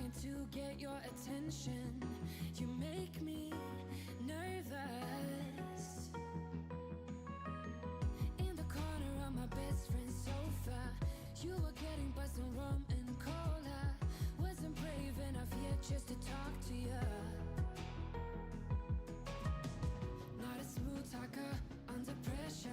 trying to get your attention. You make me nervous. In the corner of my best friend's sofa, you were getting buzzed on rum and cola. Wasn't brave enough yet just to talk to you. Not a smooth talker under pressure.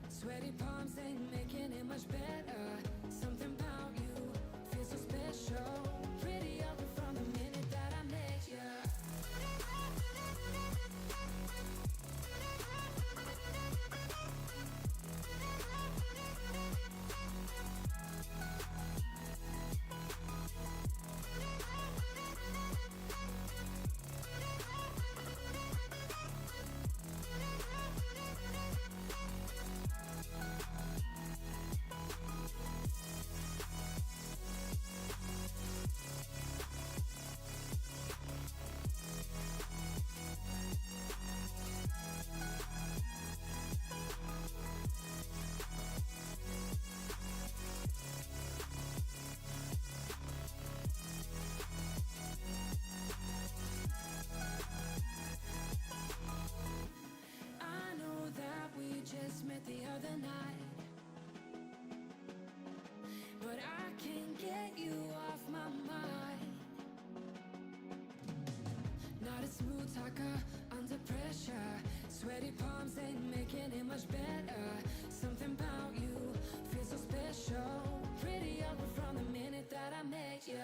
Sweaty palms ain't making it much better. Something about you feels so special. Pretty ugly from the minute that I met you. Met the other night, but I can't get you off my mind. Not a smooth talker under pressure. Sweaty palms ain't making it much better. Something about you feels so special. Pretty ugly from the minute that I met you.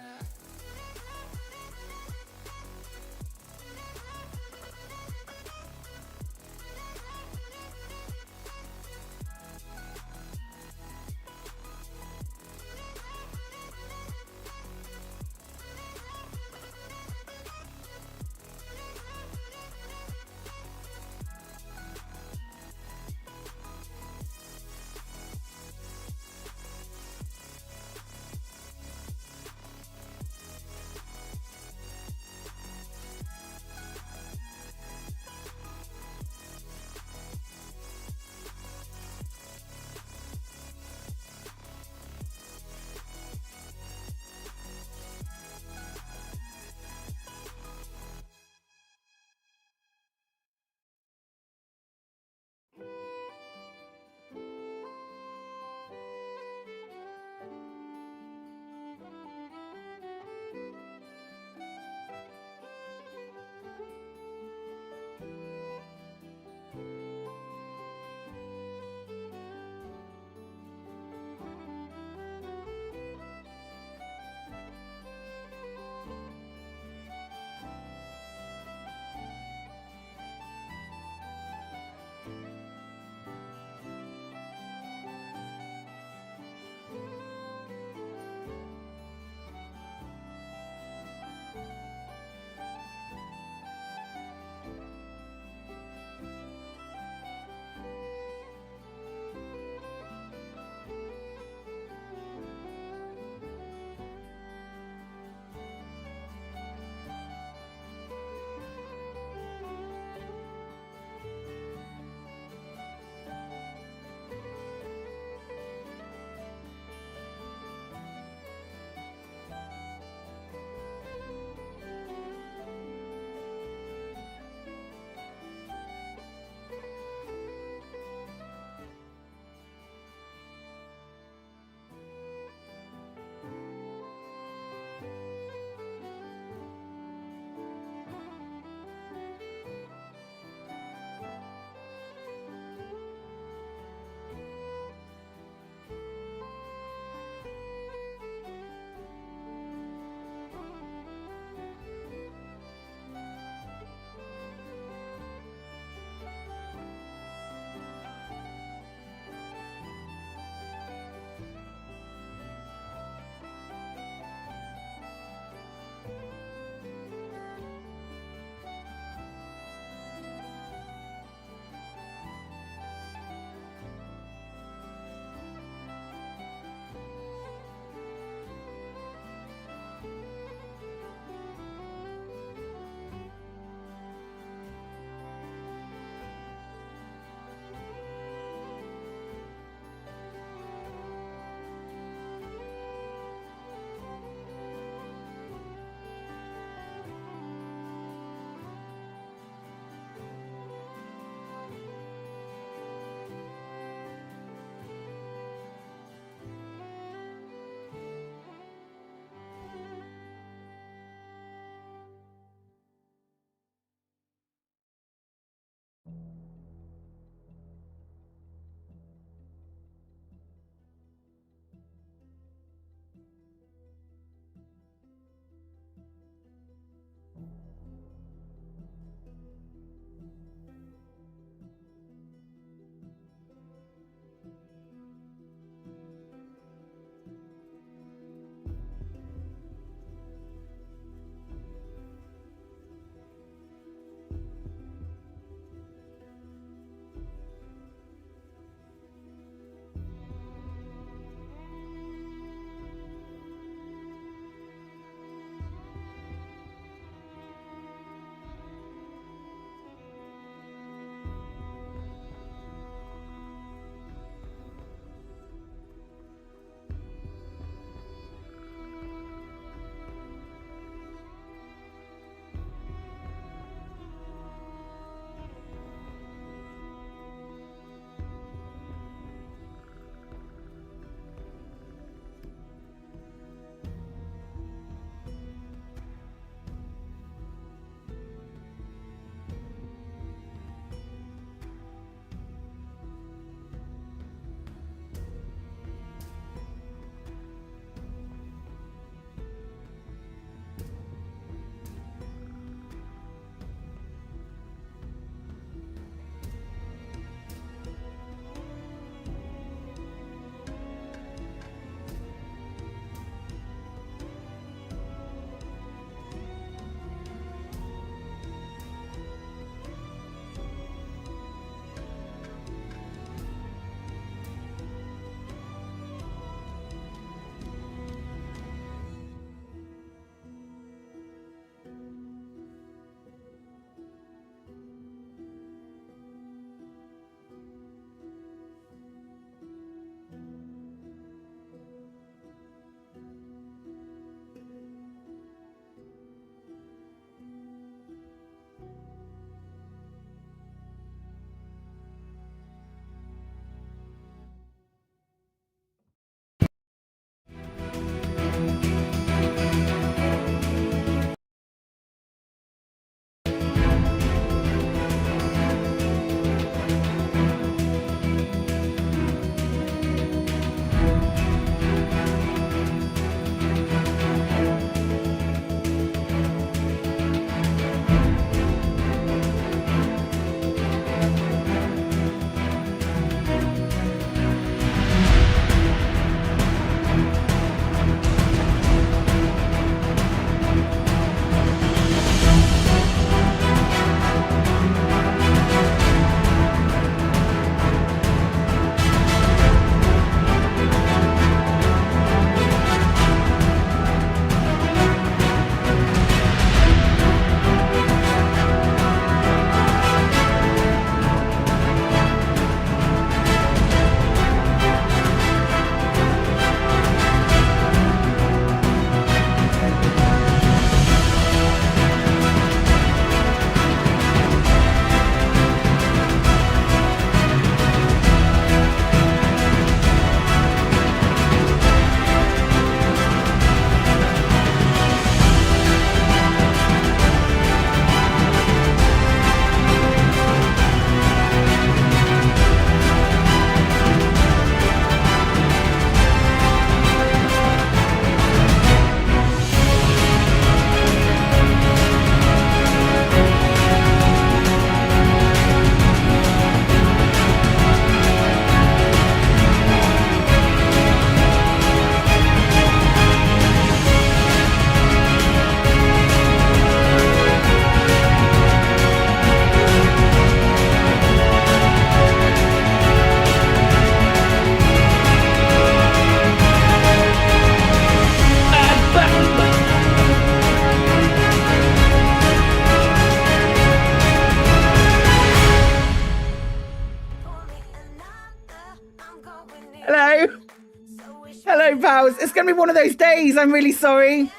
going to be one of those days. I'm really sorry.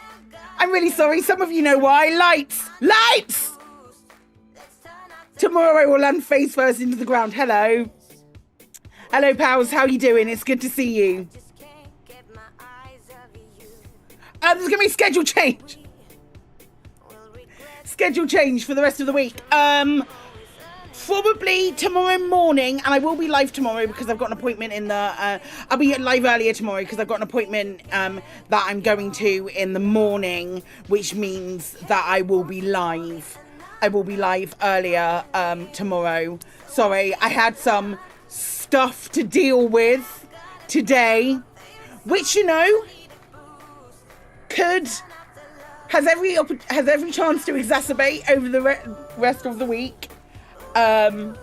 I'm really sorry. Some of you know why. Lights! Lights! Tomorrow I will land face first into the ground. Hello. Hello, pals. How are you doing? It's good to see you. There's going to be schedule change. Schedule change for the rest of the week. Probably tomorrow morning, and I will be live tomorrow because I've got an appointment in the... I'll be live earlier tomorrow because I've got an appointment that I'm going to in the morning, which means that I will be live. I will be live earlier tomorrow. Sorry, I had some stuff to deal with today, which, you know, has every chance to exacerbate over the rest of the week. Every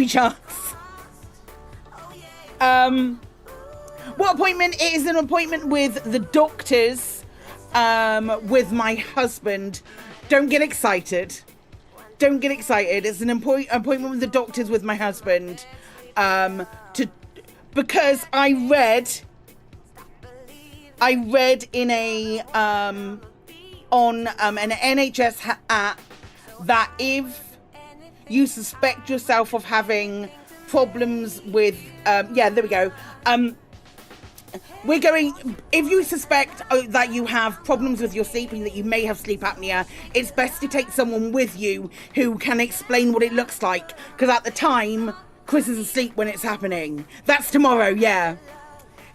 chance. What appointment? It is an appointment with the doctors, with my husband. Don't get excited. Don't get excited. It's an appointment with the doctors with my husband, because I read in a on an NHS app that if you suspect yourself of having problems with there we go, if you suspect that you have problems with your sleep and that you may have sleep apnea, it's best to take someone with you who can explain what it looks like, because at the time Chris is asleep when it's happening. That's tomorrow, yeah.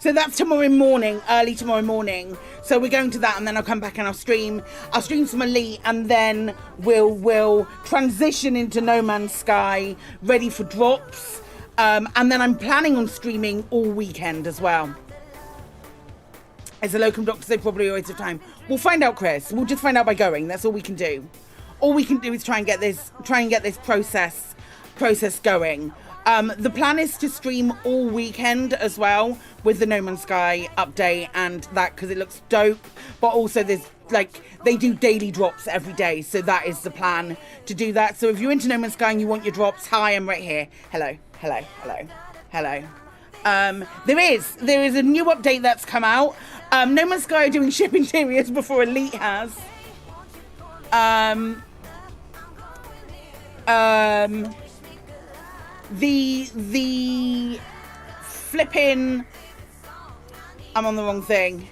So that's tomorrow morning, early tomorrow morning. So we're going to that, and then I'll come back and I'll stream some Elite, and then we'll transition into No Man's Sky, ready for drops. And then I'm planning on streaming all weekend as well. As a locum doctor, they probably always have time. We'll find out, Chris. We'll just find out by going. That's all we can do. All we can do is try and get this process going. The plan is to stream all weekend as well with the No Man's Sky update and that, because it looks dope. But also there's they do daily drops every day, so that is the plan to do that. So if you're into No Man's Sky and you want your drops, hi, I'm right here. Hello. There is a new update that's come out. No Man's Sky are doing ship interiors before Elite has. The flipping, I'm on the wrong thing.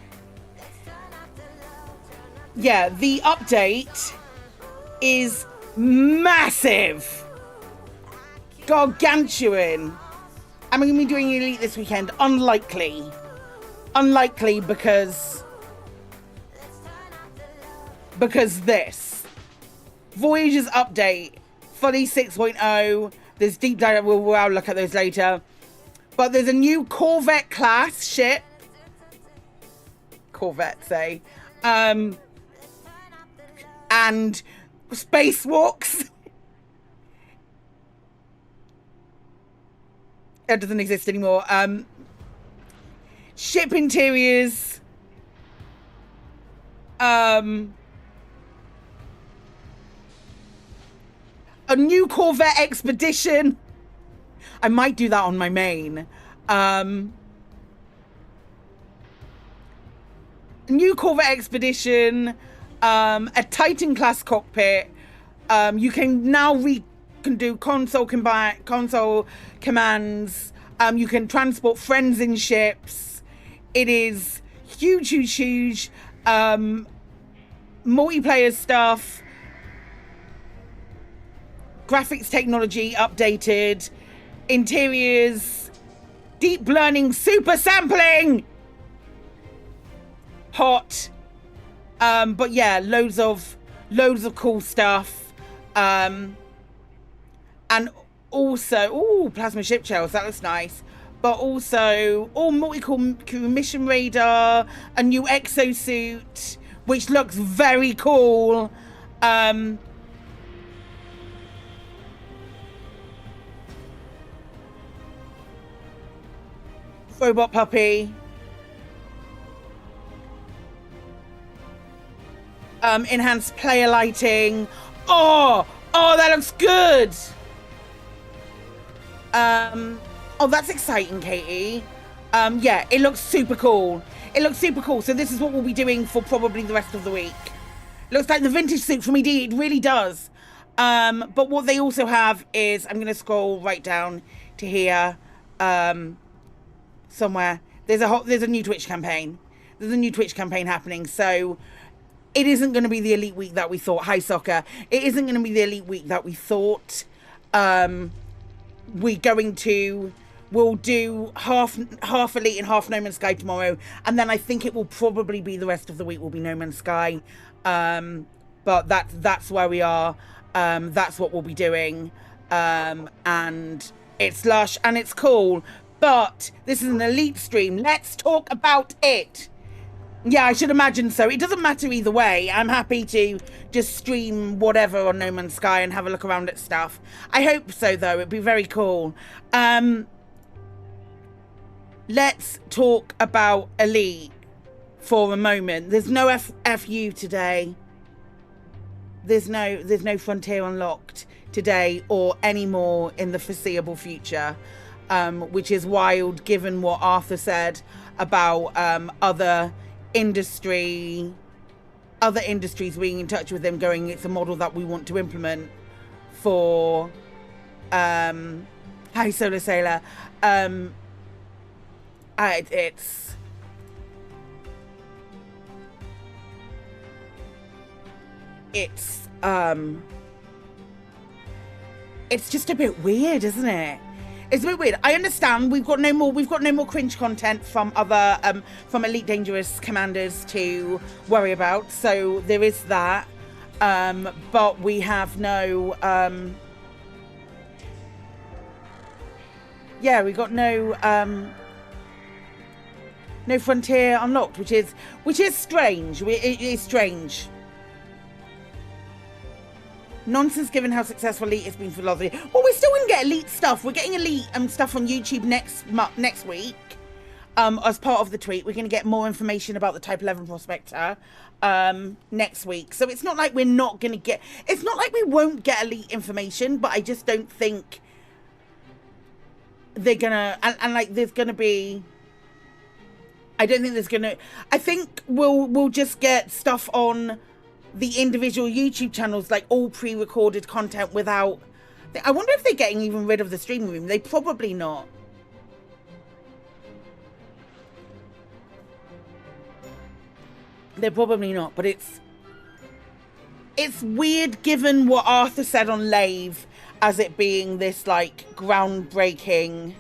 Yeah, the update is massive. Gargantuan. Am I going to be doing Elite this weekend? Unlikely because this Voyager's update, fully 6.0. There's deep dive. We'll look at those later. But there's a new Corvette class ship. Corvette, say. And spacewalks. That doesn't exist anymore. Ship interiors. A new Corvette expedition. I might do that on my main. New Corvette expedition. A Titan class cockpit. You can now do console commands. You can transport friends in ships. It is huge. Multiplayer stuff. Graphics technology updated. Interiors. Deep learning super sampling. Hot. But yeah, loads of cool stuff. And also, plasma ship shells, that looks nice. But also, multi-crew mission radar, a new exosuit, which looks very cool. Robot puppy. Enhanced player lighting. Oh, that looks good. Oh, that's exciting, Katie. Yeah, it looks super cool. It looks super cool. So this is what we'll be doing for probably the rest of the week. Looks like the vintage suit from ED. It really does. But what they also have is, I'm going to scroll right down to here, somewhere. There's a new Twitch campaign. There's a new Twitch campaign happening. So it isn't going to be the elite week that we thought. Hi, Soccer. It isn't going to be the elite week that we thought. We'll do half elite and half No Man's Sky tomorrow, and then I think it will probably be the rest of the week will be No Man's Sky. But that's where we are. That's what we'll be doing, and it's lush and it's cool. But this is an elite stream. Let's talk about it. Yeah, I should imagine so. It doesn't matter either way. I'm happy to just stream whatever on No Man's Sky and have a look around at stuff. I hope so, though. It'd be very cool. Let's talk about Elite for a moment. There's no FU today. There's no Frontier Unlocked today or any more in the foreseeable future, which is wild given what Arthur said about other industries being in touch with him, going, it's a model that we want to implement for hi Solar Sailor. It's just a bit weird, isn't it? It's a bit weird. I understand we've got no more cringe content from other from Elite Dangerous commanders to worry about, so there is that. But we have no yeah, we got no Frontier Unlocked, which is strange. It is strange. Nonsense given how successful Elite has been for Lottery. Well, we're still going to get Elite stuff. We're getting Elite stuff on YouTube next week. As part of the tweet, we're going to get more information about the Type 11 Prospector next week. So it's not like we're not going to get... It's not like we won't get Elite information, but I just don't think they're going to... And like, there's going to be... I don't think there's going to... I think we'll just get stuff on the individual YouTube channels, like all pre-recorded content without... I wonder if they're getting even rid of the streaming room. They probably not. They're probably not, but it's weird given what Arthur said on Lave as it being this like groundbreaking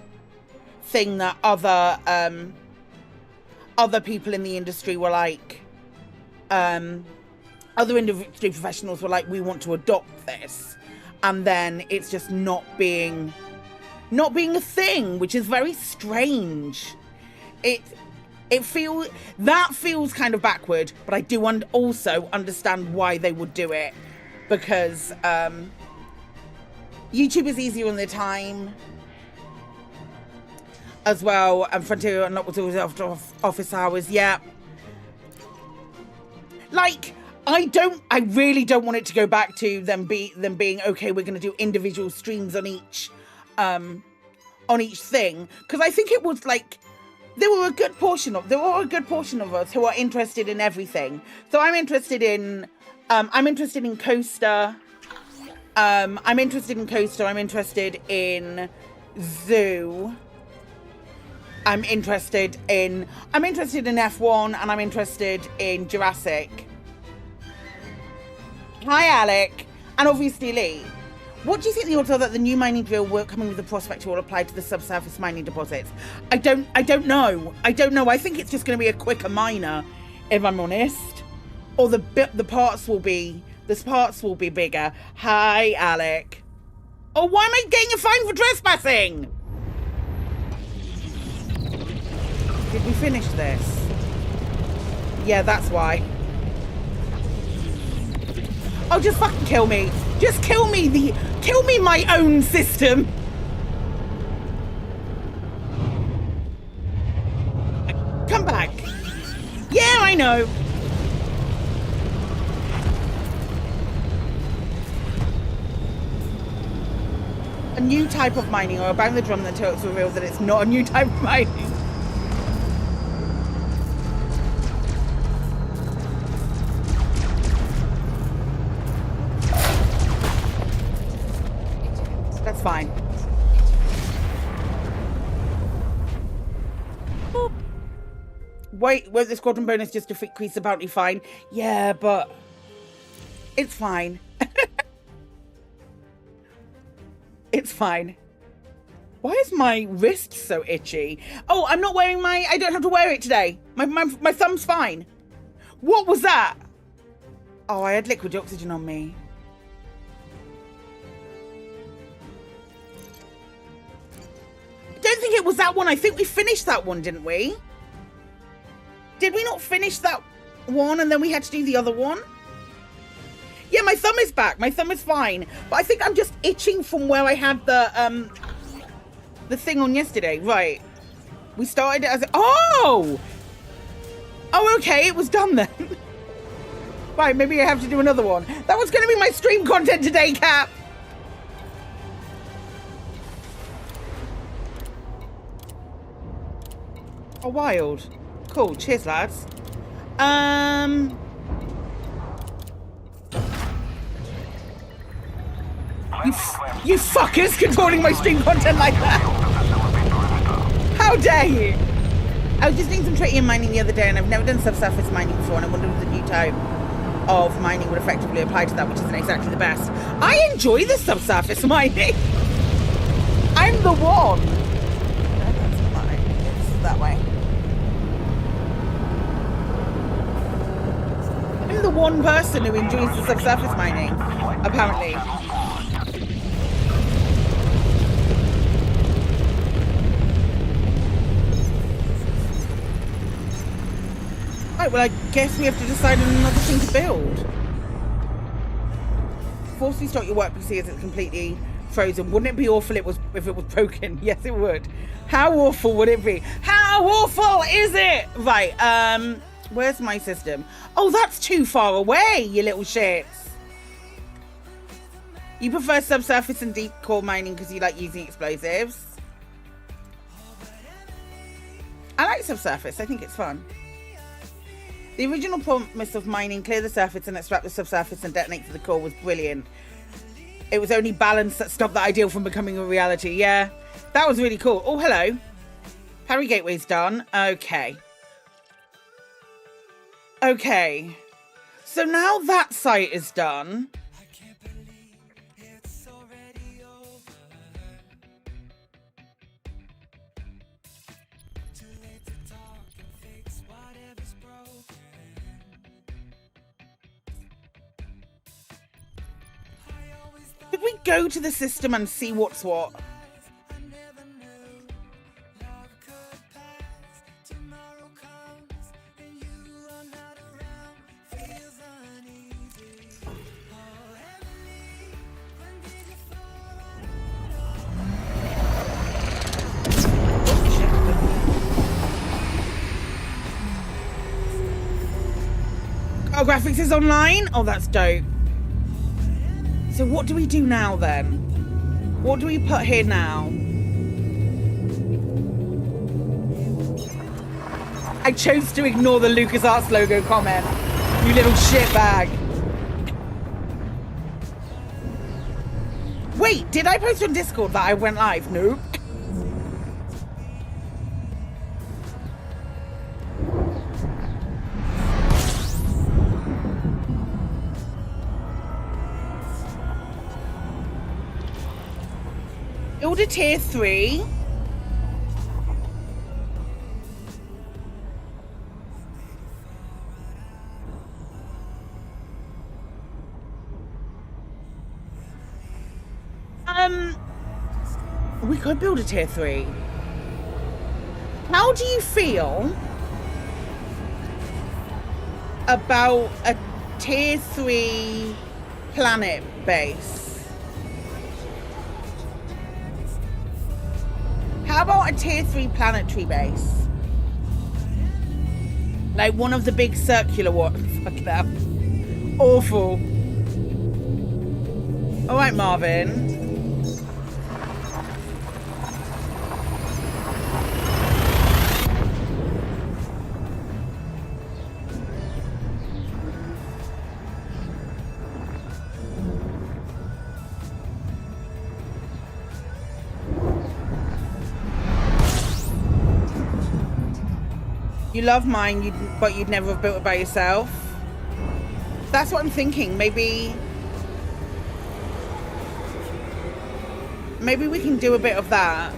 thing that other people in the industry were like, other industry professionals were like, we want to adopt this, and then it's just not being a thing, which is very strange. It feels kind of backward, but I do also understand why they would do it, because YouTube is easier on their time as well, and Frontier Unlocked was always after office hours. Yeah, like I really don't want it to go back to them being okay, we're going to do individual streams on each thing, because I think it was like there were a good portion of us who are interested in everything. So I'm interested in Coaster. I'm interested in Zoo. I'm interested in F1, and I'm interested in Jurassic. Hi, Alec. And obviously Lee. What do you think the odds are that the new mining drill work coming with the Prospector will apply to the subsurface mining deposits? I don't know. I think it's just going to be a quicker miner, if I'm honest. Or the parts will be bigger. Hi, Alec. Oh, why am I getting a fine for trespassing? Did we finish this? Yeah, that's why. Oh, just fucking kill me. Just kill me my own system. Come back. Yeah, I know. A new type of mining, or a bang the drum until it's revealed that it's not a new type of mining. Wait, won't the squadron bonus just decrease the bounty? Fine. Yeah, but it's fine. It's fine. Why is my wrist so itchy? Oh, I'm not wearing I don't have to wear it today. My thumb's fine. What was that? Oh, I had liquid oxygen on me. I don't think it was that one. I think we finished that one, didn't we? Did we not finish that one and then we had to do the other one? Yeah, my thumb is back. My thumb is fine. But I think I'm just itching from where I had the thing on yesterday. Right. We started it as oh! Oh, okay. It was done then. Right, maybe I have to do another one. That was going to be my stream content today, Cap. Oh, wild. Cool. Cheers, lads. You fuckers controlling my stream content like that. How dare you? I was just doing some tritium mining the other day and I've never done subsurface mining before and I wondered if the new type of mining would effectively apply to that, which isn't exactly the best. I enjoy the subsurface mining. I'm the one. No, that's fine. It's that way. I'm the one person who enjoys the subsurface mining, apparently. Right, well, I guess we have to decide on another thing to build. Force restart your work PC as it's completely frozen. Wouldn't it be awful if it was broken? Yes, it would. How awful would it be? How awful is it? Right, where's my system? Oh, that's too far away, you little shits. You prefer subsurface and deep core mining because you like using explosives? I like subsurface. I think it's fun. The original promise of mining, clear the surface and extract the subsurface and detonate for the core was brilliant. It was only balance that stopped that ideal from becoming a reality. Yeah, that was really cool. Oh, hello. Harry Gateway's done. Okay. Okay. So now that site is done. Could we go to the system and see what's what? Oh, graphics is online? Oh, that's dope. So what do we do now then? What do we put here now? I chose to ignore the LucasArts logo comment. You little shitbag. Wait, did I post on Discord that I went live? Nope. Build a tier 3. We could build a tier 3. How do you feel about a tier 3 planet base? How about a tier 3 planetary base? Like one of the big circular ones. Fuck that. Awful. Alright, Marvin. You love mine, but you'd never have built it by yourself. That's what I'm thinking. Maybe we can do a bit of that.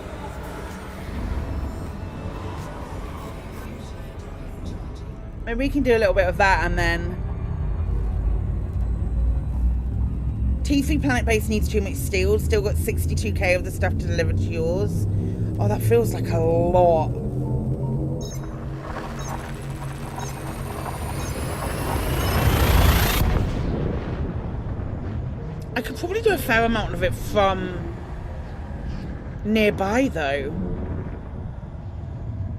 Maybe we can do a little bit of that and then... T3 planet base needs too much steel. Still got 62k of the stuff to deliver to yours. Oh, that feels like a lot. I could probably do a fair amount of it from nearby, though.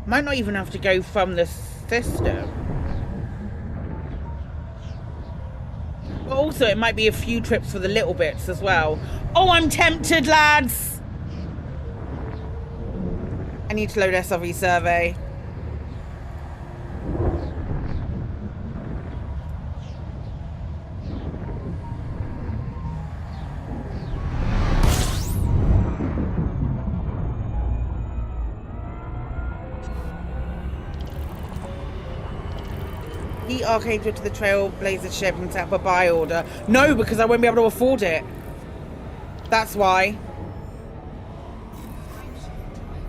Might not even have to go from the system. But also, it might be a few trips for the little bits as well. Oh, I'm tempted, lads! I need to load SRV survey. Heat arcade to the Trailblazer ship and set up a buy order. No, because I won't be able to afford it. That's why.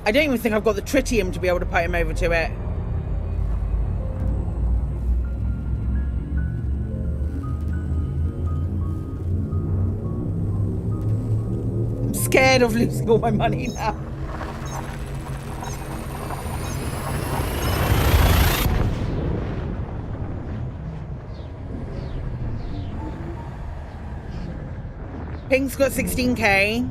I don't even think I've got the tritium to be able to put him over to it. I'm scared of losing all my money now. Pink's got 16k.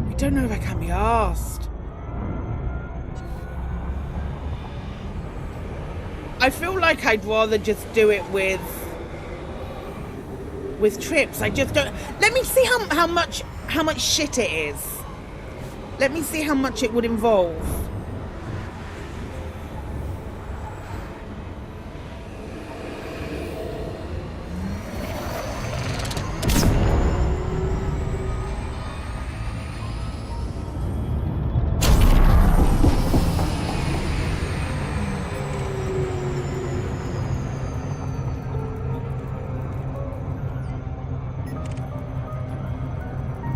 I don't know if I can be asked. I feel like I'd rather just do it with trips. I just don't. Let me see how much shit it is. Let me see how much it would involve.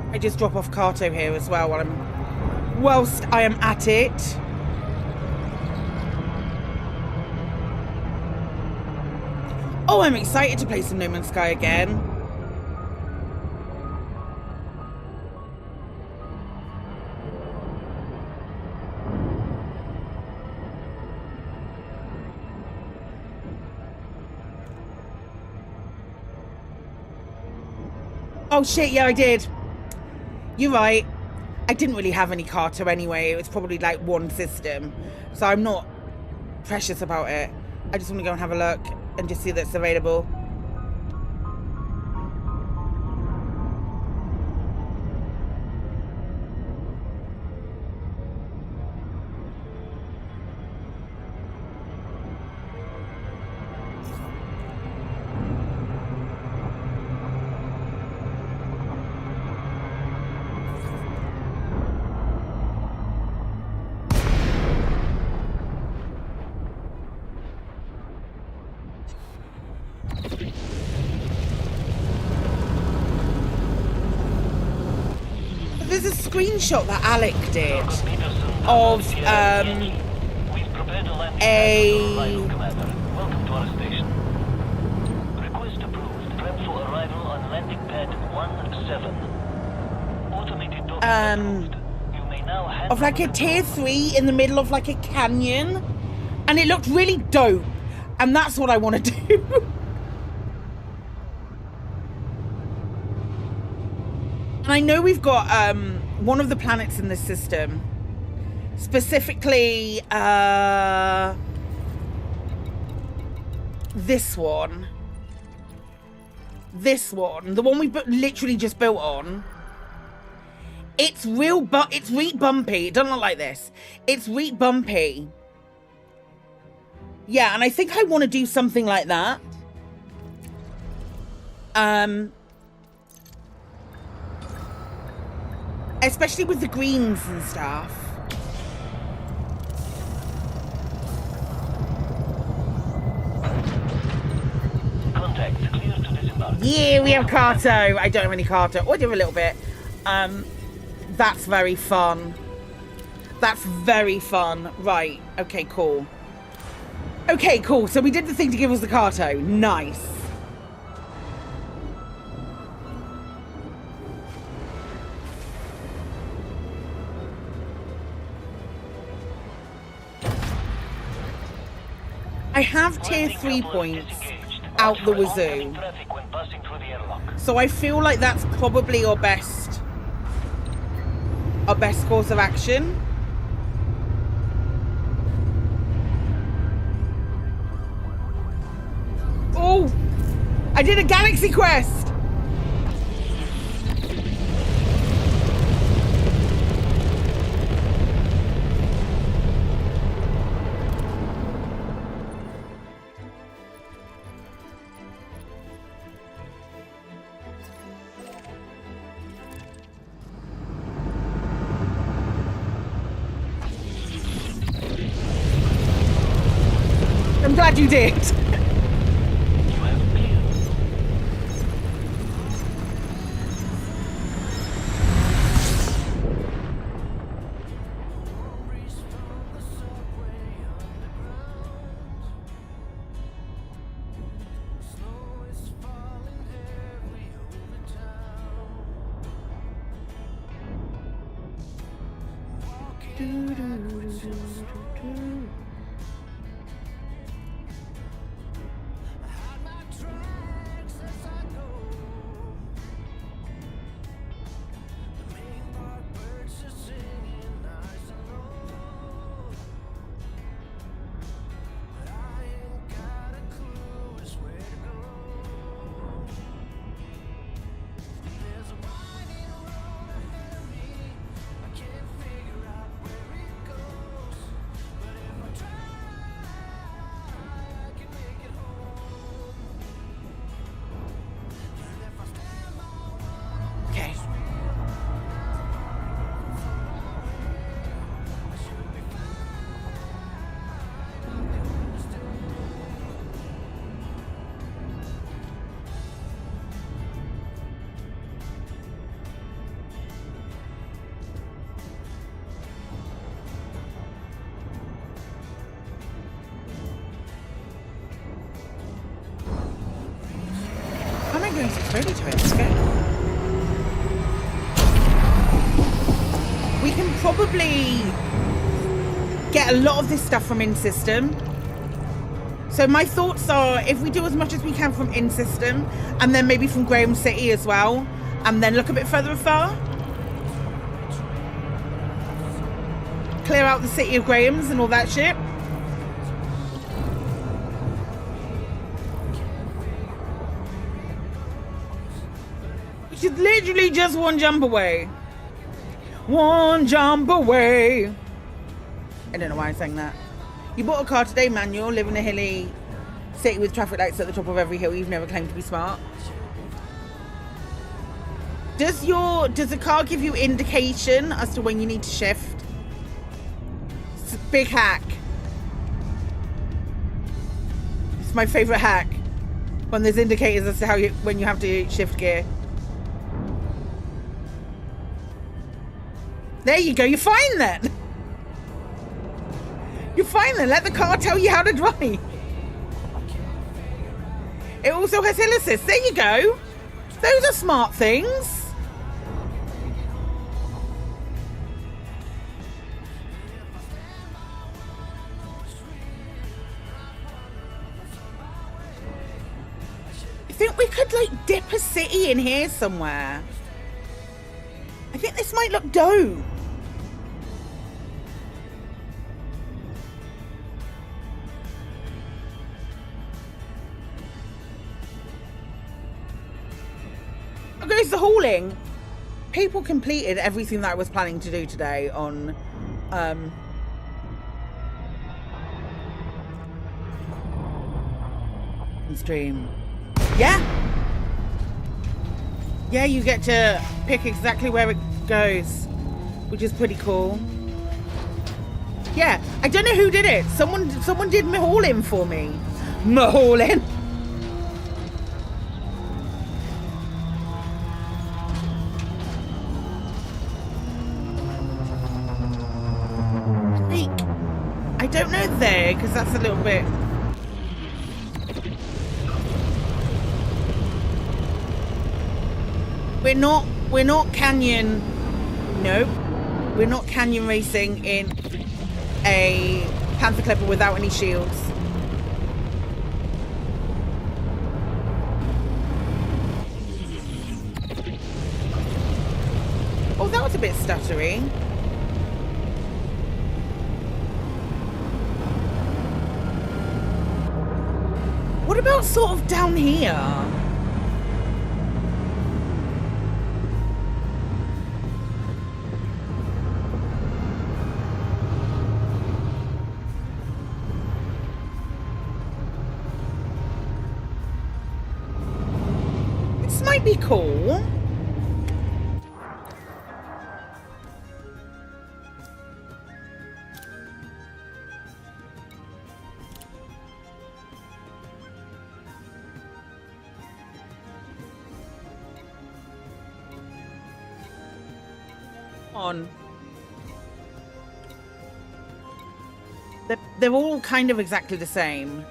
I just drop off Kato here as well whilst I am at it. Oh, I'm excited to play some No Man's Sky again. Oh shit, yeah, I did. You're right. I didn't really have any Kato anyway. It was probably like one system. So I'm not precious about it. I just want to go and have a look and just see that it's available. There's a screenshot that Alec did of Welcome to our station. Request approved. Prep for arrival on landing pad 17. Automated docking approved. You may now hand of like a tier 3 in the middle of like a canyon, and it looked really dope, and that's what I want to do. And I know we've got one of the planets in this system, specifically this one, the one we literally just built on. It's real, but it's bumpy. It doesn't look like this. It's bumpy. Yeah, and I think I want to do something like that. Especially with the greens and stuff. Contact clear to disembark. Yeah, we have Carto. I don't have any Carto. Or I do a little bit. That's very fun. That's very fun. Right. Okay, cool. Okay, cool. So we did the thing to give us the Carto. Nice. I have tier 3 points out the wazoo. So I feel like that's probably our best course of action. Oh, I did a galaxy quest. I'm glad you did. Ready to it. Okay. We can probably get a lot of this stuff from in-system. So my thoughts are, if we do as much as we can from in-system, and then maybe from Graham City as well, and then look a bit further afar. Clear out the city of Graham's and all that shit. It's literally just one jump away. One jump away. I don't know why I'm saying that. You bought a car today, manual, live in a hilly city with traffic lights at the top of every hill. You've never claimed to be smart. Does the car give you indication as to when you need to shift? It's a big hack. It's my favorite hack. When there's indicators as to when you have to shift gear. There you go, you're fine then. You're fine then, let the car tell you how to drive. It also has hill assist, there you go. Those are smart things. I think we could like dip a city in here somewhere. I think this might look dope. Oh, goes the hauling. People completed everything that I was planning to do today on stream. Yeah, you get to pick exactly where it goes. which is pretty cool. Yeah, I don't know who did it. Someone did Mahauling for me. Mahauling. I don't know there, because that's a little bit... We're not canyon... Nope. We're not canyon racing in a Panther Clipper without any shields. Oh, that was a bit stuttery. What about sort of down here? This might be cool. On. They're all kind of exactly the same.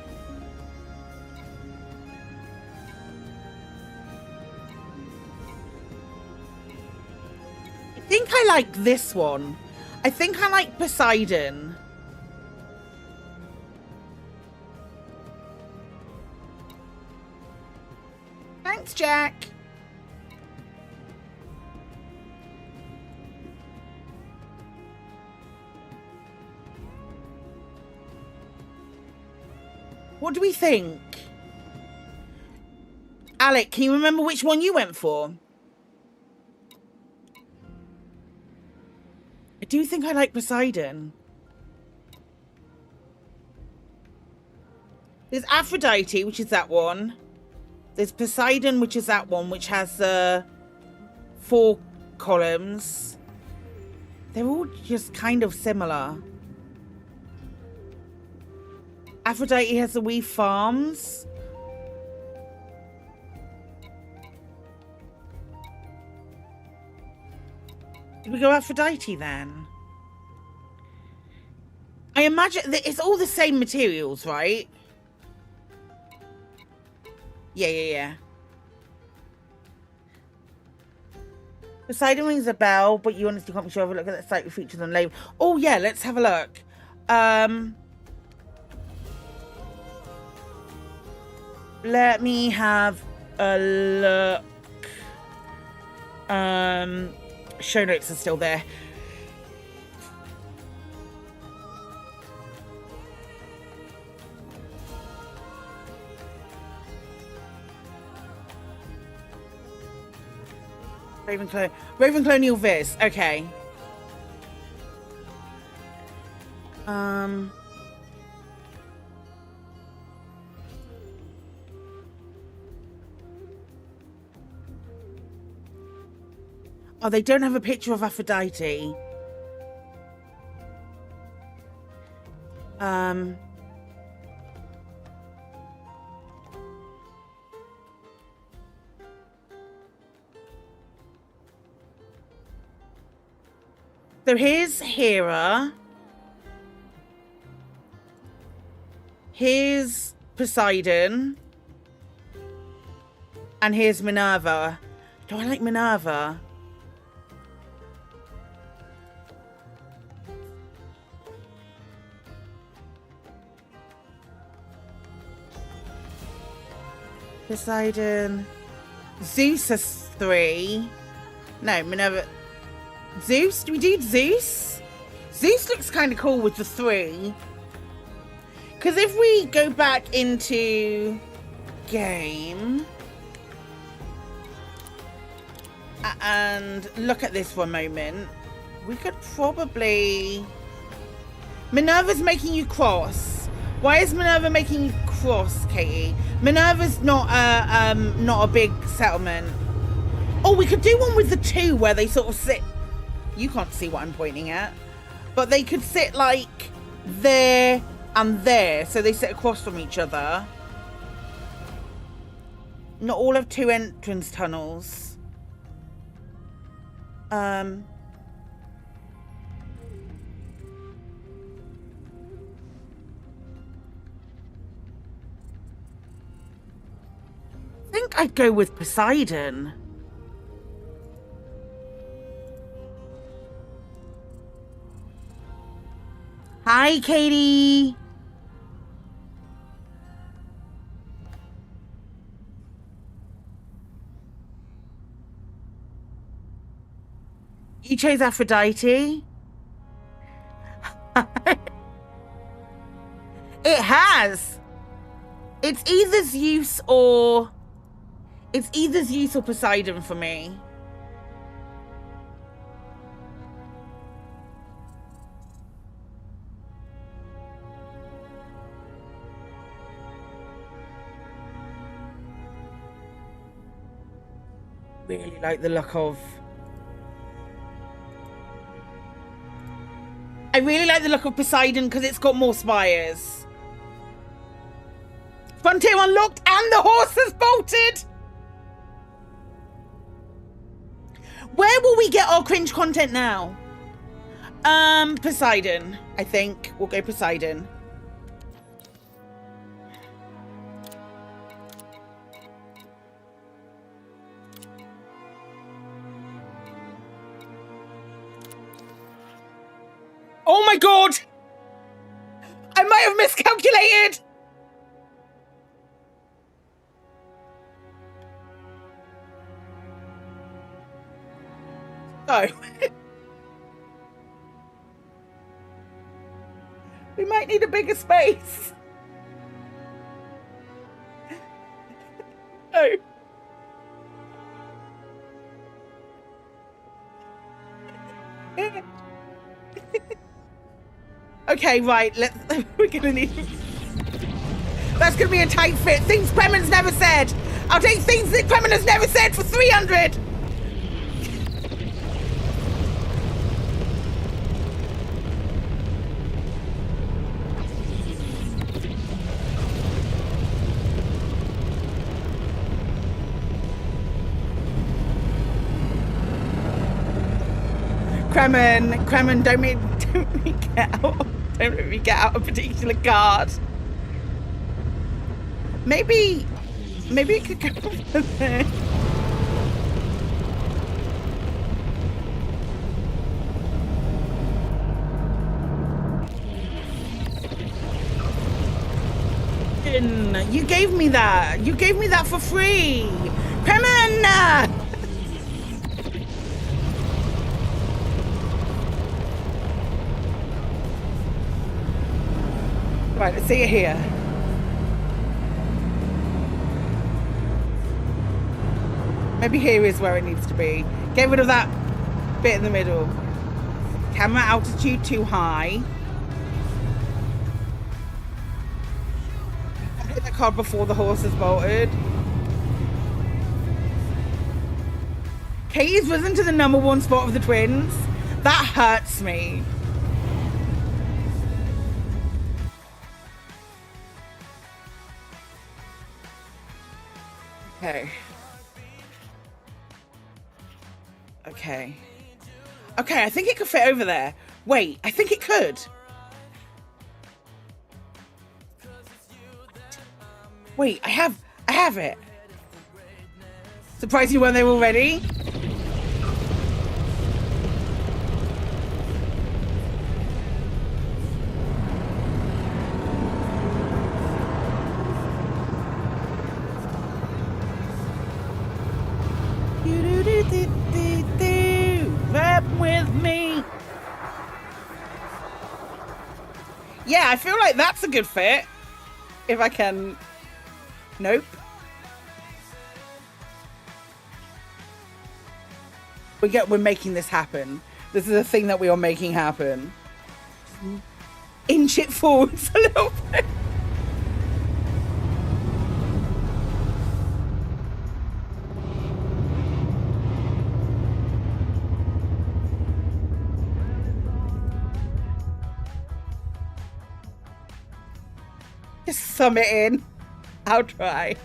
I think I like this one. I think I like Poseidon. Thanks, Jack. What do we think? Alec, can you remember which one you went for? I do think I like Poseidon. There's Aphrodite, which is that one. There's Poseidon, which is that one, which has 4 columns. They're all just kind of similar. Aphrodite has the wee farms. Did we go Aphrodite then? I imagine that it's all the same materials, right? Yeah. Poseidon rings a bell, but you honestly can't be sure. Have a look at that site with features on label. Oh yeah, let's have a look. Let me have a look. Show notes are still there. Ravenclonial Viz. Okay. Oh, they don't have a picture of Aphrodite. So here's Hera. Here's Poseidon. And here's Minerva. Do I like Minerva? Poseidon. Zeus has 3. No, Minerva. Zeus? Do we do Zeus? Zeus looks kind of cool with the 3. Because if we go back into game and look at this for a moment, we could probably... Minerva's making you cross. Why is Minerva making you cross, Katie? Minerva's not a big settlement. Oh, we could do one with the 2 where they sort of sit You can't see what I'm pointing at. But they could sit like there and there. So they sit across from each other. Not all have 2 entrance tunnels. I think I'd go with Poseidon. Hi, Katie. You chose Aphrodite. It has. It's either Zeus or Poseidon for me. Really like the look of. I really like the look of Poseidon because it's got more spires. Frontier unlocked and the horse has bolted. Where will we get our cringe content now? Poseidon. I think we'll go Poseidon. Oh my god! I might have miscalculated! So... we might need a bigger space. Oh. Okay, right, we're gonna need... That's gonna be a tight fit. Things Kremen's never said. I'll take things that Kremen has never said for 300. Kremen, don't make me get out. Don't let me get out a particular card. Maybe it could go over there. You gave me that. You gave me that for free. Kremen! Right, let's see it here. Maybe here is where it needs to be. Get rid of that bit in the middle. Camera altitude too high. Hit that card before the horse is bolted. Katie's risen to the #1 spot of the twins. That hurts me. Okay, I think it could fit over there. Wait, I think it could. Wait, I have it. Surprised you weren't there already? Rap with me. Yeah, I feel like that's a good fit. If I can... Nope. We're making this happen. This is a thing that we are making happen. Inch it forwards a little bit. Just sum it in. I'll try.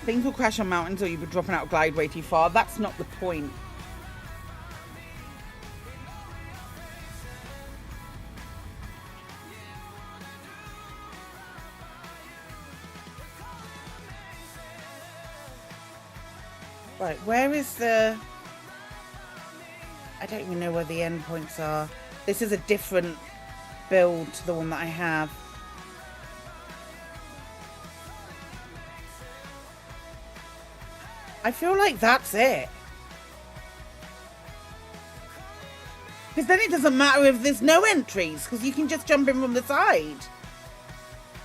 Things will crash on mountains or you'll be dropping out of glide way too far. That's not the point. Right, where is the... I don't even know where the endpoints are. This is a different build to the one that I have. I feel like that's it. Because then it doesn't matter if there's no entries, because you can just jump in from the side.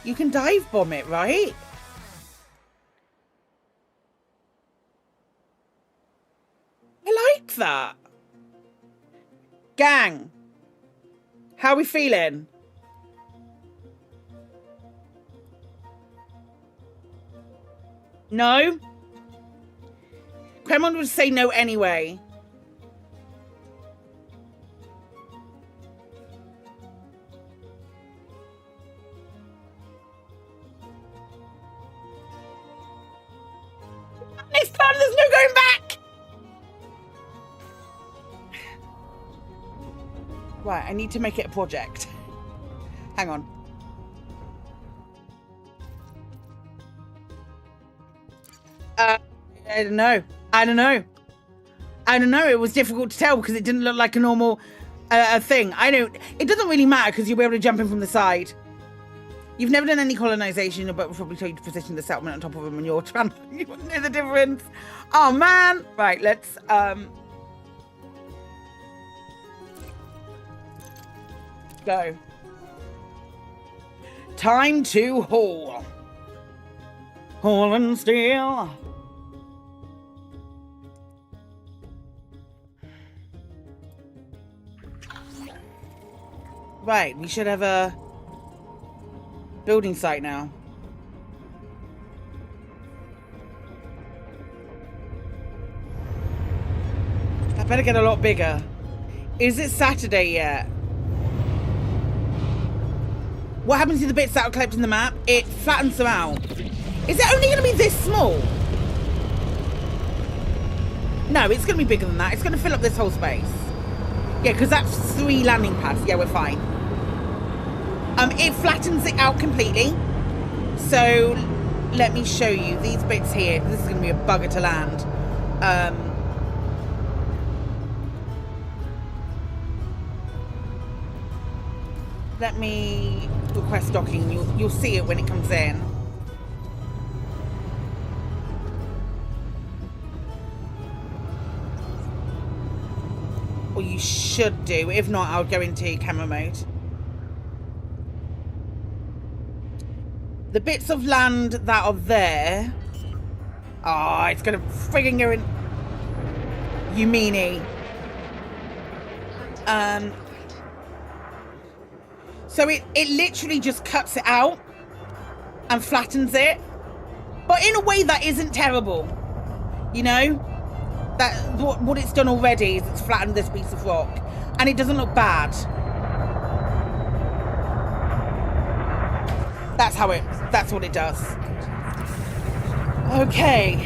You can dive bomb it, right? I like that. Gang, how are we feeling? No? Cremon would say no anyway. Next time there's no going back! Right, I need to make it a project. Hang on. I don't know. I don't know. It was difficult to tell because it didn't look like a normal thing. It doesn't really matter because you'll be able to jump in from the side. You've never done any colonization, but we'll probably tell you to position the settlement on top of them and you're trying. You wouldn't know the difference. Oh man. Right, let's go. Time to haul. Haul and steal. Right, we should have a building site now. I better get a lot bigger. Is it Saturday yet? What happens to the bits that are clipped in the map? It flattens them out. Is it only going to be this small? No, it's going to be bigger than that. It's going to fill up this whole space. Yeah, because that's 3 landing pads. Yeah, we're fine. It flattens it out completely. So, let me show you. These bits here. This is going to be a bugger to land. Let me request docking. You'll see it when it comes in. Or you should do. If not, I'll go into camera mode. The bits of land that are there. Oh, it's gonna friggin' go in. You meanie. So it literally just cuts it out and flattens it. But in a way that isn't terrible. You know? That what it's done already is it's flattened this piece of rock. And it doesn't look bad. That's what it does. Okay.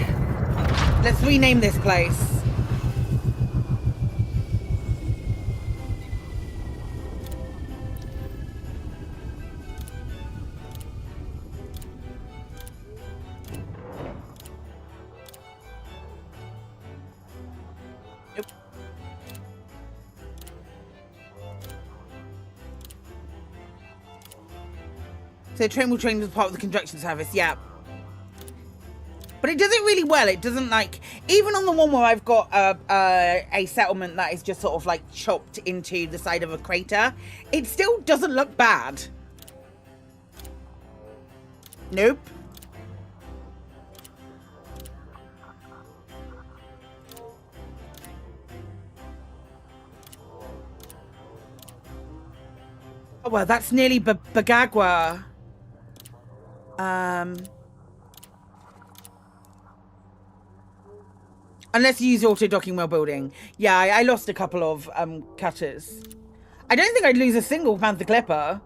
Let's rename this place. Nope. So train will train as part of the construction service, yeah. But it does it really well. It doesn't like, even on the one where I've got a settlement that is just sort of like chopped into the side of a crater, it still doesn't look bad. Nope. Oh, well, that's nearly Bagagwa. Unless you use auto docking while building. Yeah, I lost a couple of cutters. I don't think I'd lose a single Panther Clipper.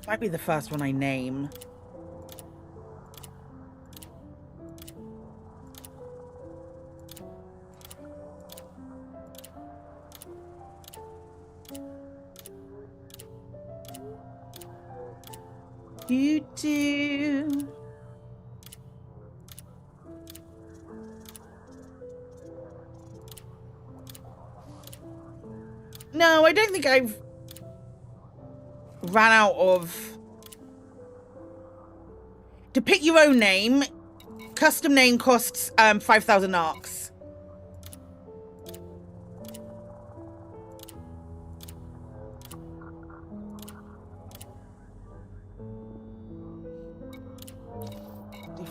Might be the first one I name. You do. No, I don't think I've ran out of. To pick your own name, custom name costs 5,000 arcs.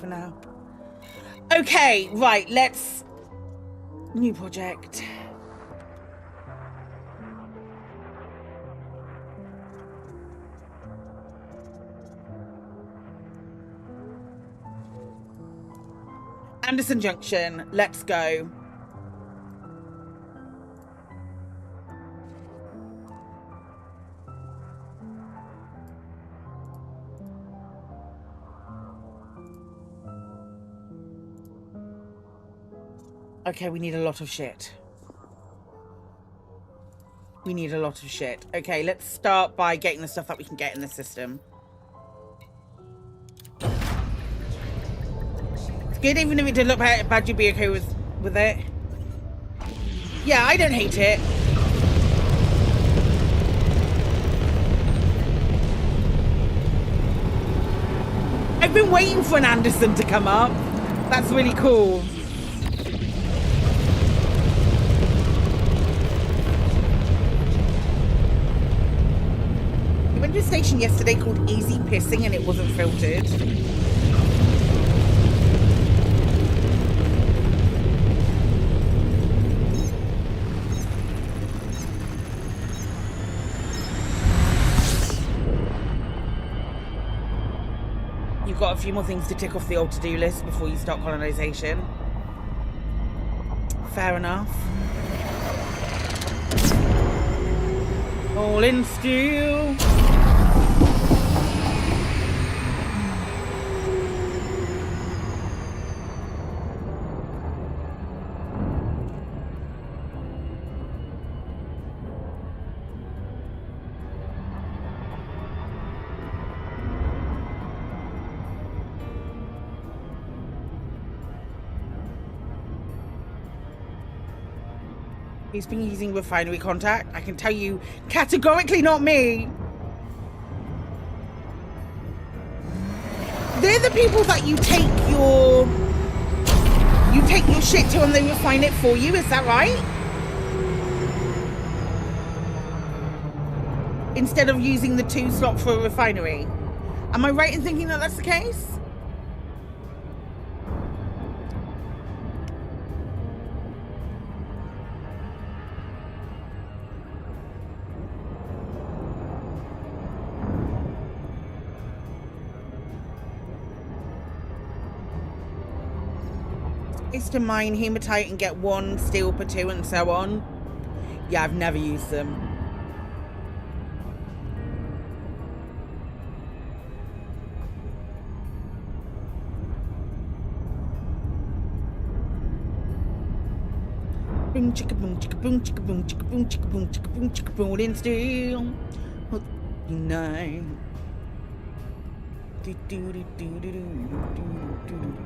For now. Okay, right, let's new project. Anderson Junction, let's go. Okay, we need a lot of shit. We need a lot of shit. Okay, let's start by getting the stuff that we can get in the system. It's good, even if it did look bad, you'd be okay with it. Yeah, I don't hate it. I've been waiting for an Anderson to come up. That's really cool. We went to a station yesterday called Easy Pissing and it wasn't filtered. You've got a few more things to tick off the old to-do list before you start colonization. Fair enough. All in steel. He's been using refinery contact. I can tell you categorically not me. They're the people that you take your shit to and they refine it for you, is that right? Instead of using the 2 slot for a refinery. Am I right in thinking that that's the case? Is to mine hematite and get 1 steel per 2 and so on. Yeah, I've never used them. Boom chicka boom chicka boom chicka boom chicka boom chicka boom chicka boom chicka boom in steel. Unite. Do do do do do do do do.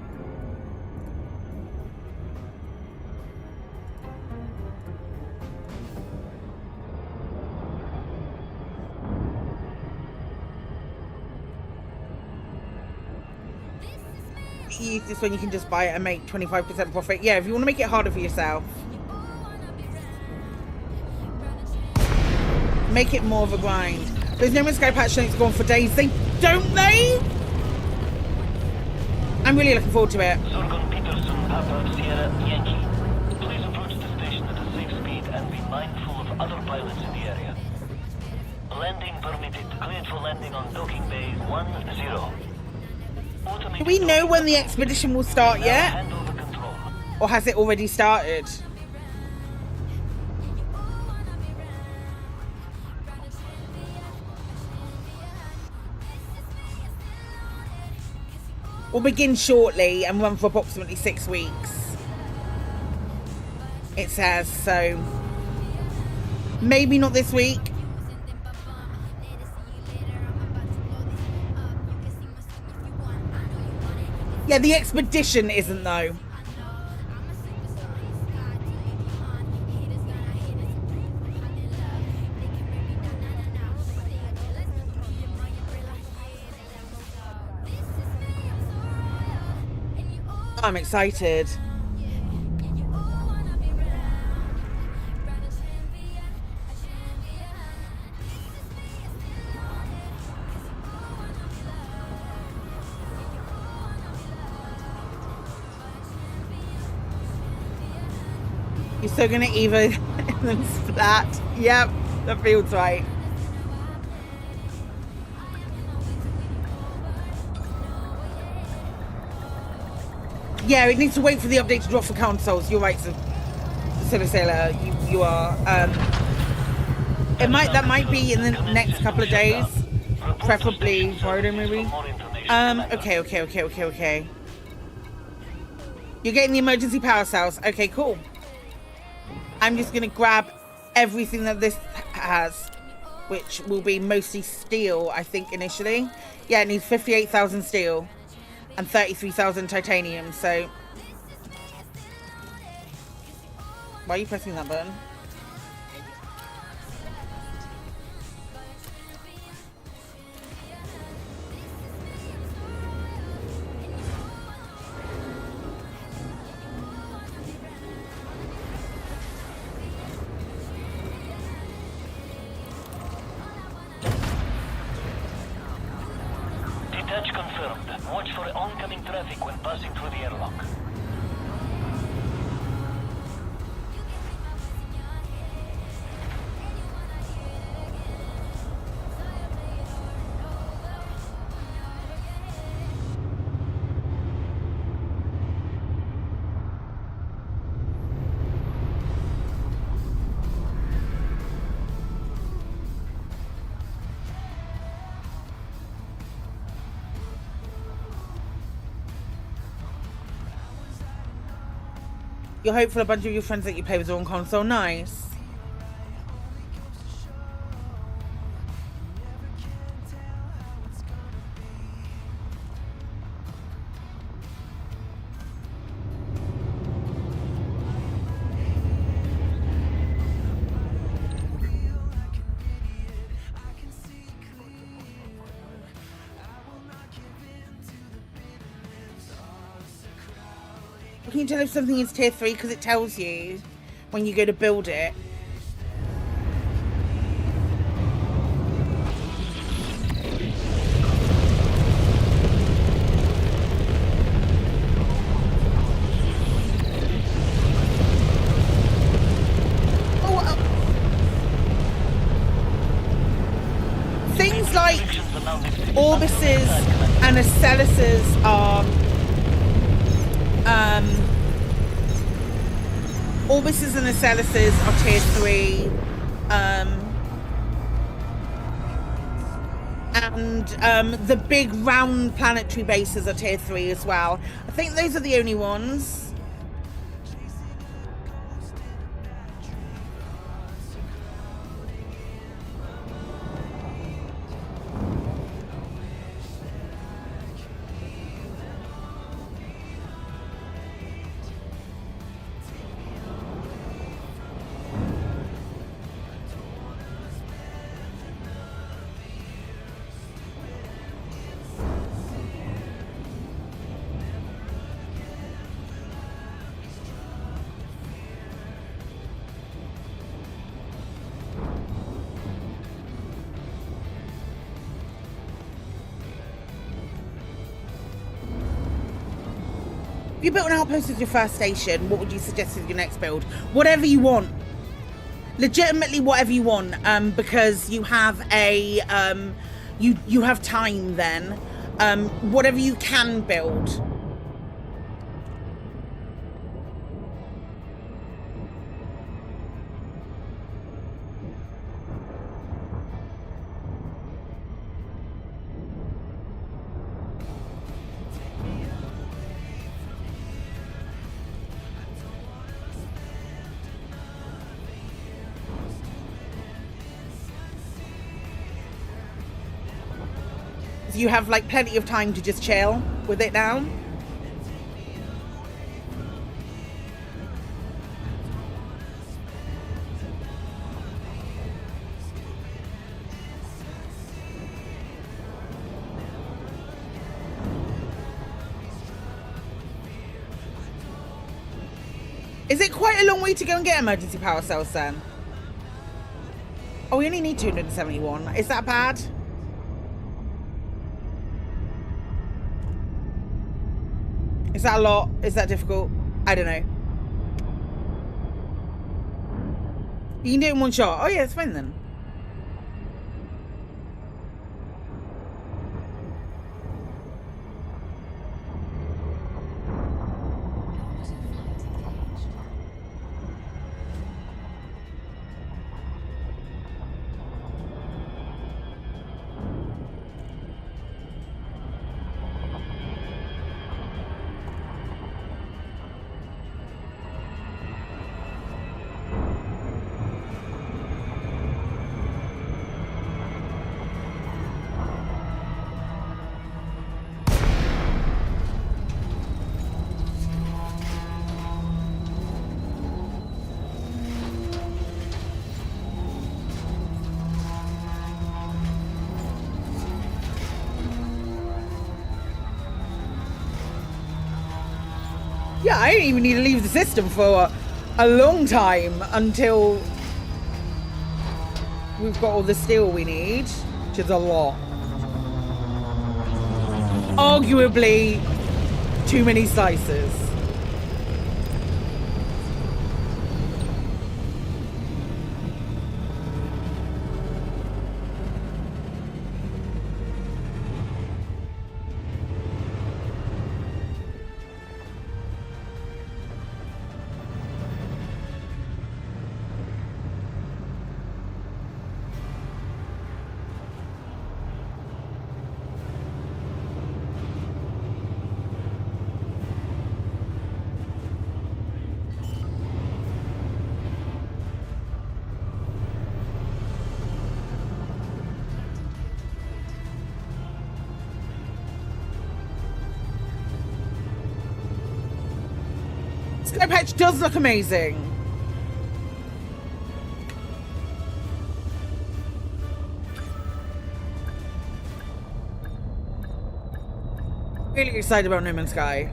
Use this when you can just buy it and make 25% profit. Yeah, if you want to make it harder for yourself, make it more of a grind. There's no Sky patch notes gone for days. They don't they? I'm really looking forward to it. Sorgon Peterson, Papa Sierra Yankee. Please approach the station at a safe speed and be mindful of other pilots in the area. Landing permitted. Cleared for landing on docking bay 10. Do we know when the expedition will start yet? Hand over control. Or has it already started? Will begin shortly and run for approximately 6 weeks. It says, so maybe not this week. Yeah, the expedition isn't though. I'm excited. You're still gonna either them splat. Yep, that feels right. Yeah, it needs to wait for the update to drop for consoles. You're right, Sailor. You are. That might be in the next couple of days, preferably Friday maybe. Okay. You're getting the emergency power cells. Okay, cool. I'm just gonna grab everything that this has, which will be mostly steel, I think initially. Yeah, it needs 58,000 steel. And 33,000 titanium, so why are you pressing that button? Detach confirmed. Watch for oncoming traffic when passing through the airlock. You're hopeful a bunch of your friends that you play with are on console. Nice. Can you tell if something is tier 3? Because it tells you when you go to build it. Things like Orbises and Ocelluses are Orbises and Ocelluses are tier 3, and the big round planetary bases are tier 3 as well. I think those are the only ones. If you built an outpost as your first station, what would you suggest as your next build? Whatever you want. Legitimately whatever you want, because you have a you have time then. Whatever you can build. You have like plenty of time to just chill with it now. Is it quite a long way to go and get emergency power cells then? Oh, we only need 271. Is that bad? Is that a lot? Is that difficult? I don't know. You can do it in one shot. Oh yeah, it's fine then. Yeah, I don't even need to leave the system for a long time until we've got all the steel we need, which is a lot. Arguably, too many slices. Sky Patch does look amazing. Really excited about No Man's Sky.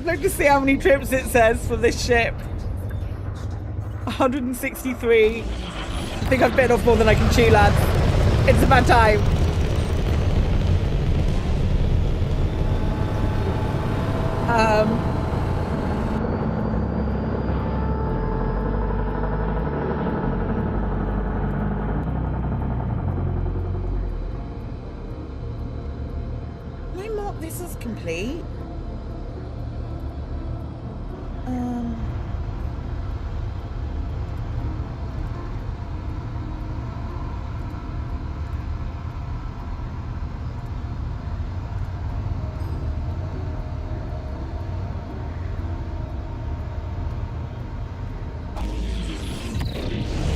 Look to see how many trips it says for this ship. 163. I think I've bitten off more than I can chew, lads. It's about time. Can I mark this as complete?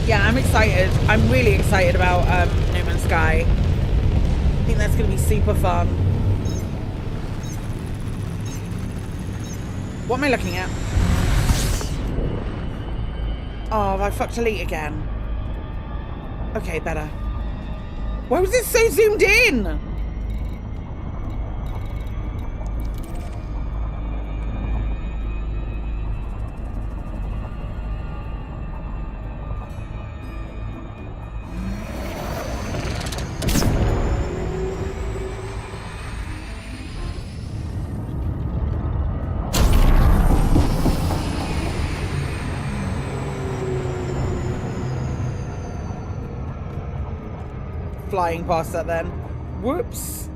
Yeah, I'm excited. I'm really excited about No Man's Sky. I think that's going to be super fun. What am I looking at? Oh, have I fucked delete again? Okay, better. Why was it so zoomed in? flying past that then. Whoops.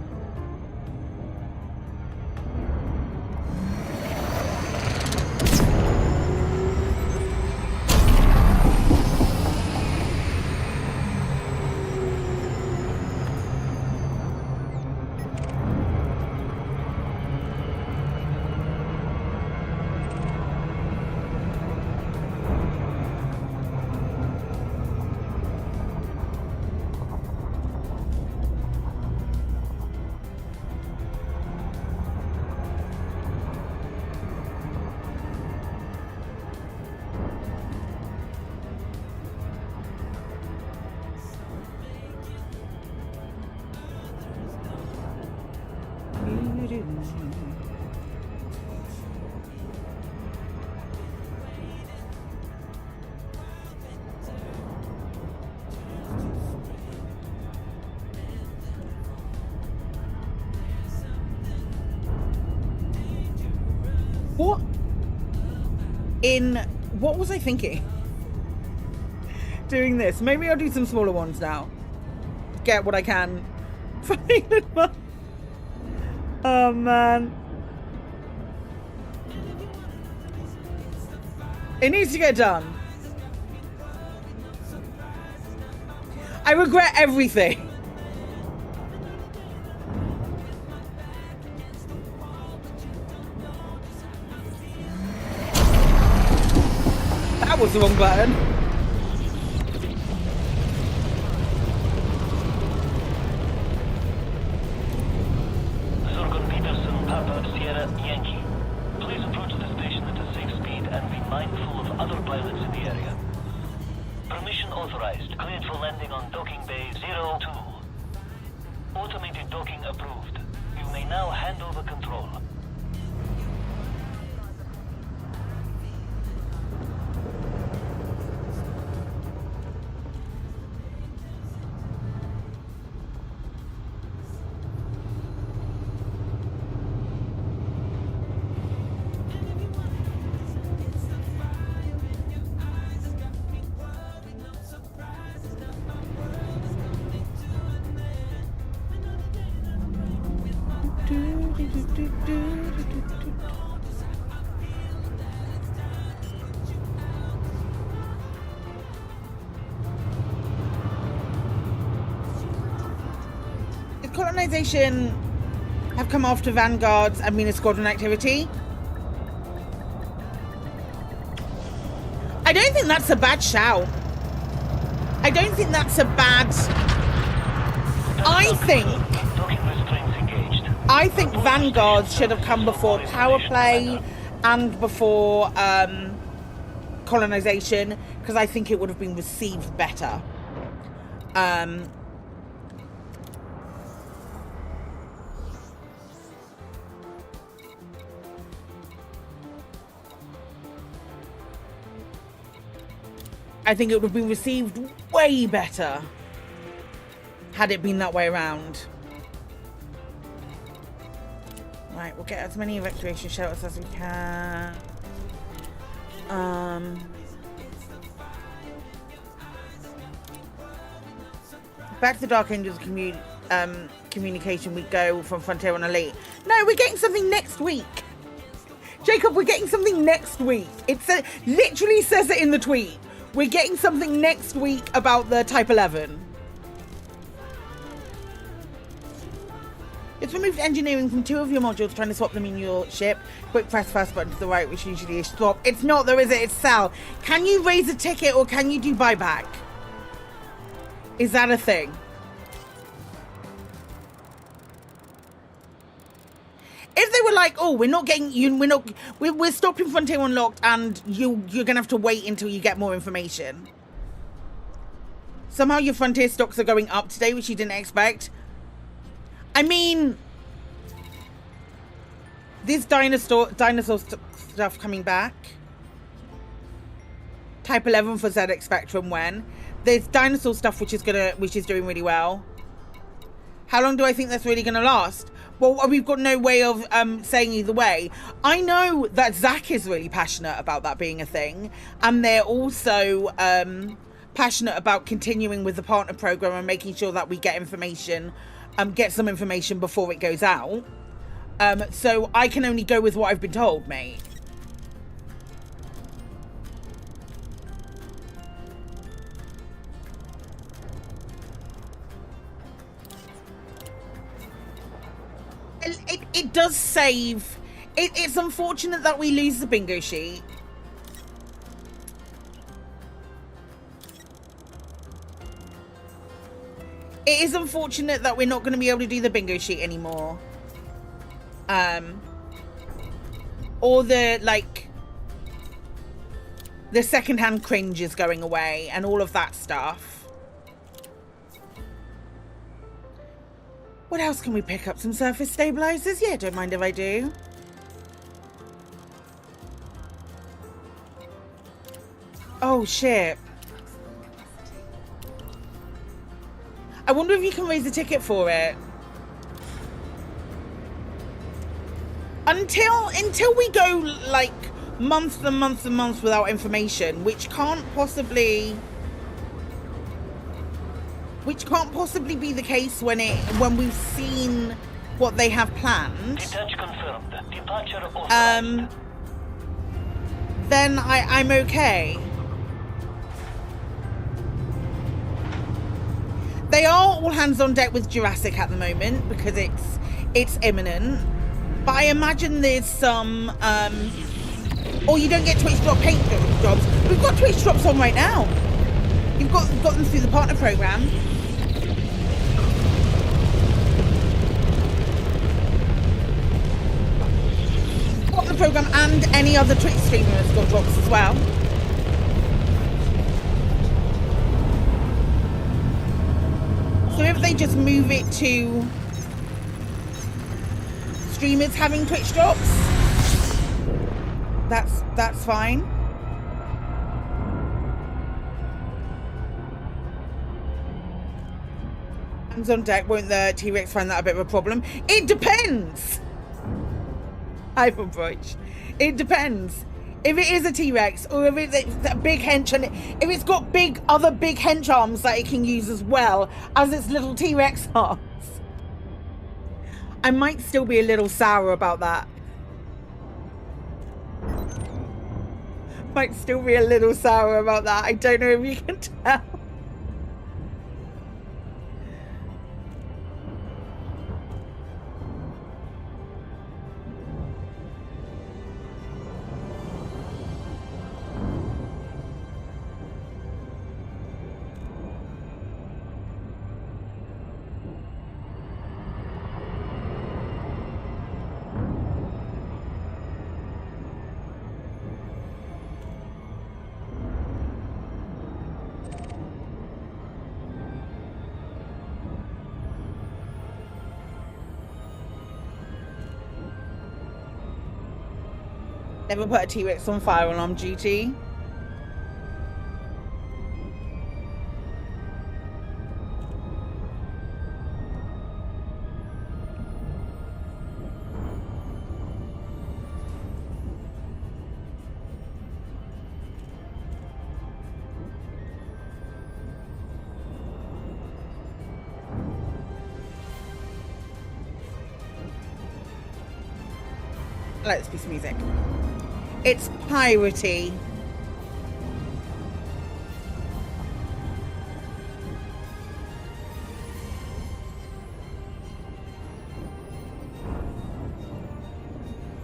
What was I thinking? Doing this. Maybe I'll do some smaller ones now. Get what I can. Oh man. It needs to get done. I regret everything. That was the wrong button. Colonization have come after Vanguard's and Mina Squadron activity. I don't think that's a bad shout. I don't think that's a bad... I think Vanguard should have come before Power Play and before Colonization, because I think it would have been received better. I think it would have been received way better had it been that way around. Right, we'll get as many evacuation shelters as we can. Back to the Dark Angels communication we go from Frontier on Elite. No, we're getting something next week. Jacob, we're getting something next week. It literally says it in the tweet. We're getting something next week about the Type 11. It's removed engineering from 2 of your modules, trying to swap them in your ship. Quick press first button to the right, which usually is swap. It's not, though, is it? It's sell. Can you raise a ticket or can you do buyback? Is that a thing? If they were like, oh, we're not getting you, we're stopping Frontier Unlocked, and you're gonna have to wait until you get more information. Somehow your Frontier stocks are going up today, which you didn't expect. I mean, this dinosaur stuff coming back. Type 11 for ZX Spectrum when. There's dinosaur stuff which is doing really well. How long do I think that's really gonna last? Well, we've got no way of saying either way. I know that Zach is really passionate about that being a thing. And they're also passionate about continuing with the partner program and making sure that we get information, get some information before it goes out. So I can only go with what I've been told, mate. It does save. It's unfortunate that we lose the bingo sheet. It is unfortunate that we're not going to be able to do the bingo sheet anymore. Or the, like, the secondhand cringe is going away and all of that stuff. What else can we pick up? Some surface stabilizers? Yeah, don't mind if I do. Oh, shit. I wonder if you can raise a ticket for it. Until we go, like, months and months and months without information, which can't possibly be the case when we've seen what they have planned. Detach confirmed. Departure authorized. Then I'm okay. They are all hands on deck with Jurassic at the moment because it's imminent. But I imagine there's some or you don't get Twitch drop paint jobs. We've got Twitch drops on right now. You've got them through the partner program. Partner program and any other Twitch streamer has got drops as well. So if they just move it to streamers having Twitch drops, that's fine. Hands on deck, won't the T-Rex find that a bit of a problem? It depends. Hyperbroach. It depends. If it is a T-Rex or if it's a big hench and if it's got other big hench arms that it can use as well as its little T-Rex arms. I might still be a little sour about that. Might still be a little sour about that. I don't know if you can tell. Never put a T-Rex on fire when on duty. Let's be some music. It's piratey.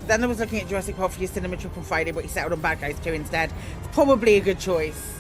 Then I was looking at Jurassic Park for your cinema trip on Friday, but he settled on Bad Guys 2 instead. It's probably a good choice.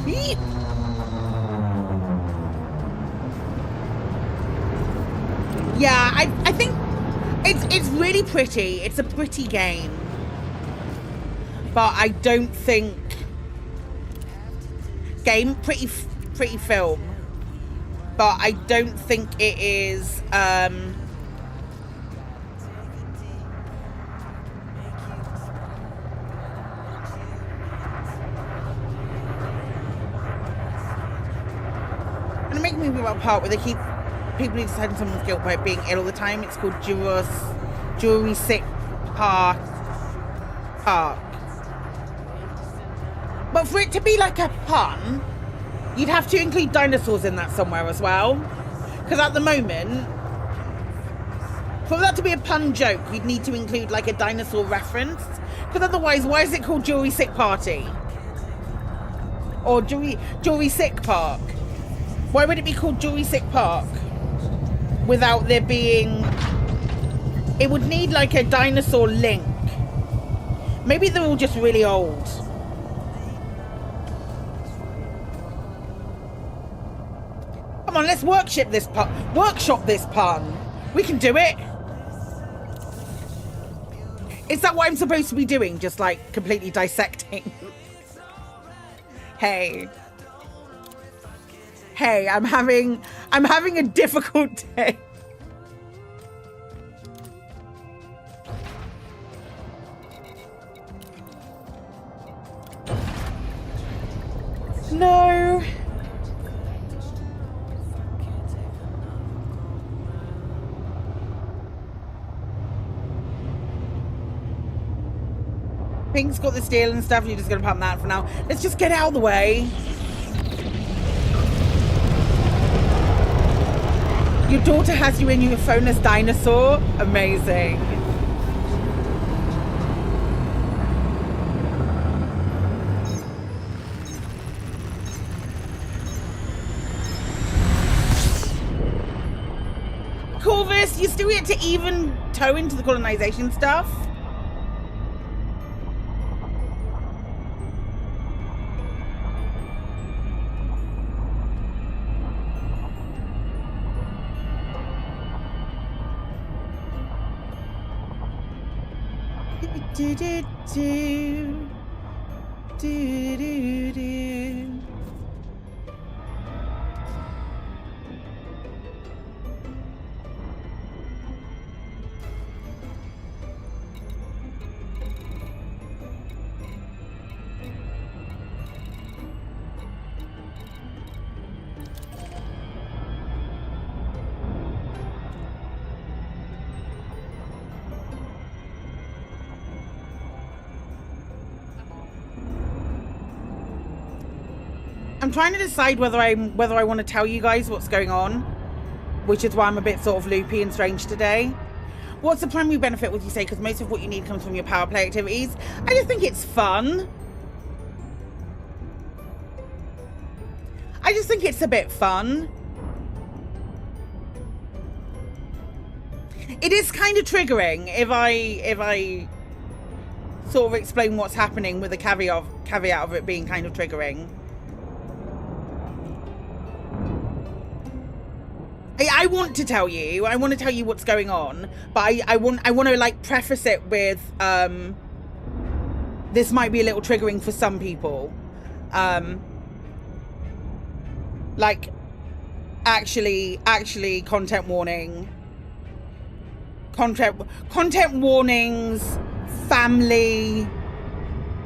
Beep. Yeah, I think it's really pretty. It's a pretty game. But I don't think pretty film. But I don't think it is gonna make me about part where they keep people who decide someone's guilt by being ill all the time. It's called Jurassic Park. But for it to be like a pun, you'd have to include dinosaurs in that somewhere as well. Because at the moment, for that to be a pun joke, you'd need to include like a dinosaur reference. Because otherwise, why is it called Jurassic Party? Or Jurassic Park? Why would it be called Jurassic Park? Without there being... It would need like a dinosaur link. Maybe they're all just really old. Come on, let's workshop this pun. We can do it. Is that what I'm supposed to be doing? Just like completely dissecting? Hey, I'm having a difficult day. No. Pink's got the steel and stuff. You're just gonna pump that for now. Let's just get out of the way. Your daughter has you in your phone as dinosaur. Amazing. Corvus, you still get to even toe into the colonization stuff. I'm trying to decide whether I want to tell you guys what's going on, which is why I'm a bit sort of loopy and strange today. What's the primary benefit, would you say? Because most of what you need comes from your power play activities. I just think it's fun. I just think it's a bit fun. It is kind of triggering if I sort of explain what's happening with the caveat of it being kind of triggering. I want to tell you. I want to tell you what's going on, but I want to like preface it with this might be a little triggering for some people. Like actually content warning. Content warnings, family,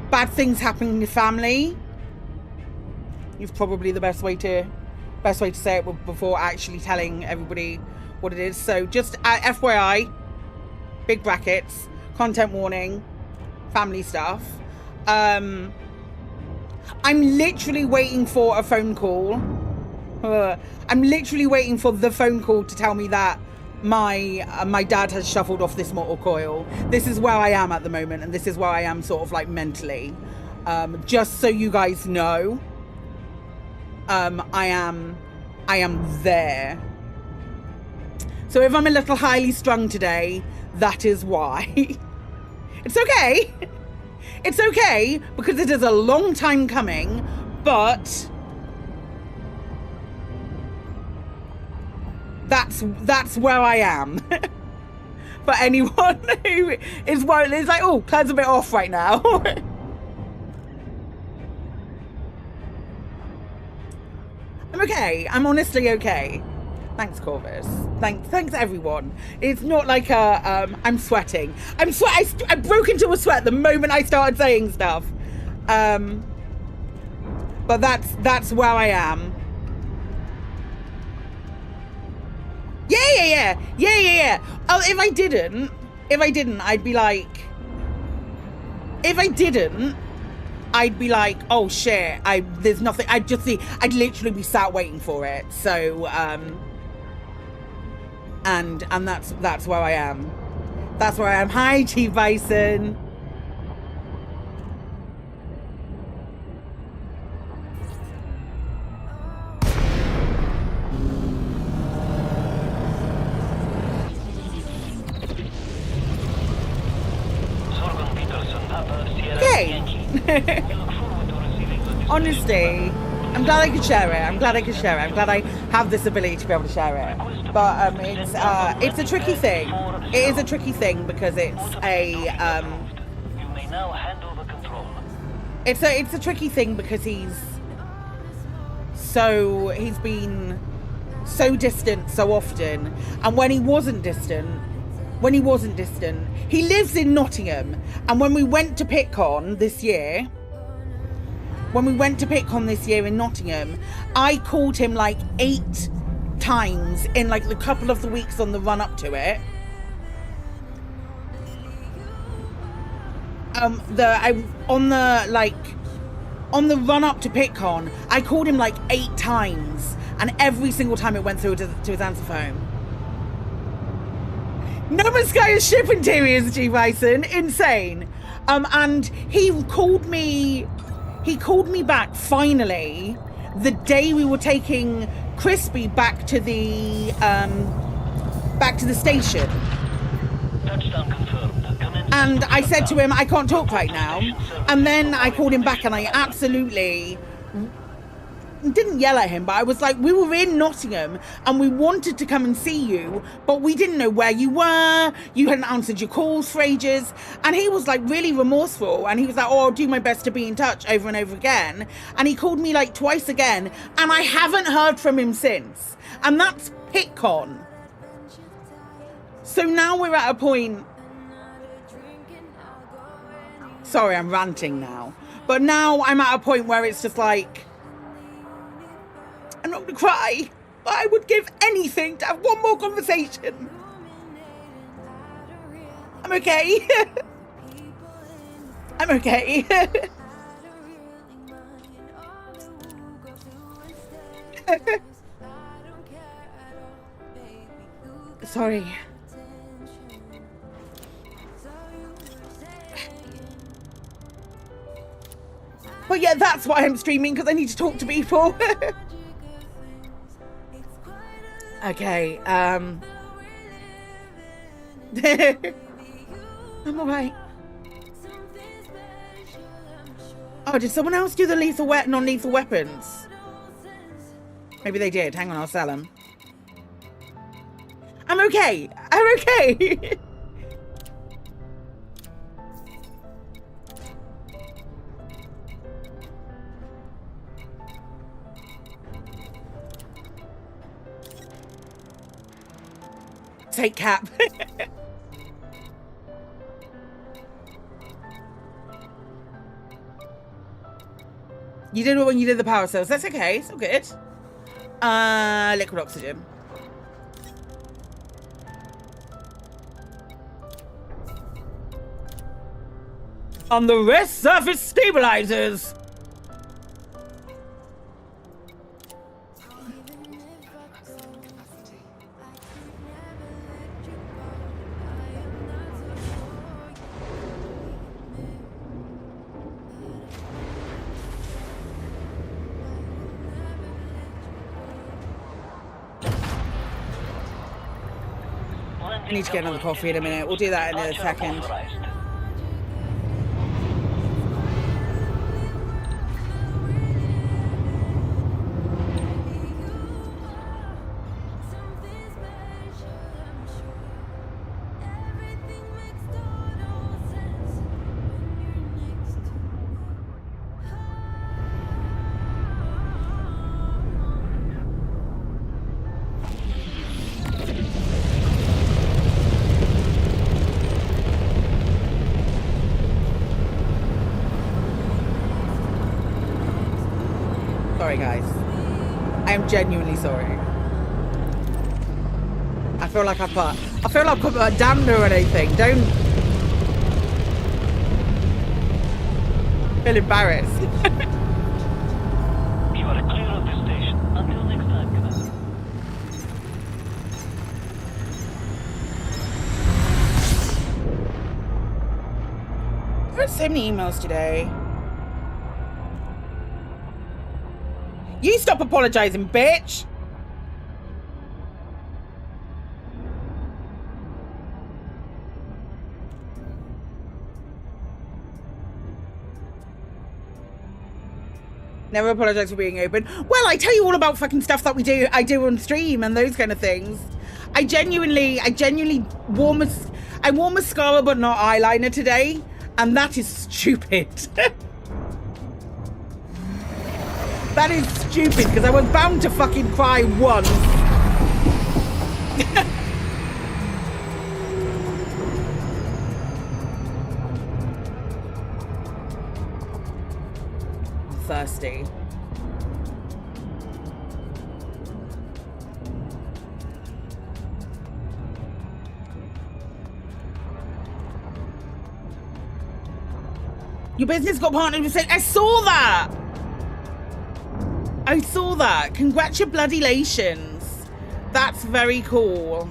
bad things happening to family. It's probably the best way to say it before actually telling everybody what it is. So just FYI, big brackets, content warning, family stuff. I'm literally waiting for a phone call. I'm literally waiting for the phone call to tell me that my dad has shuffled off this mortal coil. This is where I am at the moment, and this is where I am sort of like mentally. Just so you guys know. I am there. So if I'm a little highly strung today, that is why. It's okay. It's okay because it is a long time coming, but that's where I am. For anyone who is worried, it's like, oh, Claire's a bit off right now. I'm okay. I'm honestly okay. Thanks, Corvus. Thanks everyone. It's not like I'm sweating. I broke into a sweat the moment I started saying stuff. But that's where I am. Yeah. Oh, if I didn't, I'd be like, oh shit, there's nothing. I'd literally be sat waiting for it. So, and that's where I am. That's where I am. Hi, Chief Bison. Okay. Honestly, I'm glad I could share it. I'm glad I have this ability to be able to share it. But it's a tricky thing. It is a tricky thing because it's a tricky thing because he's been so distant so often, and when he wasn't distant, he lives in Nottingham, and when we went to PitCon this year in Nottingham, I called him like 8 times in like the couple of the weeks on the run up to it. On the run up to PitCon, I called him like 8 times, and every single time it went through to his answer phone. No Man's Sky is ship interiors, G Bison. Insane. And he called me back finally the day we were taking Crispy back to the station. Touchdown confirmed. And I said to him, I can't talk right now. And then I called him back and I absolutely didn't yell at him, but I was like, we were in Nottingham and we wanted to come and see you, but we didn't know where you were. You hadn't answered your calls for ages. And he was like really remorseful, and he was like, oh, I'll do my best to be in touch over and over again. And he called me like twice again, and I haven't heard from him since. And that's PitCon. So now we're at a point, sorry, I'm ranting now, but now I'm at a point where it's just like, I'm not gonna cry, but I would give anything to have one more conversation. I'm okay. I'm okay. Sorry. But yeah, that's why I'm streaming, because I need to talk to people. Okay, I'm alright. Oh, did someone else do the non-lethal weapons? Maybe they did. Hang on, I'll sell them. I'm okay. I'm okay. Take Cap. You did it when you did the power cells. That's okay. It's all good. Liquid oxygen. On the rest, surface stabilizers. I need to get another coffee in a minute. We'll do that in a second. sorry, guys. I am genuinely sorry. I feel like I put a damper or anything. Don't feel embarrassed. You are clear of the station. Until next time, Commander. I've had so many emails today. You stop apologizing, bitch. Never apologize for being open. Well, I tell you all about fucking stuff that I do on stream and those kind of things. I genuinely I wore mascara but not eyeliner today, and that is stupid. That is stupid because I was bound to fucking cry once. Thirsty. Your business got partnered with Psykit. I saw that. I saw that. Congratulations. That's very cool.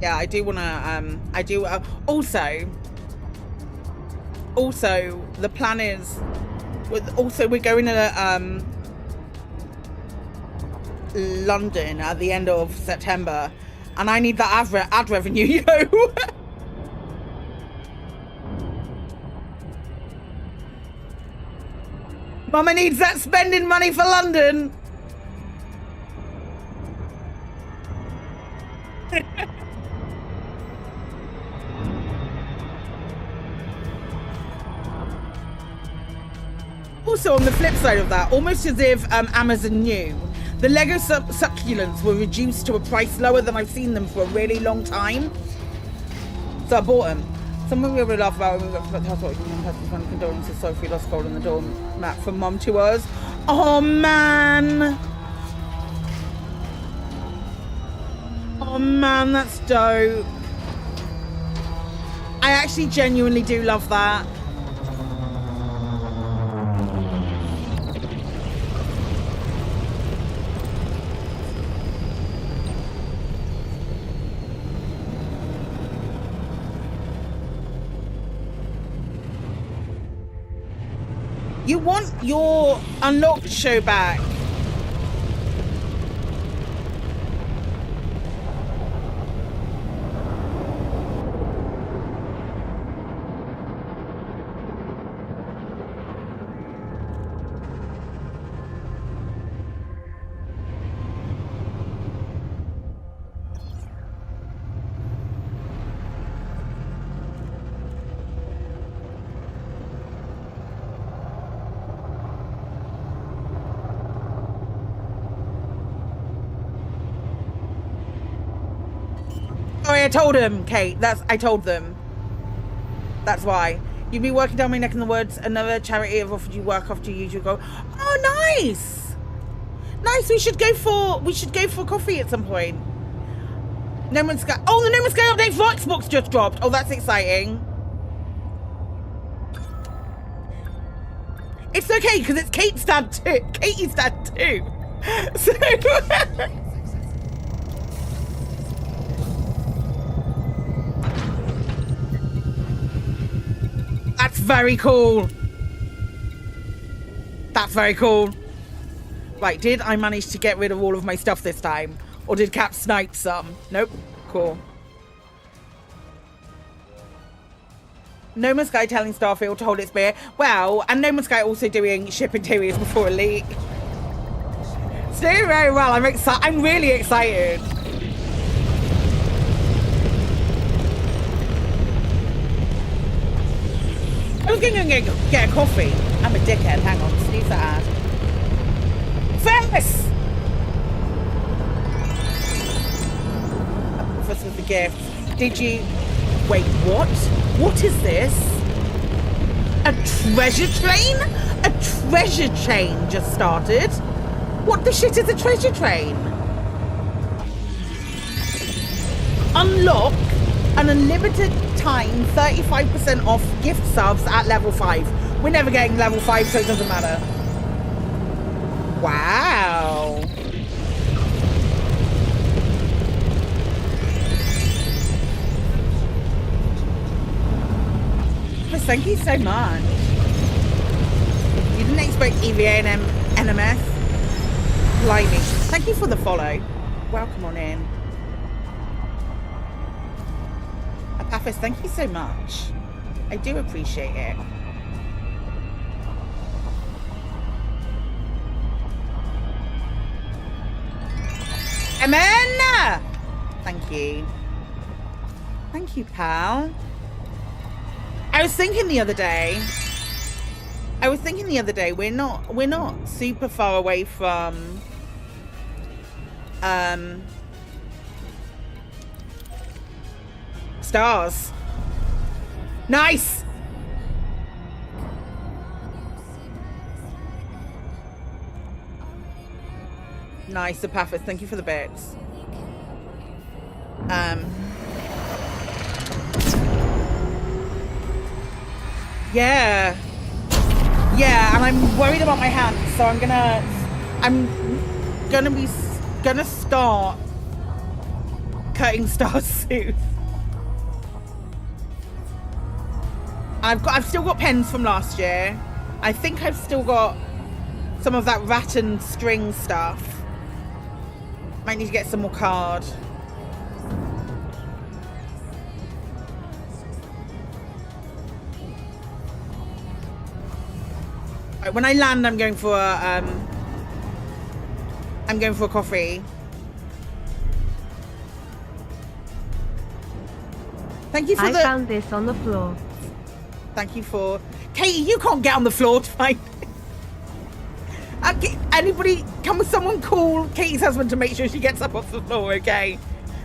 Yeah, I do want to, also, the plan is, we're going to, London at the end of September, and I need that ad revenue, yo. Mama needs that spending money for London. Also, on the flip side of that, almost as if Amazon knew, the Lego succulents were reduced to a price lower than I've seen them for a really long time. So I bought them. Something we really laugh about when we got to the hospital. Personal condolences, sorry if we lost gold on the doormat from Mum to us. Oh man. Oh man, that's dope. I actually genuinely do love that. You want your Unlocked show back. I told him, Kate. I told them. That's why. You'd be working down my neck in the woods. Another charity have offered you work after you usually go. Oh, nice. Nice. We should go for coffee at some point. No Man's Sky. Oh, the No Man's Sky update for Xbox just dropped. Oh, that's exciting. It's okay because it's Kate's dad too. Katie's dad too. So. That's very cool. That's very cool. Right, did I manage to get rid of all of my stuff this time? Or did Cap snipe some? Nope. Cool. No Man's Sky telling Starfield to hold its beer. Well, and No Man's Sky also doing ship interiors before a leak. It's doing very well. I'm really excited. I was going to get a coffee. I'm a dickhead. Hang on, snooze that ad. Ferris! First with the gift. Did you... Wait, what? What is this? A treasure train? A treasure train just started? What the shit is a treasure train? Unlock an unlimited time 35% off gift subs at level 5. We're never getting level 5, so it doesn't matter. Wow. Thank you so much. You didn't expect EVA and NMS? Blimey. Thank you for the follow. Welcome on in. Apathis, thank you so much. I do appreciate it. Amen! Thank you. Thank you, pal. I was thinking the other day, we're not super far away from stars. Nice. Nice, Apathis. Thank you for the bits. Yeah, and I'm worried about my hands, so I'm gonna start cutting stars soon. I've still got pens from last year. I think I've still got some of that rattan string stuff. Might need to get some more card. When I land, I'm going for a coffee. Thank you for I found this on the floor. Thank you for... Katie, you can't get on the floor to find... Anybody, can someone call Katie's husband to make sure she gets up off the floor, okay?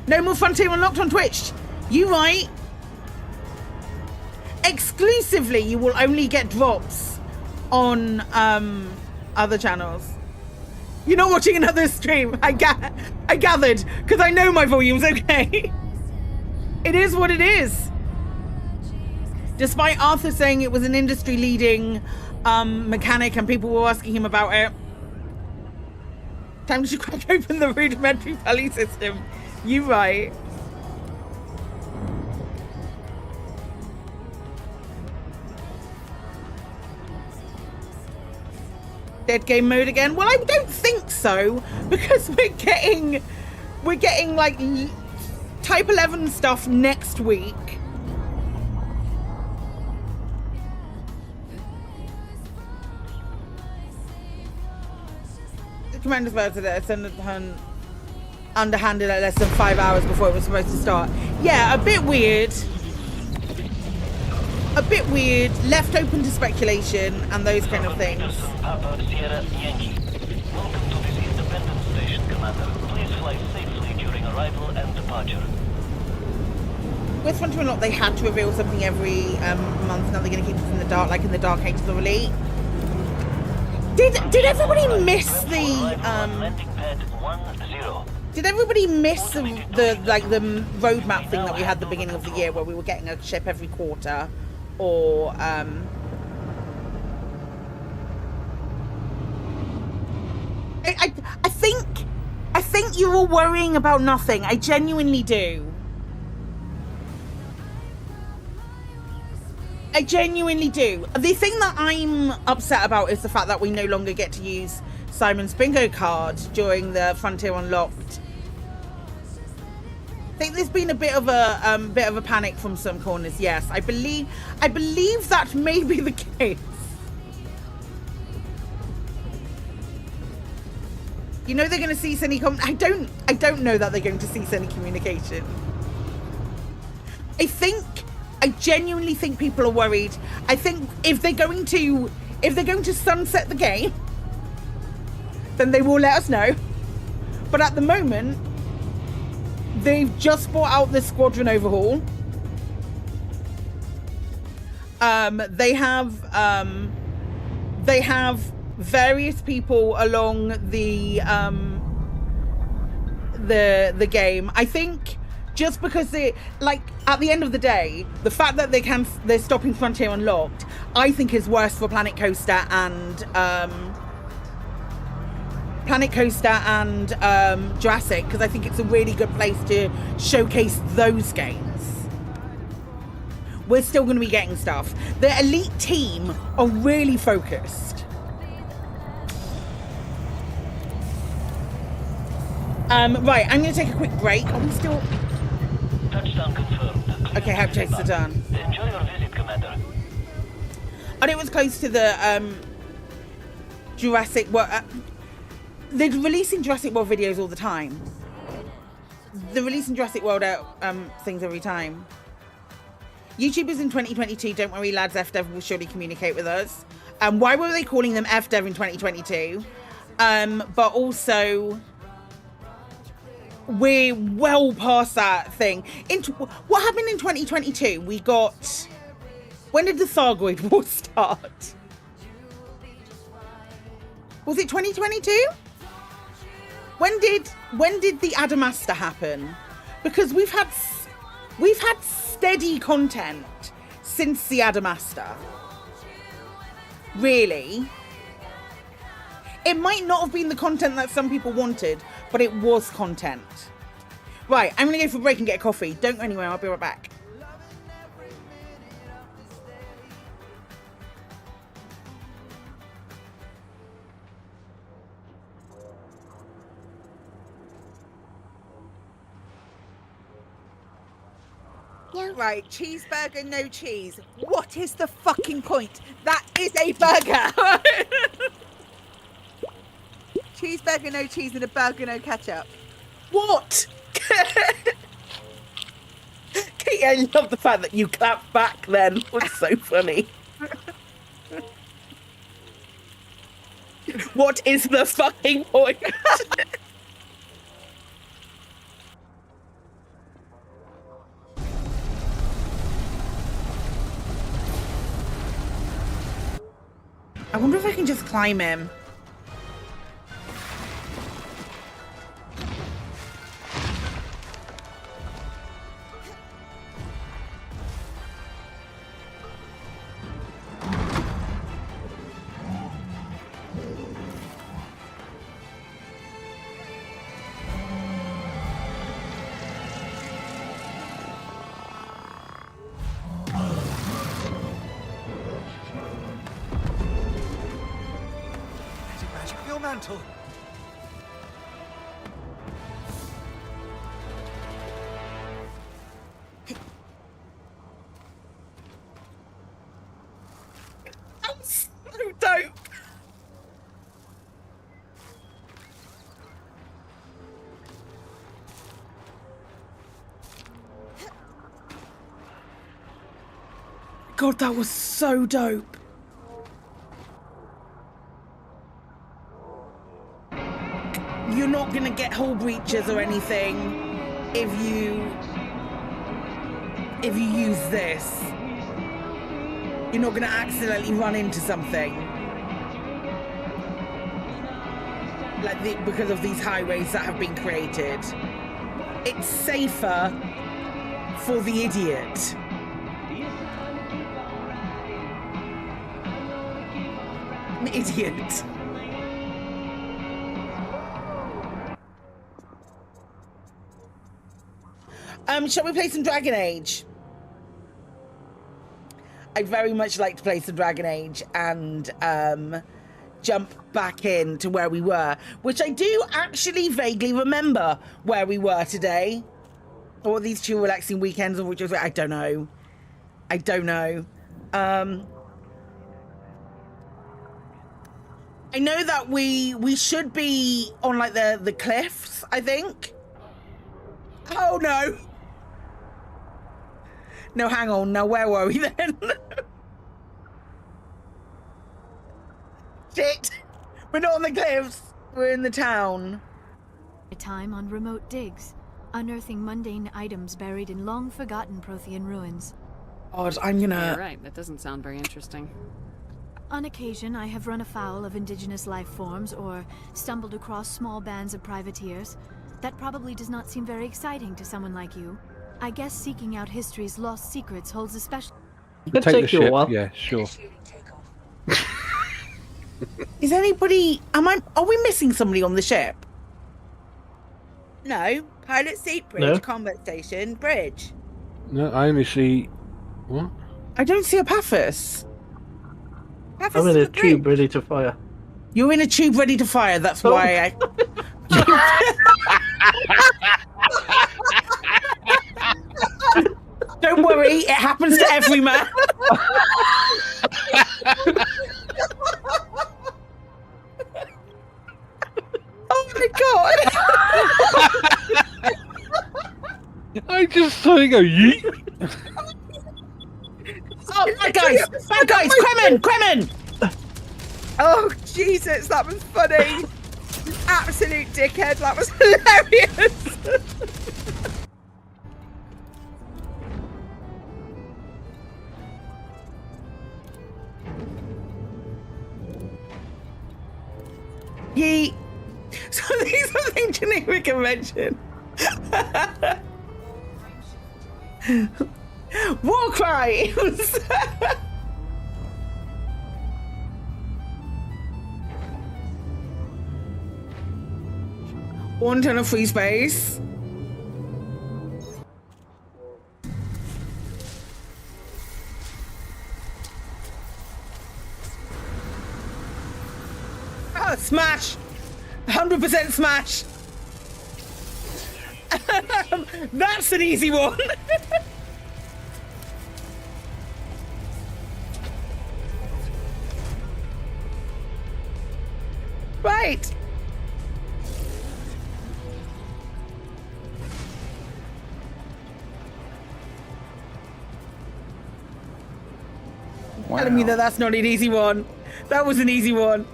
No more Frontier Unlocked on Twitch. You right. Exclusively, you will only get drops on other channels. You're not watching another stream. I gathered, because I know my volume's okay. It is what it is. Despite Arthur saying it was an industry-leading mechanic and people were asking him about it. Time to crack open the rudimentary pulley system. You right. Dead game mode again? Well, I don't think so, because we're getting like type 11 stuff next week. The commander's bird today sent it underhanded at less than 5 hours before it was supposed to start. Yeah, a bit weird. A bit weird, left open to speculation and those kind of things. Papa Sierra Yankee. Welcome to this independent station, Commander. Please fly safely during arrival and departure. With Frontier Unlocked, they had to reveal something every month. Now they're going to keep us in the dark, like in the Dark Age of the Elite. Did everybody miss the Did everybody miss the roadmap thing that we had at the beginning of the year, where we were getting a ship every quarter? Or I think you're all worrying about nothing. I genuinely do. I genuinely do. The thing that I'm upset about is the fact that we no longer get to use Simon's bingo card during the Frontier Unlocked. I think there's been a bit of a panic from some corners. Yes, I believe that may be the case. You know they're going to cease any I don't know that they're going to cease any communication. I think I genuinely think people are worried. I think if they're going to sunset the game, then they will let us know. But at the moment, they've just brought out the squadron overhaul. They have various people along the game. I think just because they, like, at the end of the day, the fact that they're stopping Frontier Unlocked, I think is worse for Planet Coaster and Jurassic, because I think it's a really good place to showcase those games. We're still going to be getting stuff. The elite team are really focused. Right, I'm going to take a quick break. Are we still... Touchdown confirmed. Okay, have chase the done. Enjoy your visit, Commander. And it was close to the Jurassic World. They're releasing Jurassic World videos all the time. They're releasing Jurassic World out things every time. YouTubers in 2022, don't worry lads, FDev will surely communicate with us. Why were they calling them FDev in 2022? But also, we're well past that thing. What happened in 2022? We got... When did the Thargoid War start? Was it 2022? When did the Adamastor happen? Because we've had steady content since the Adamastor. Really? It might not have been the content that some people wanted, but it was content. Right, I'm gonna go for a break and get a coffee. Don't go anywhere, I'll be right back. Yeah. Right, cheeseburger, no cheese. What is the fucking point? That is a burger. Cheeseburger, no cheese, and a burger, no ketchup. What? Kate, I love the fact that you clapped back then. It's so funny. What is the fucking point? I wonder if I can just climb him. Mantle. I'm so dope. God, that was so dope. You're not gonna get hull breaches or anything if you use this. You're not gonna accidentally run into something like because of these highways that have been created. It's safer for the idiot. An idiot. Shall we play some Dragon Age? I'd very much like to play some Dragon Age and jump back into where we were, which I do actually vaguely remember where we were today. Or these two relaxing weekends, or which was, I don't know. I don't know. I know that we should be on like the cliffs, I think. Oh no. No, hang on. Now, where were we then? Shit. We're not on the cliffs. We're in the town. Time on remote digs, unearthing mundane items buried in long-forgotten Prothean ruins. God, I'm gonna... You're right, that doesn't sound very interesting. On occasion, I have run afoul of indigenous life forms or stumbled across small bands of privateers. That probably does not seem very exciting to someone like you. I guess seeking out history's lost secrets holds a special... Could take you a while. Yeah, sure. Is anybody... Are we missing somebody on the ship? No. Pilot seat, bridge, No. combat station, bridge. No, I only see... What? I don't see a Paphos. Paphos I'm in is a the bridge. tube ready to fire. You're in a tube ready to fire, that's why Don't worry, it happens to every man. Oh my god! I just saw you go, yeet! Oh, bad guys! Bad guys! Kremen! Oh, Jesus, that was funny. Absolute dickhead, that was hilarious. Yeet. So these are things Geneva can mention. War cry! One ton of free space. Oh, smash! 100% smash! That's an easy one! Right! Wow. Telling me that that's not an easy one. That was an easy one.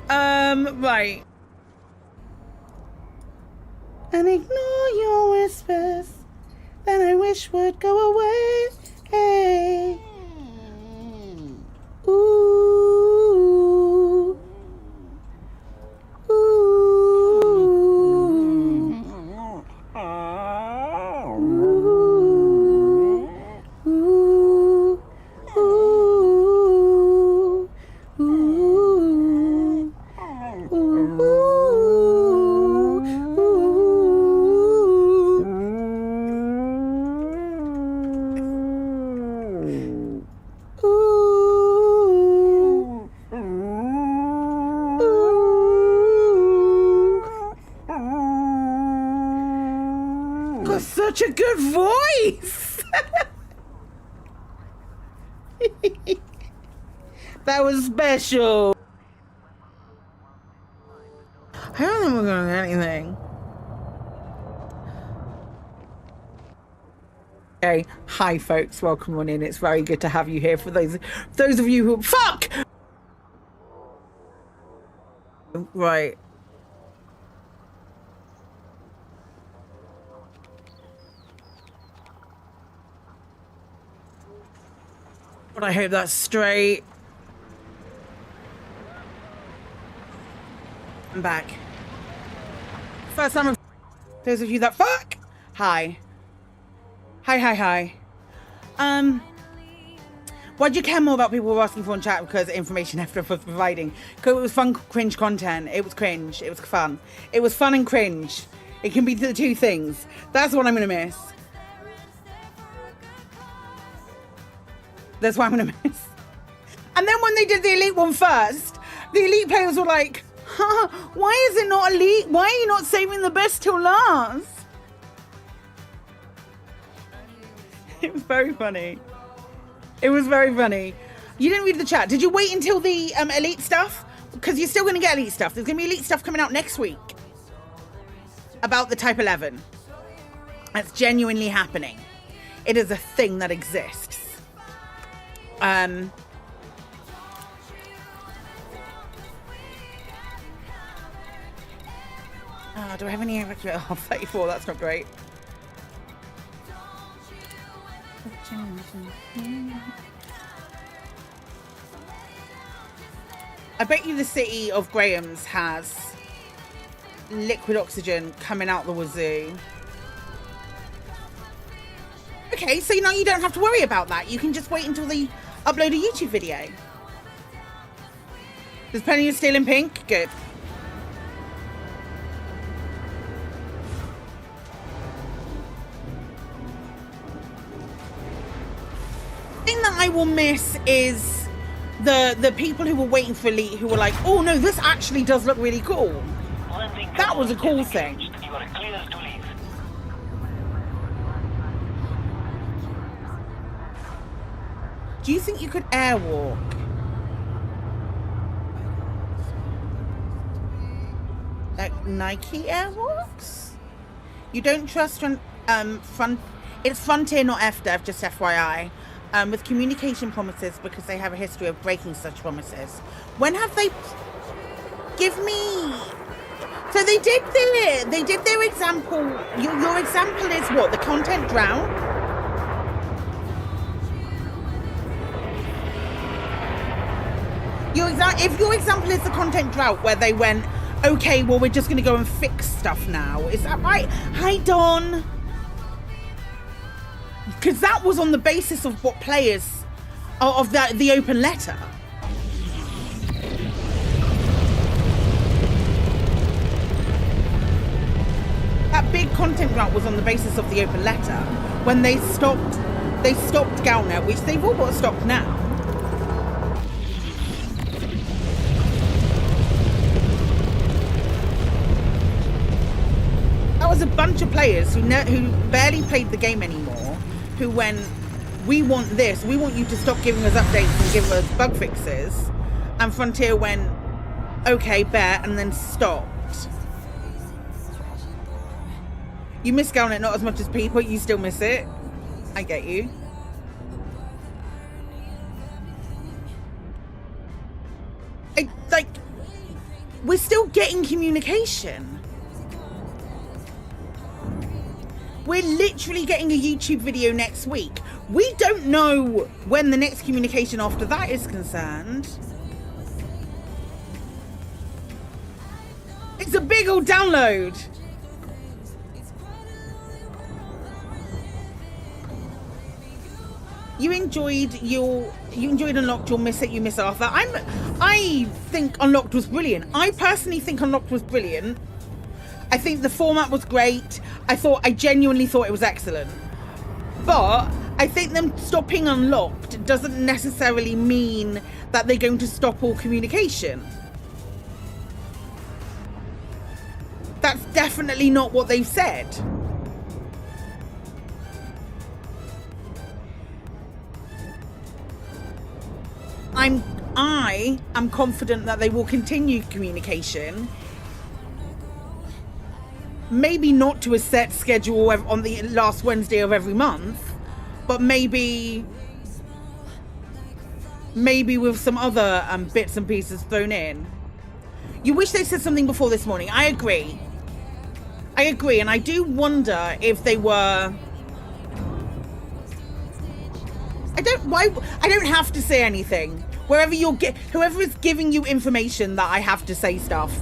Right. And ignore your whispers that I wish would go away. Hey. Ooh. Ooh. Ooh. Ooh. Got such a good voice. That was special. I don't think we're gonna get anything. Okay, hi folks, welcome on in. It's very good to have you here. For those of you who fuck. Right. But I hope that's straight. I'm back. First time. Those of you that fuck. Hi. Hi. Why do you care more about people who are asking for in chat? Because information after providing. Because it was fun, cringe content. It was cringe. It was fun. It was fun and cringe. It can be the two things. That's what I'm gonna miss. That's what I'm gonna miss. And then when they did the elite one first, the elite players were like, huh, why is it not elite? Why are you not saving the best till last? It was very funny. It was very funny. You didn't read the chat. Did you wait until the elite stuff? Because you're still going to get elite stuff. There's going to be elite stuff coming out next week about the Type 11. That's genuinely happening. It is a thing that exists. Do I have any evacuate? Oh, 34, that's not great. I bet you the city of Graham's has liquid oxygen coming out the wazoo. Okay, so now you don't have to worry about that. You can just wait until they upload a YouTube video. There's plenty of steel in pink. Good. The thing that I will miss is the people who were waiting for Elite who were like, oh no, this actually does look really cool. That was a cool thing. You are clear to leave. Do you think you could airwalk? Like Nike airwalks? You don't trust it's Frontier, not FDev, just FYI. With communication promises because they have a history of breaking such promises. When have they... Give me... So they did their example. Your example is what? The content drought? If your example is the content drought where they went, okay, well, we're just going to go and fix stuff now. Is that right? Hi, Don. Because that was on the basis of what players... of the open letter. That big content grant was on the basis of the open letter. When they stopped Galnet, which they've all got stopped now. That was a bunch of players who barely played the game anymore, who went, we want this, we want you to stop giving us updates and give us bug fixes. And Frontier went, okay, bet, and then stopped. You miss Galnet not as much as people, you still miss it. I get you. We're still getting communication. We're literally getting a YouTube video next week. We don't know when the next communication after that is concerned. It's a big old download. You enjoyed Unlocked, you'll miss it, you miss Arthur. I think Unlocked was brilliant. I personally think Unlocked was brilliant. I think the format was great. I genuinely thought it was excellent. But I think them stopping Unlocked doesn't necessarily mean that they're going to stop all communication. That's definitely not what they've said. I am confident that they will continue communication. Maybe not to a set schedule on the last Wednesday of every month, but maybe with some other bits and pieces thrown in. You wish they said something before this morning. I agree, and I do wonder if they were... I don't have to say anything. Whoever is giving you information that I have to say stuff.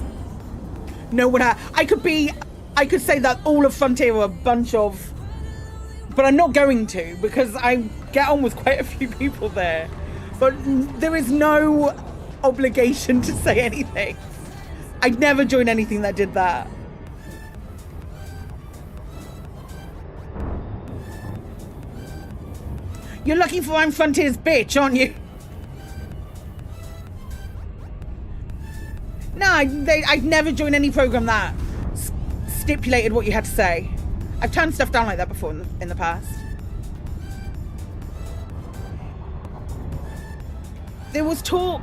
No one. I could say that all of Frontier are a bunch of, but I'm not going to because I get on with quite a few people there. But there is no obligation to say anything. I'd never join anything that did that. You're looking for I'm Frontier's bitch, aren't you? No, I'd never join any program that stipulated what you had to say. I've turned stuff down like that before in the past. There was talk.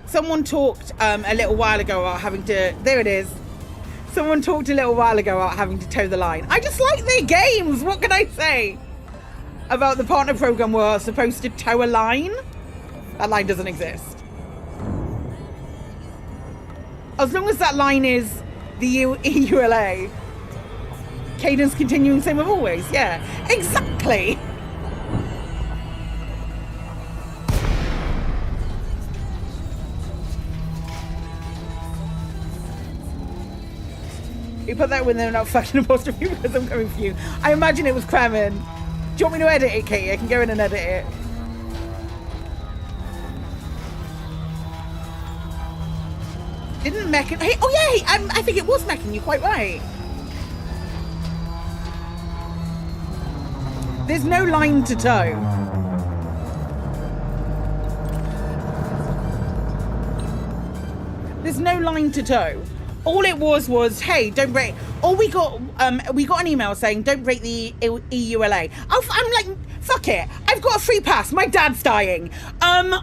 Someone talked a little while ago about having to... There it is. Someone talked a little while ago about having to toe the line. I just like their games. What can I say? about the partner program were supposed to tow a line. That line doesn't exist. As long as that line is the EULA, cadence continuing same as always. Yeah, exactly. You put that when they're not fucking apostrophe because I'm coming for you. I imagine it was Kremen. Do you want me to edit it, Katie? I can go in and edit it. Didn't Meccan... Hey, oh yeah, I think it was Meccan. You're quite right. There's no line to tow. There's no line to tow. All it was, hey, don't break. All we got an email saying, don't break the EULA. I'm like, fuck it. I've got a free pass. My dad's dying. And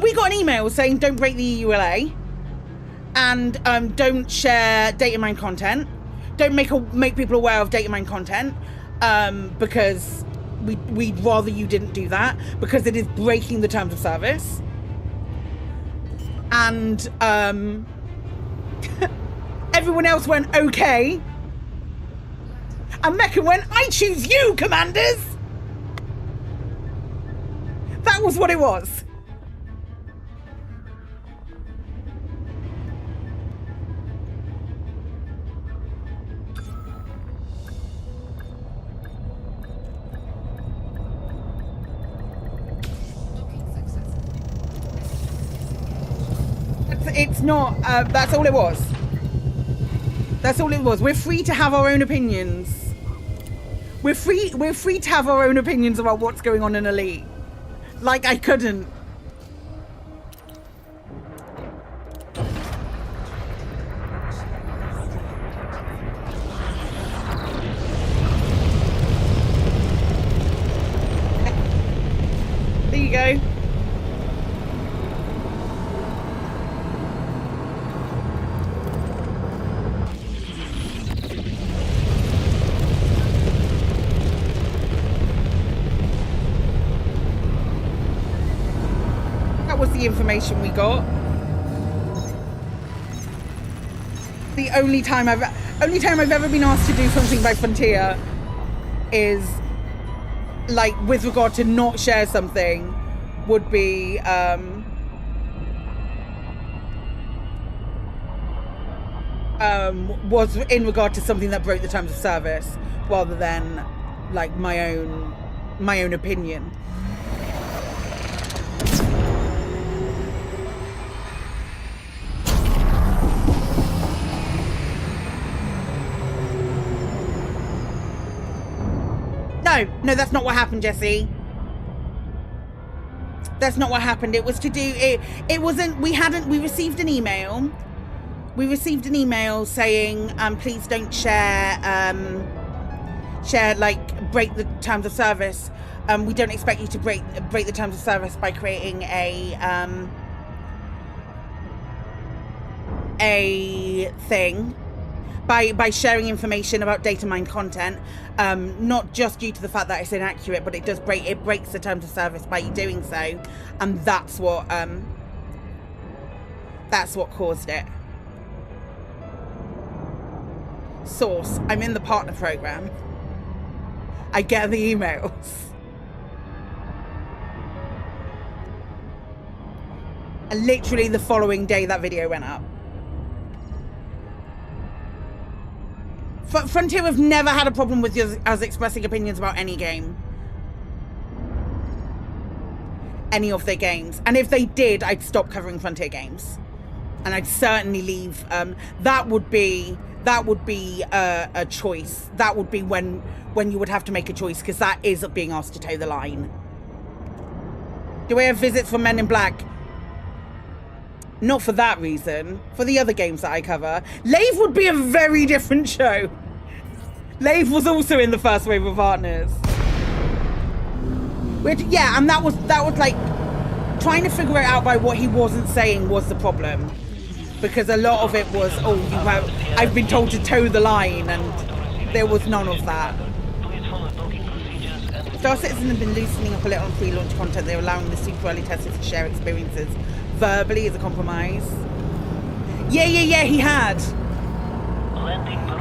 we got an email saying, don't break the EULA, and don't share data mine content. Don't make people aware of data mine content, because we'd rather you didn't do that because it is breaking the terms of service. And everyone else went okay, and Mecca went, I choose you, commanders. That was what it was. It's not, that's all it was. That's all it was. We're free to have our own opinions. We're free to have our own opinions about what's going on in Elite. Like, I couldn't. There you go. The information we got. The only time I've ever been asked to do something by Frontier is like with regard to not share something would be was in regard to something that broke the terms of service rather than like my own opinion. No, that's not what happened, Jesse. That's not what happened. It was to do it. It wasn't. We received an email. We received an email saying, please don't share like break the terms of service. We don't expect you to break the terms of service by creating a thing. By sharing information about data mine content, not just due to the fact that it's inaccurate, but it breaks the terms of service by you doing so, and that's what caused it. Source: I'm in the partner program. I get the emails. And literally the following day that video went up. Frontier have never had a problem with us expressing opinions about any game. Any of their games. And if they did, I'd stop covering Frontier games. And I'd certainly leave. That would be a choice. That would be when you would have to make a choice, because that is being asked to toe the line. Do I have visits from Men in Black? Not for that reason. For the other games that I cover. Lave would be a very different show. Lave was also in the first wave of partners. Yeah, and that was like trying to figure it out by what he wasn't saying was the problem, because a lot of it was, I've been told to toe the line, and there was none of that. Please follow docking procedures and Star Citizen have been loosening up a little on pre-launch content. They're allowing the super early testers to share experiences verbally as a compromise. Yeah, he had.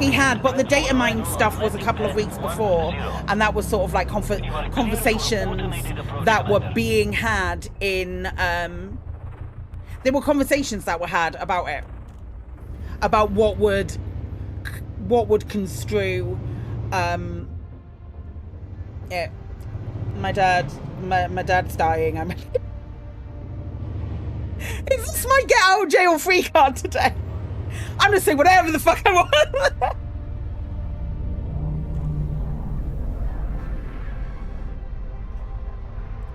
He had, but the data mine stuff was a couple of weeks before, and that was sort of like conversations that were being had in... there were conversations that were had about it. About what would construe... yeah. My dad's dying. Is this my get out of jail free card today? I'm gonna say whatever the fuck I want.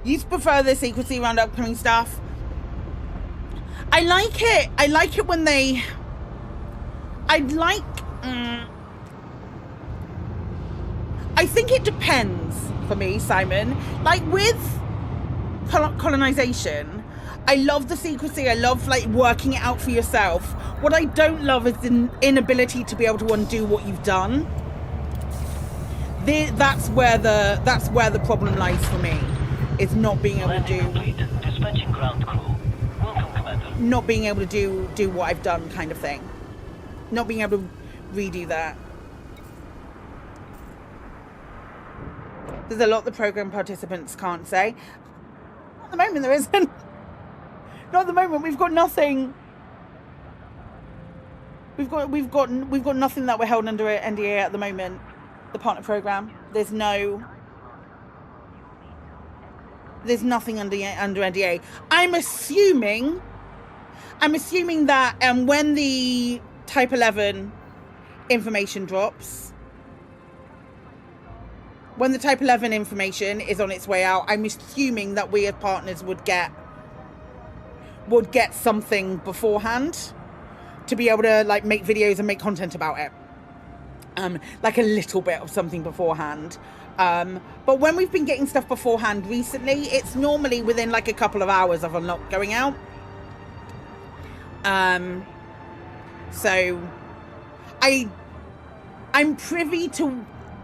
You prefer the secrecy around upcoming stuff? I like it. I like it when they... I'd like... I think it depends for me, Simon. Like with colonization, I love the secrecy. I love like working it out for yourself. What I don't love is the inability to be able to undo what you've done. That's where the problem lies for me. Is not being able to do. Dispatching ground crew. Welcome, Commander. Not being able to do what I've done, kind of thing. Not being able to redo that. There's a lot the program participants can't say. At the moment, there isn't. Not at the moment. We've got nothing. We've got nothing that we're held under NDA at the moment. The partner program. There's nothing under NDA. I'm assuming that when the Type 11 information drops, when the Type 11 information is on its way out, I'm assuming that we as partners would get something beforehand to be able to like make videos and make content about it. Like a little bit of something beforehand. But when we've been getting stuff beforehand recently, it's normally within like a couple of hours of unlock going out. So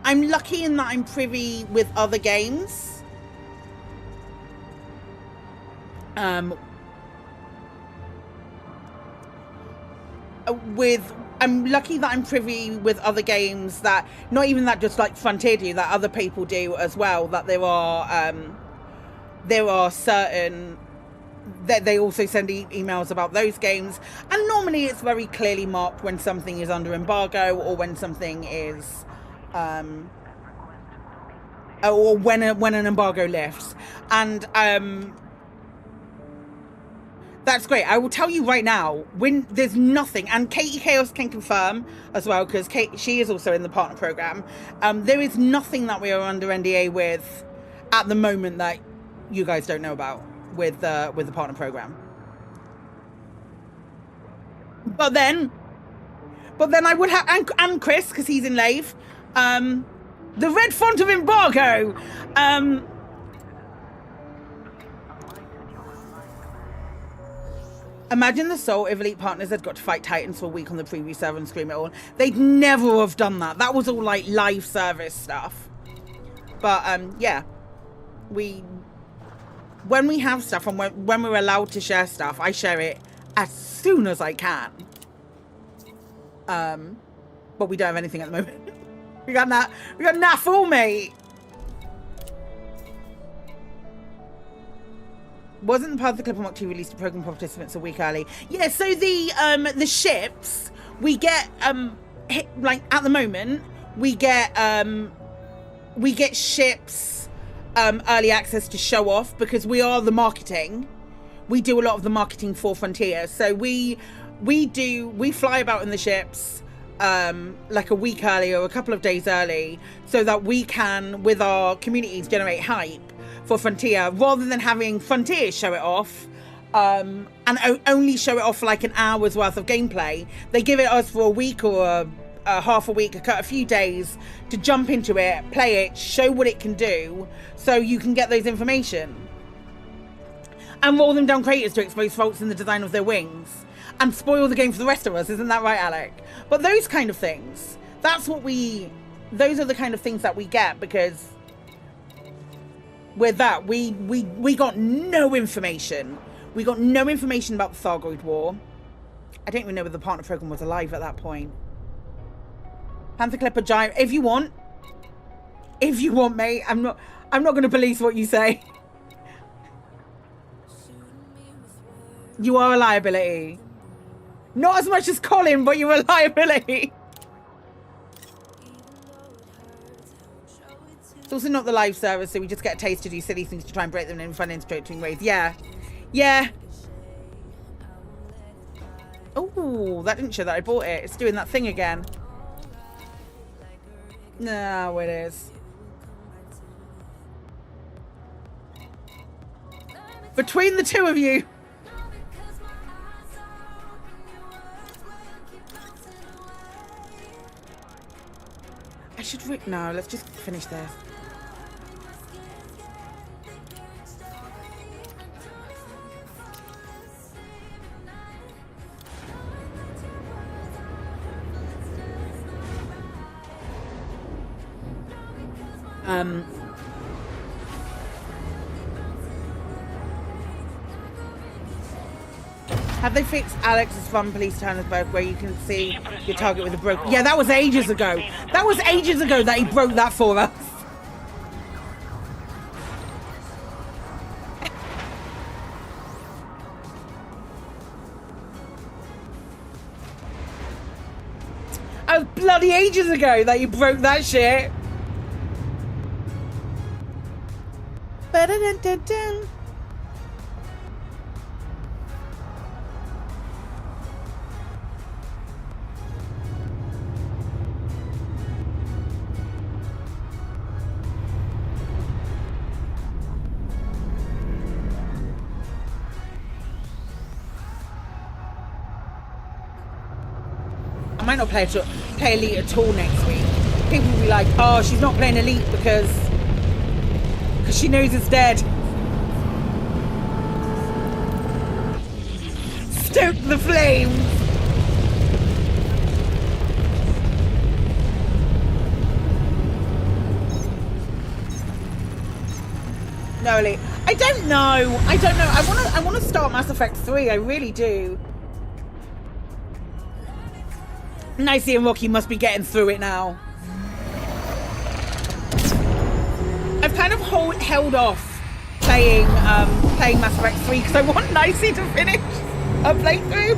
I'm lucky in that I'm privy with other games. I'm lucky that I'm privy with other games that, not even that just like Frontier do, that other people do as well, that there are certain, that they also send emails about those games, and normally it's very clearly marked when something is under embargo or when something is or when an embargo lifts. And that's great. I will tell you right now, when there's nothing, and Katie Chaos can confirm as well, because she is also in the partner program. There is nothing that we are under NDA with at the moment that you guys don't know about with the partner program. But then I would have, and Chris, because he's in Lave, the red font of embargo. Imagine the soul if Elite Partners had got to fight Titans for a week on the preview server and scream it all. They'd never have done that. That was all like live service stuff. But yeah, when we have stuff and when we're allowed to share stuff, I share it as soon as I can. But we don't have anything at the moment. We got that full, mate. Wasn't part of the Clip and Mock 2 released to program participants a week early? Yeah, so the ships we get like at the moment we get ships early access to show off, because we are the marketing. We do a lot of the marketing for Frontier. So we fly about in the ships like a week early or a couple of days early, so that we can, with our communities, generate hype for Frontier, rather than having Frontier show it off and only show it off for like an hour's worth of gameplay. They give it us for a week or a half a week, a few days to jump into it, play it, show what it can do, so you can get those information and roll them down craters to expose faults in the design of their wings and spoil the game for the rest of us. Isn't that right, Alec? But those kind of things, those are the kind of things that we get, because with that, we got no information. We got no information about the Thargoid War. I don't even know whether the partner program was alive at that point. Panther Clipper Giant, if you want, mate. I'm not going to police what you say. You are a liability. Not as much as Colin, but you're a liability. It's also not the live service, so we just get a taste to do silly things to try and break them in fun, interesting ways. Yeah. Yeah. Oh, that didn't show that I bought it. It's doing that thing again. No, it is. Between the two of you. I should no, let's just finish this. Have they fixed Alex's fun police turner's bug where you can see your target with a broken... Yeah, that was ages ago. That was ages ago that he broke that for us. That was bloody ages ago that you broke that shit. Ba-da-dun-dun-dun. I might not play Elite at all next week. People will be like, oh, she's not playing Elite because she knows it's dead. Stoke the flames. No, Elite. I don't know. I want to start Mass Effect 3. I really do. Nicey and Rocky must be getting through it now. I've kind of held off playing Mass Effect 3 because I want Nicey to finish a playthrough.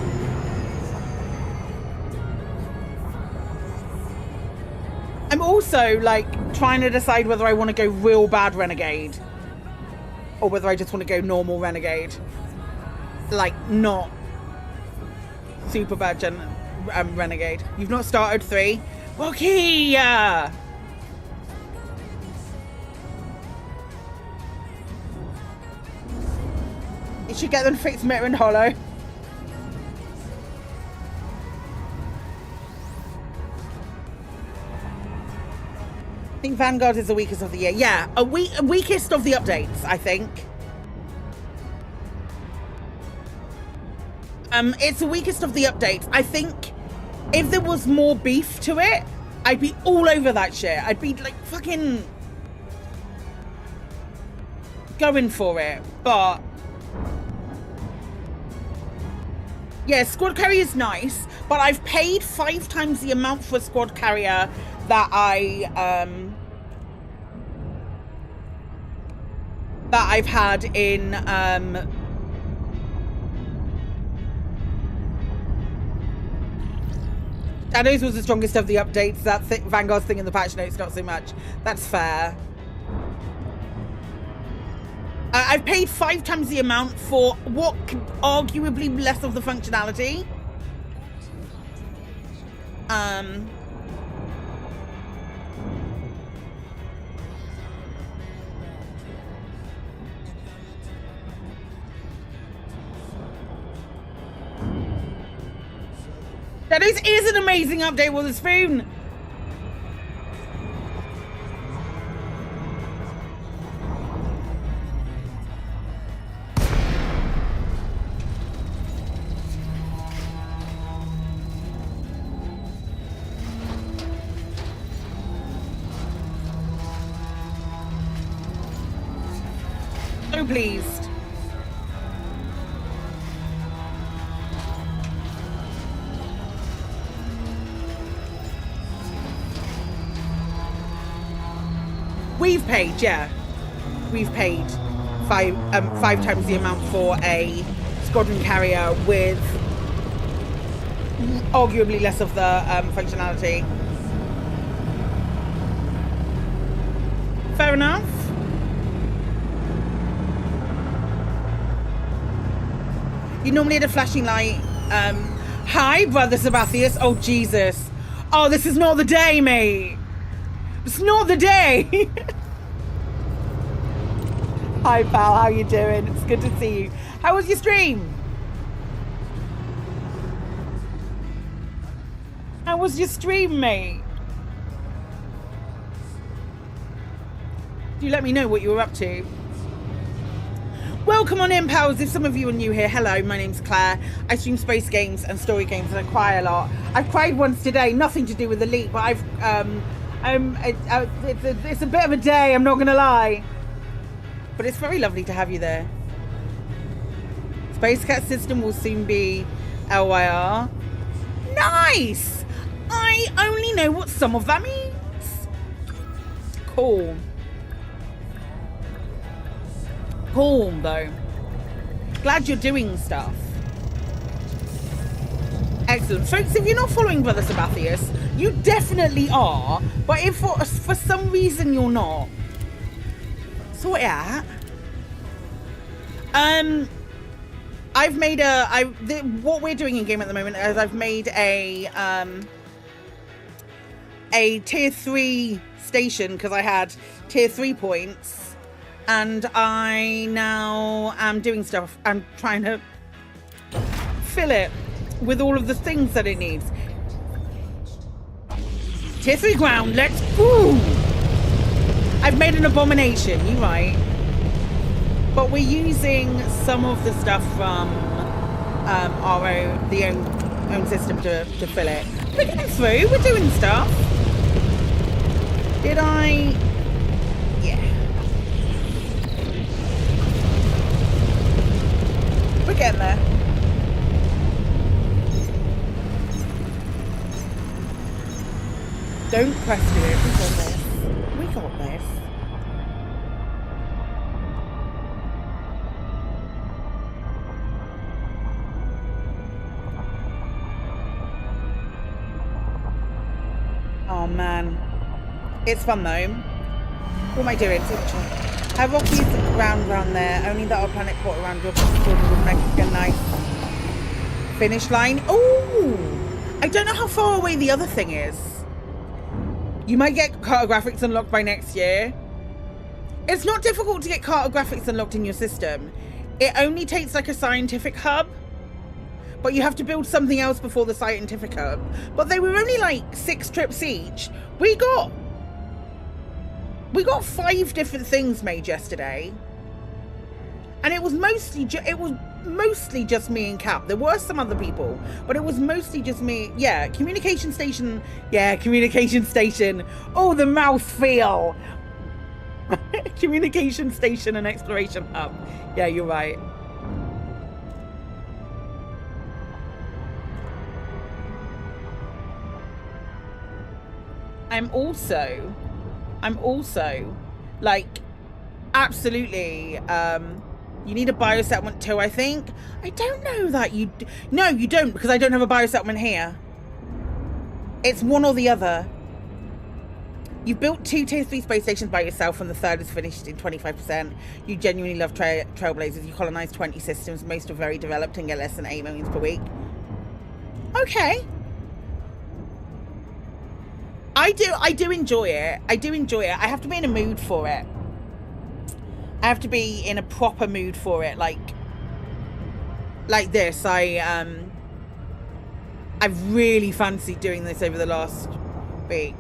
I'm also like trying to decide whether I want to go real bad Renegade or whether I just want to go normal Renegade. Like not super bad Renegade. You've not started 3? Rocky! You should get them fixed Mirror and Hollow. I think Vanguard is the weakest of the year. Yeah, weakest of the updates, I think. It's the weakest of the updates. I think if there was more beef to it, I'd be all over that shit. I'd be like fucking going for it. But yeah, squad carrier is nice, but I've paid 5 times the amount for a squad carrier that I've had in Shadows was the strongest of the updates. That Vanguard's thing in the patch notes, not so much. That's fair. I've paid 5 times the amount for what could arguably less of the functionality. Shadows is an amazing update with a spoon. so pleased. We've paid, yeah. We've paid five times the amount for a squadron carrier with arguably less of the functionality. Fair enough. You normally had a flashing light. Hi, Brother Sabathius. Oh, Jesus. Oh, this is not the day, mate. It's not the day. Hi, pal. How you doing? It's good to see you. How was your stream? How was your stream, mate? Do let me know what you were up to. Welcome on in, pals. If some of you are new here, hello, my name's Claire. I stream space games and story games and I cry a lot. I've cried once today, nothing to do with the leak, but it's a bit of a day, I'm not gonna lie. But it's very lovely to have you there. Space Cat system will soon be LYR. Nice! I only know what some of that means. Cool. Cool, though. Glad you're doing stuff. Excellent. Folks, if you're not following Brother Sabathius, you definitely are. But if for some reason you're not, sort it out. I've made what we're doing in game at the moment is I've made a tier 3 station because I had tier 3 points, and I now am doing stuff. I'm trying to fill it with all of the things that it needs. Tier 3 ground, let's go! I've made an abomination, you're right. But we're using some of the stuff from our own system to fill it. We're getting through, we're doing stuff. Did I? Yeah. We're getting there. Don't question it, we got this. We got this. Oh man, it's fun though. What am I doing? Have Rockies around there, only that our planet caught around your children would make it nice. Finish line. Oh, I don't know how far away the other thing is. You might get cartographics unlocked by next year. It's not difficult to get cartographics unlocked in your system. It only takes like a scientific hub. But you have to build something else before the scientific hub. But they were only like 6 trips each. We got 5 different things made yesterday, and it was mostly just me and Cap. There were some other people, but it was mostly just me. Yeah, communication station. Yeah, communication station. Oh, the mouthfeel. Communication station and exploration hub. Yeah, you're right. I'm also like absolutely you need a biosettlement too, I think. I don't know that no, you don't, because I don't have a biosettlement here. It's one or the other. You've built 2 tier 3 space stations by yourself and the third is finished in 25%. You genuinely love trailblazers. You colonize 20 systems. Most are very developed and get less than 8 million per week. Okay. I do enjoy it. I do enjoy it. I have to be in a mood for it. I have to be in a proper mood for it. Like this. I've really fancied doing this over the last week.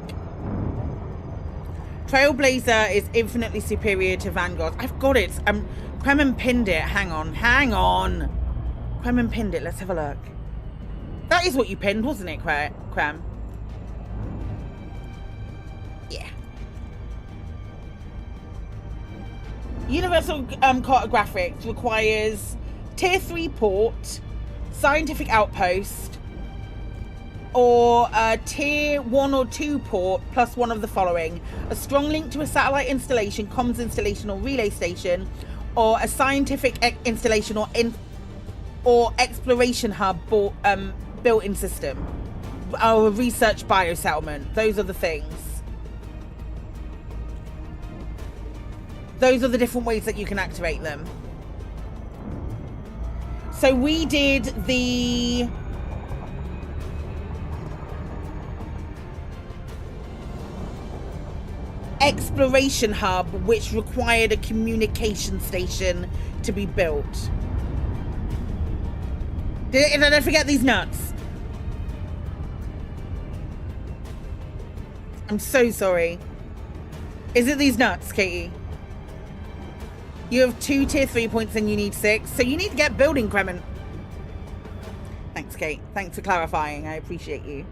Trailblazer is infinitely superior to Vanguard. I've got it. Kremen pinned it. Hang on. Kremen pinned it. Let's have a look. That is what you pinned, wasn't it, Krem? Yeah. Universal cartographics requires tier 3 port, scientific outpost, or a tier 1 or 2 port plus one of the following: a strong link to a satellite installation, comms installation, or relay station, or a scientific installation or exploration hub built-in system, or a research biosettlement. Those are the things. Those are the different ways that you can activate them. So we did the exploration hub, which required a communication station to be built. Did I forget these nuts? I'm so sorry. Is it these nuts, Katie? You have 2 tier 3 points and you need 6, so you need to get building, Kremen. Thanks, Kate. Thanks for clarifying. I appreciate you.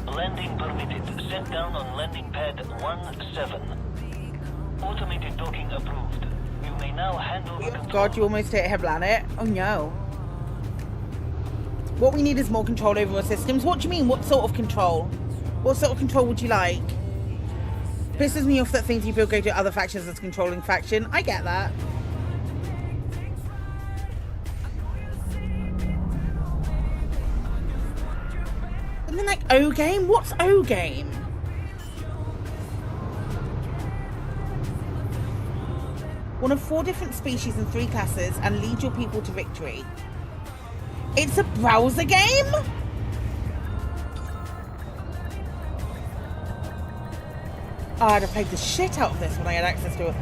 Landing permitted. Set down on landing pad 17. Automated docking approved. You may now handle the control. God, you almost hit a planet. Oh no. What we need is more control over our systems. What do you mean? What sort of control? What sort of control would you like? Pisses me off that things you build go to other factions as controlling faction. I get that. And then like O-game? What's O-game? One of 4 different species and 3 classes and lead your people to victory. It's a browser game? Oh, I'd have played the shit out of this when I had access to it.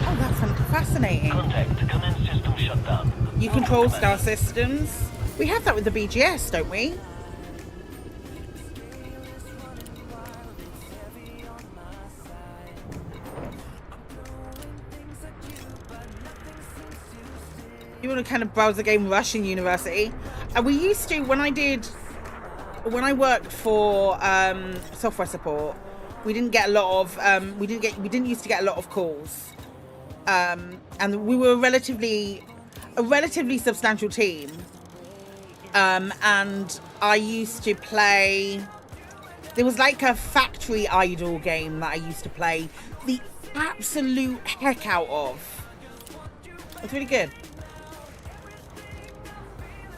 Oh, that's fascinating. Contact. Commence system shutdown. You control star systems. We have that with the BGS, don't we? You want to kind of browse the game rush in university? And we used to, when I worked for software support, we didn't get a lot of we didn't used to get a lot of calls, and we were a relatively substantial team, and I used to play. There was like a factory idol game that I used to play the absolute heck out of. It's really good.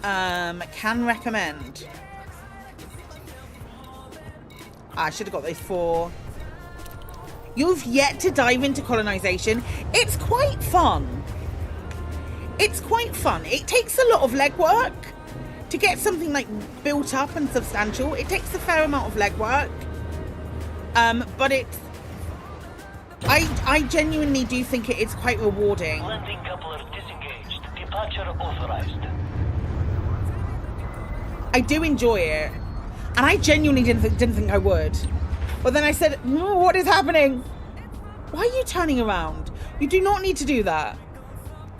Can recommend. I should have got those 4. You've yet to dive into colonization. It's quite fun. It's quite fun. It takes a lot of legwork to get something like built up and substantial. It takes a fair amount of legwork. But it's... I genuinely do think it is quite rewarding. Landing coupler disengaged. Departure authorized. I do enjoy it, and I genuinely didn't think I would. But then I said, "No, what is happening? Why are you turning around? You do not need to do that."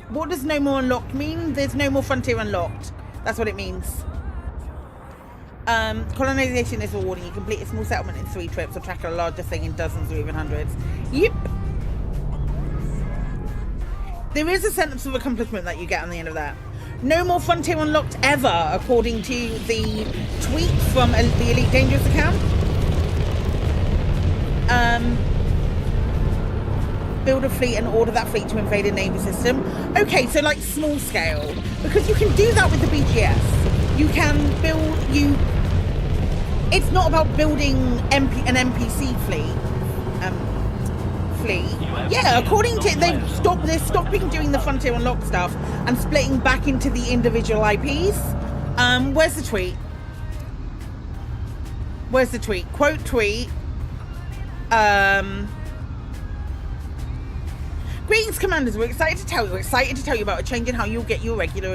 What does no more unlocked mean? There's no more frontier unlocked. That's what it means. Colonization is rewarding. You complete a small settlement in 3 trips, or track a larger thing in dozens or even hundreds. Yep. There is a sense of accomplishment that you get on the end of that. No more frontier unlocked ever, according to the tweet from the Elite Dangerous account. Build a fleet and order that fleet to invade a neighbor system. Okay, so like small scale, because you can do that with the BGS. You can build It's not about building an NPC fleet. Yeah, according to they're stopping doing the frontier unlock stuff and splitting back into the individual IPs. Where's the tweet? Where's the tweet? Quote tweet. Great Greetings, Commanders. We're excited to tell you about a change in how you'll get your regular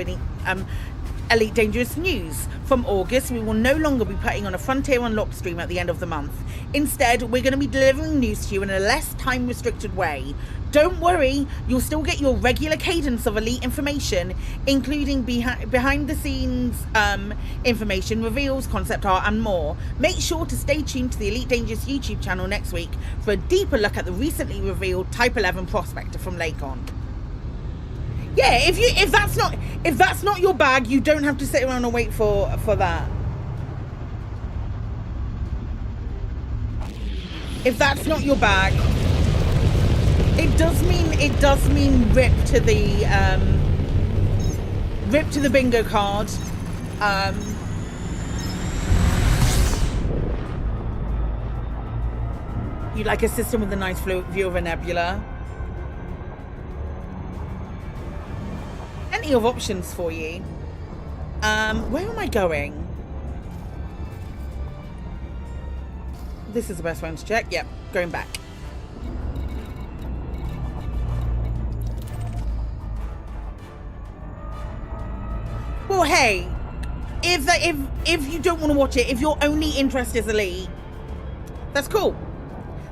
Elite Dangerous news. From August, we will no longer be putting on a Frontier Unlocked stream at the end of the month. Instead, we're going to be delivering news to you in a less time-restricted way. Don't worry, you'll still get your regular cadence of Elite information, including behind-the-scenes information, reveals, concept art, and more. Make sure to stay tuned to the Elite Dangerous YouTube channel next week for a deeper look at the recently revealed Type 11 Prospector from Lakon. Yeah, if that's not your bag, you don't have to sit around and wait for that. If that's not your bag, it does mean rip to the bingo card. You like a system with a nice view of a nebula. Plenty of options for you. Where am I going? This is the best one to check. Yep, going back. Well, hey, if you don't want to watch it, if your only interest is Elite, that's cool.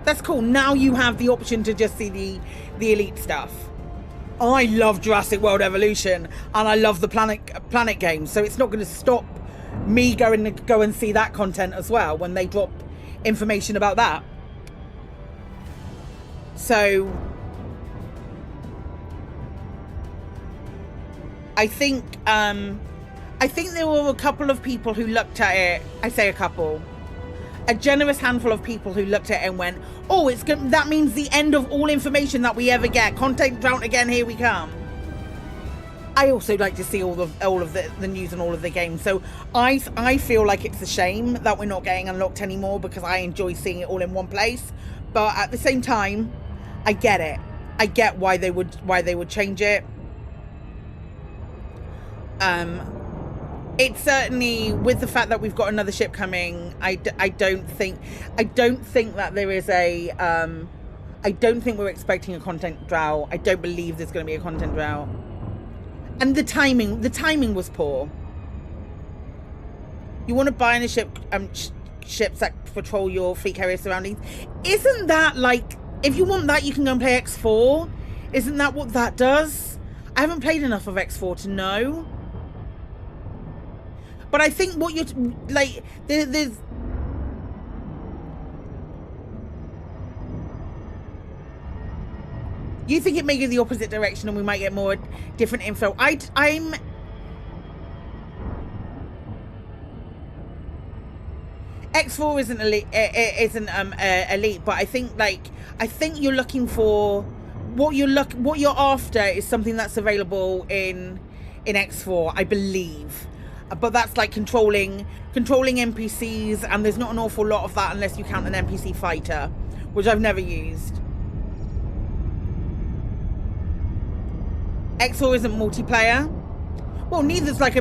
That's cool. Now you have the option to just see the Elite stuff. I love Jurassic World Evolution, and I love the Planet games, so it's not going to stop me going to go and see that content as well when they drop information about that. So I think there were a couple of people who looked at it. I say a couple. A generous handful of people who looked at it and went, oh, it's good. That means the end of all information that we ever get. Content drought again, here we come. I also like to see all of the news and all of the games. So I feel like it's a shame that we're not getting Unlocked anymore, because I enjoy seeing it all in one place. But at the same time, I get it. I get why they would change it. It's certainly, with the fact that we've got another ship coming, I don't think that there is a I don't think we're expecting a content drought. I don't believe there's going to be a content drought. And the timing was poor. You want to buy in a ship ships that patrol your fleet carrier surroundings. Isn't that like, if you want that, you can go and play X4? Isn't that what that does? I haven't played enough of X4 to know. But I think what you're like, there's you think it may go the opposite direction and we might get more different info. I'm X4 isn't elite, elite, but I think you're looking for what you're after is something that's available in X4, I believe. But that's like controlling NPCs, and there's not an awful lot of that unless you count an NPC fighter, which I've never used. X4 isn't multiplayer. Well, neither's like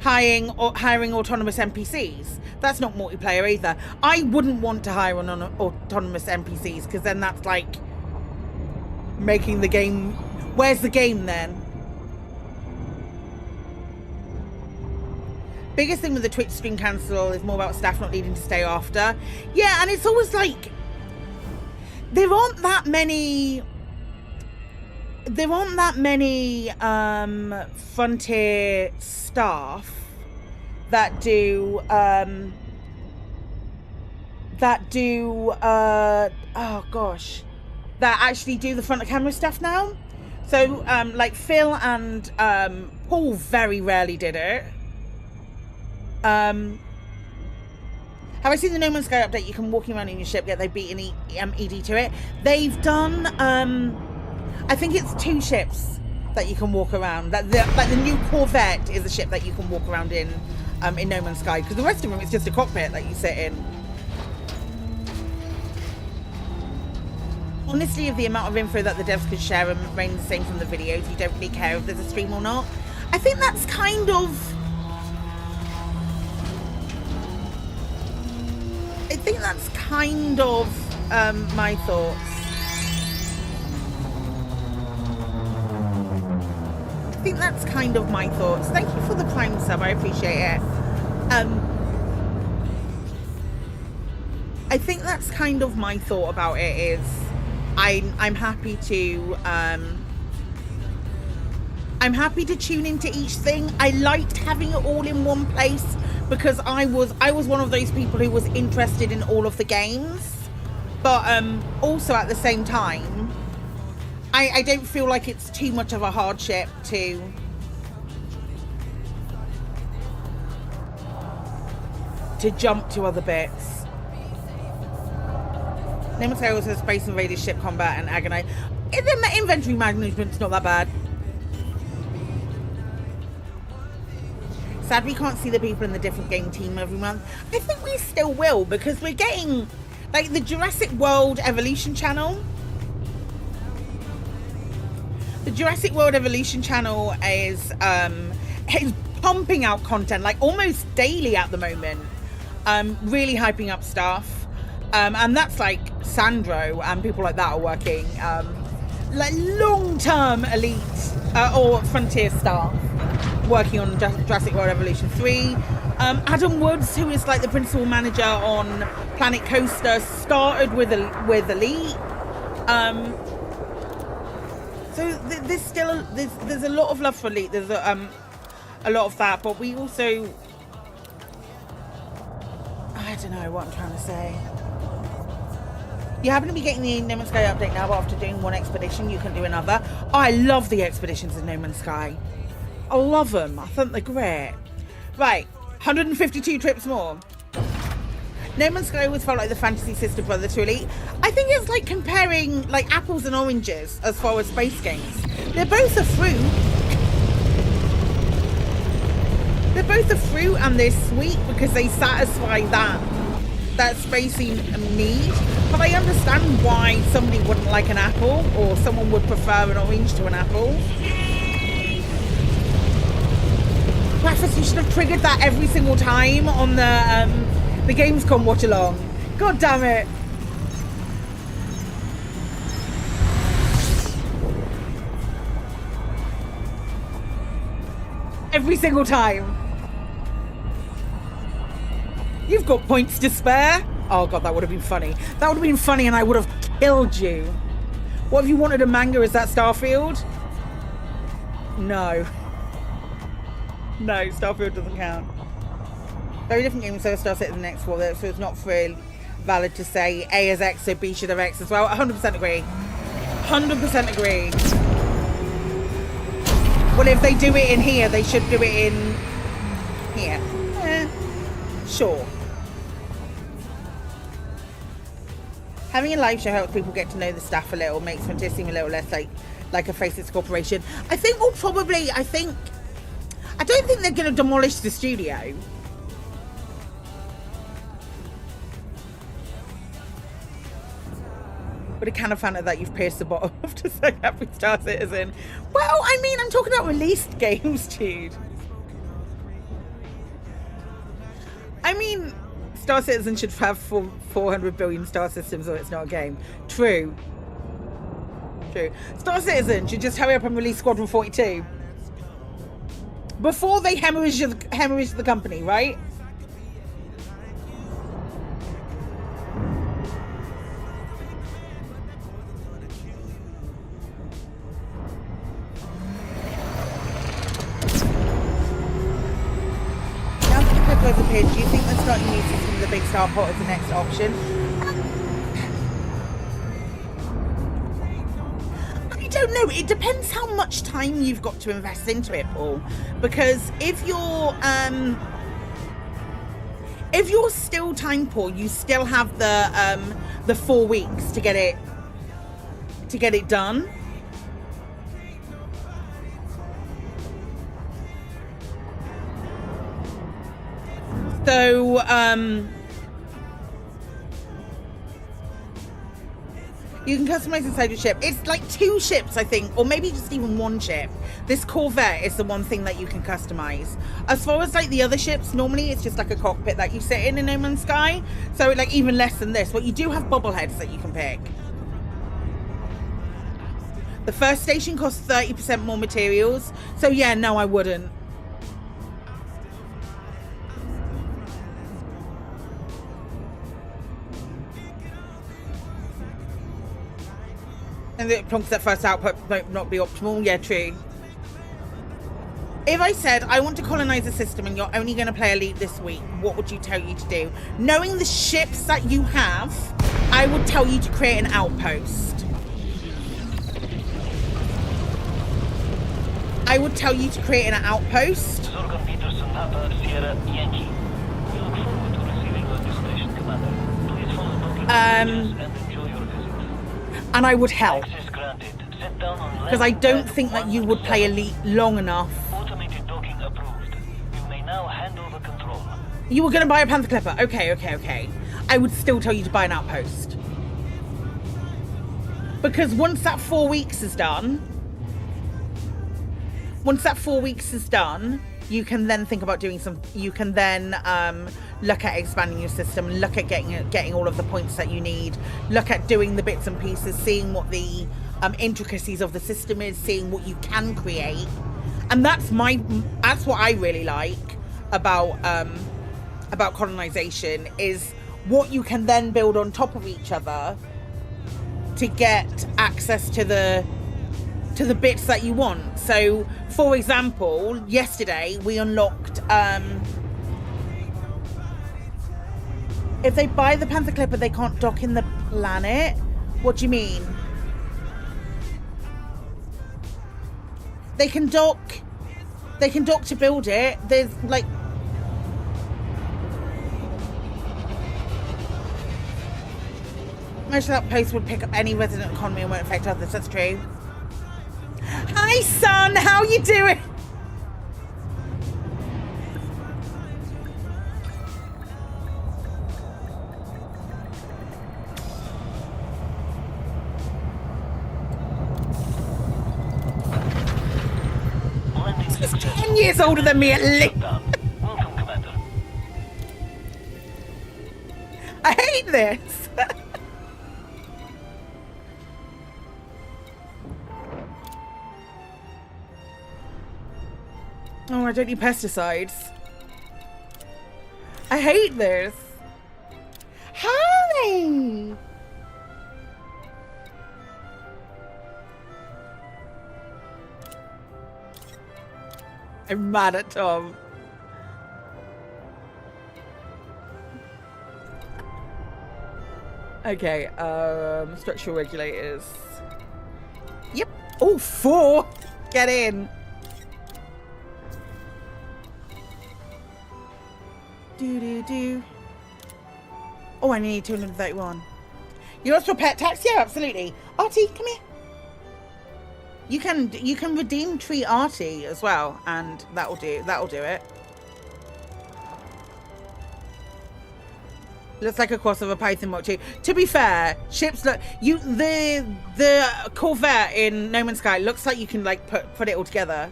hiring autonomous NPCs. That's not multiplayer either. I wouldn't want to hire on autonomous NPCs, because then that's like making the game. Where's the game then? Biggest thing with the Twitch stream cancel is more about staff not needing to stay after. Yeah, and it's always like there aren't that many Frontier staff that do that actually do the front of camera stuff now. So like Phil and Paul very rarely did it. Have I seen the No Man's Sky update? You can walk around in your ship, yet they beat an ED to it. They've done I think it's 2 ships that you can walk around. Like the new Corvette is a ship that you can walk around in No Man's Sky, because the rest of them it's just a cockpit that you sit in. Honestly, of the amount of info that the devs could share and remain the same from the videos, you don't really care if there's a stream or not. I think that's kind of my thoughts. think that's kind of my thoughts. Thank you for the Prime sub, I appreciate it. I think that's kind of my thought about it is I'm happy to I'm happy to tune into each thing. I liked having it all in one place because I was one of those people who was interested in all of the games, but also at the same time I don't feel like it's too much of a hardship to jump to other bits. Name also has Space Invaders, ship combat, and Agonize. The inventory management's not that bad. Sad we can't see the people in the different game team every month. I think we still will, because we're getting, like, the Jurassic World Evolution channel. The Jurassic World Evolution channel is pumping out content, like, almost daily at the moment. Really hyping up stuff. And that's like Sandro and people like that are working like long-term elite or frontier staff working on Jurassic World Evolution 3. Adam Woods, who is like the principal manager on Planet Coaster, started with elite. So there's still there's a lot of love for elite. There's a lot of that, but we also, I don't know what I'm trying to say. You happen to be getting the No Man's Sky update now, but after doing one expedition, you can do another. I love the expeditions in No Man's Sky. I love them. I think they're great. Right, 152 trips more. No Man's Sky always felt like the fantasy sister brother to Elite. I think it's like comparing like apples and oranges as far as space games. They're both a fruit. They're both a fruit and they're sweet because they satisfy that spacey need. But I understand why somebody wouldn't like an apple, or someone would prefer an orange to an apple. Breakfast, you should have triggered that every single time on the Gamescom watch along. God damn it. Every single time. You've got points to spare. Oh god, that would have been funny. That would have been funny and I would have killed you. What if you wanted a manga? Is that Starfield? No. No, Starfield doesn't count. Very different game, so Star Citizen X for that, so it's not really valid to say A is X, so B should have X as well. 100% agree. 100% agree. Well, if they do it in here, they should do it in here. Sure. Having a live show helps people get to know the staff a little, makes Frontier seem a little less like a faceless corporation. I think we'll probably, I don't think they're going to demolish the studio. But it kind of found out that you've pierced the bottom to say happy Star Citizen. Well, I mean, I'm talking about released games, dude. I mean, Star Citizen should have 400 billion star systems or it's not a game. True. True. Star Citizen should just hurry up and release Squadron 42. Before they hemorrhage the company, right? Do you think that's not new system the big star pot is the next option? I don't know. It depends how much time you've got to invest into it, Paul. Because if you're still time poor, you still have the 4 weeks to get it done. So, you can customize inside your ship. It's like 2 ships, I think, or maybe just even 1 ship. This Corvette is the one thing that you can customize. As far as like the other ships, normally it's just like a cockpit that you sit in No Man's Sky. So like even less than this. But you do have bobbleheads that you can pick. The first station costs 30% more materials. So yeah, no, I wouldn't. And it plonks that first output might not be optimal. Yeah, true. If I said, I want to colonize a system and you're only going to play Elite this week, what would you tell you to do? Knowing the ships that you have, I would tell you to create an outpost. I would tell you to create an outpost. Zorgon Peterson, Papa, Sierra, Yankee. We look forward to receiving your destination, Commander. Please follow docking procedures and enjoy your visit. And I would help. Access granted. Sit down on Because I landing don't pad think that you would play 1-7. Elite long enough. Automated docking approved. You may now hand over control. You were going to buy a Panther Clipper. Okay. I would still tell you to buy an outpost. Because once that 4 weeks is done, you can then think about doing some, you can then look at expanding your system, look at getting all of the points that you need, look at doing the bits and pieces, seeing what the intricacies of the system is, seeing what you can create. And that's what I really like about colonization, is what you can then build on top of each other to get access to the bits that you want. So for example, yesterday we unlocked if they buy the Panther Clipper they can't dock in the planet. What do you mean? They can dock to build it. There's like most of that post would pick up any resident economy and won't affect others. That's true. Hi, son. How you doing? He's 10 years older than me at least. Welcome, Commander. I hate this. Oh, I don't need pesticides. I hate this. Hi! I'm mad at Tom. Okay, structural regulators. Yep. Oh, 4! Get in. Do. Oh, I need 231. You lost your pet tax? Yeah, absolutely. Artie, come here. You can redeem Tree Artie as well, and that'll do it. Looks like a crossover Python Mark II. To be fair, ships look the Corvette in No Man's Sky looks like you can like put it all together.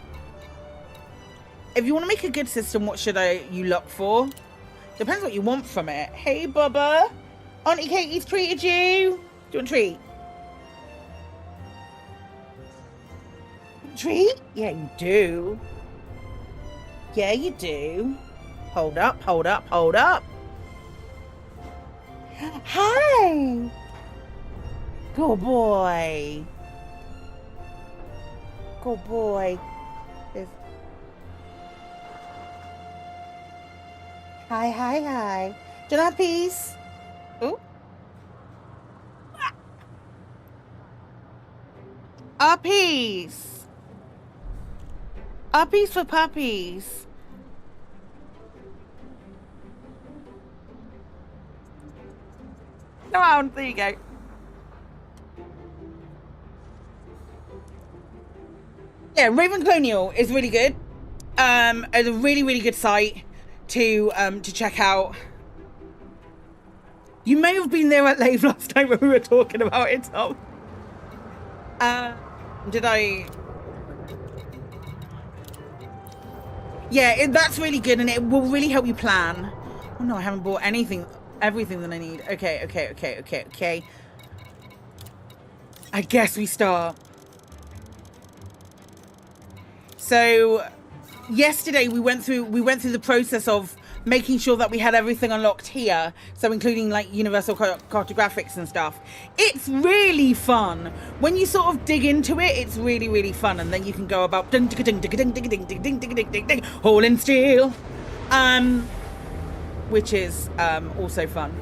If you want to make a good system, what should you look for? Depends what you want from it. Hey, Bubba. Auntie Katie's treated you. Do you want a treat? Treat? Yeah, you do. Yeah, you do. Hold up. Hi. Good boy. Hi. Do you have peace? Ooh. A piece. A piece for puppies. Come on, there you go. Yeah, Raven Colonial is really good. It's a really good site to check out. You may have been there at Lave last time when we were talking about it, Tom. Did I? Yeah, that's really good, and it will really help you plan. Oh no, I haven't bought everything that I need. Okay. I guess we start. So yesterday we went through the process of making sure that we had everything unlocked here, so including like universal cartographics and stuff. It's really fun when you sort of dig into it. It's really fun, and then you can go about ding ding ding ding ding ding ding ding ding ding ding, hole in steel, which is also fun.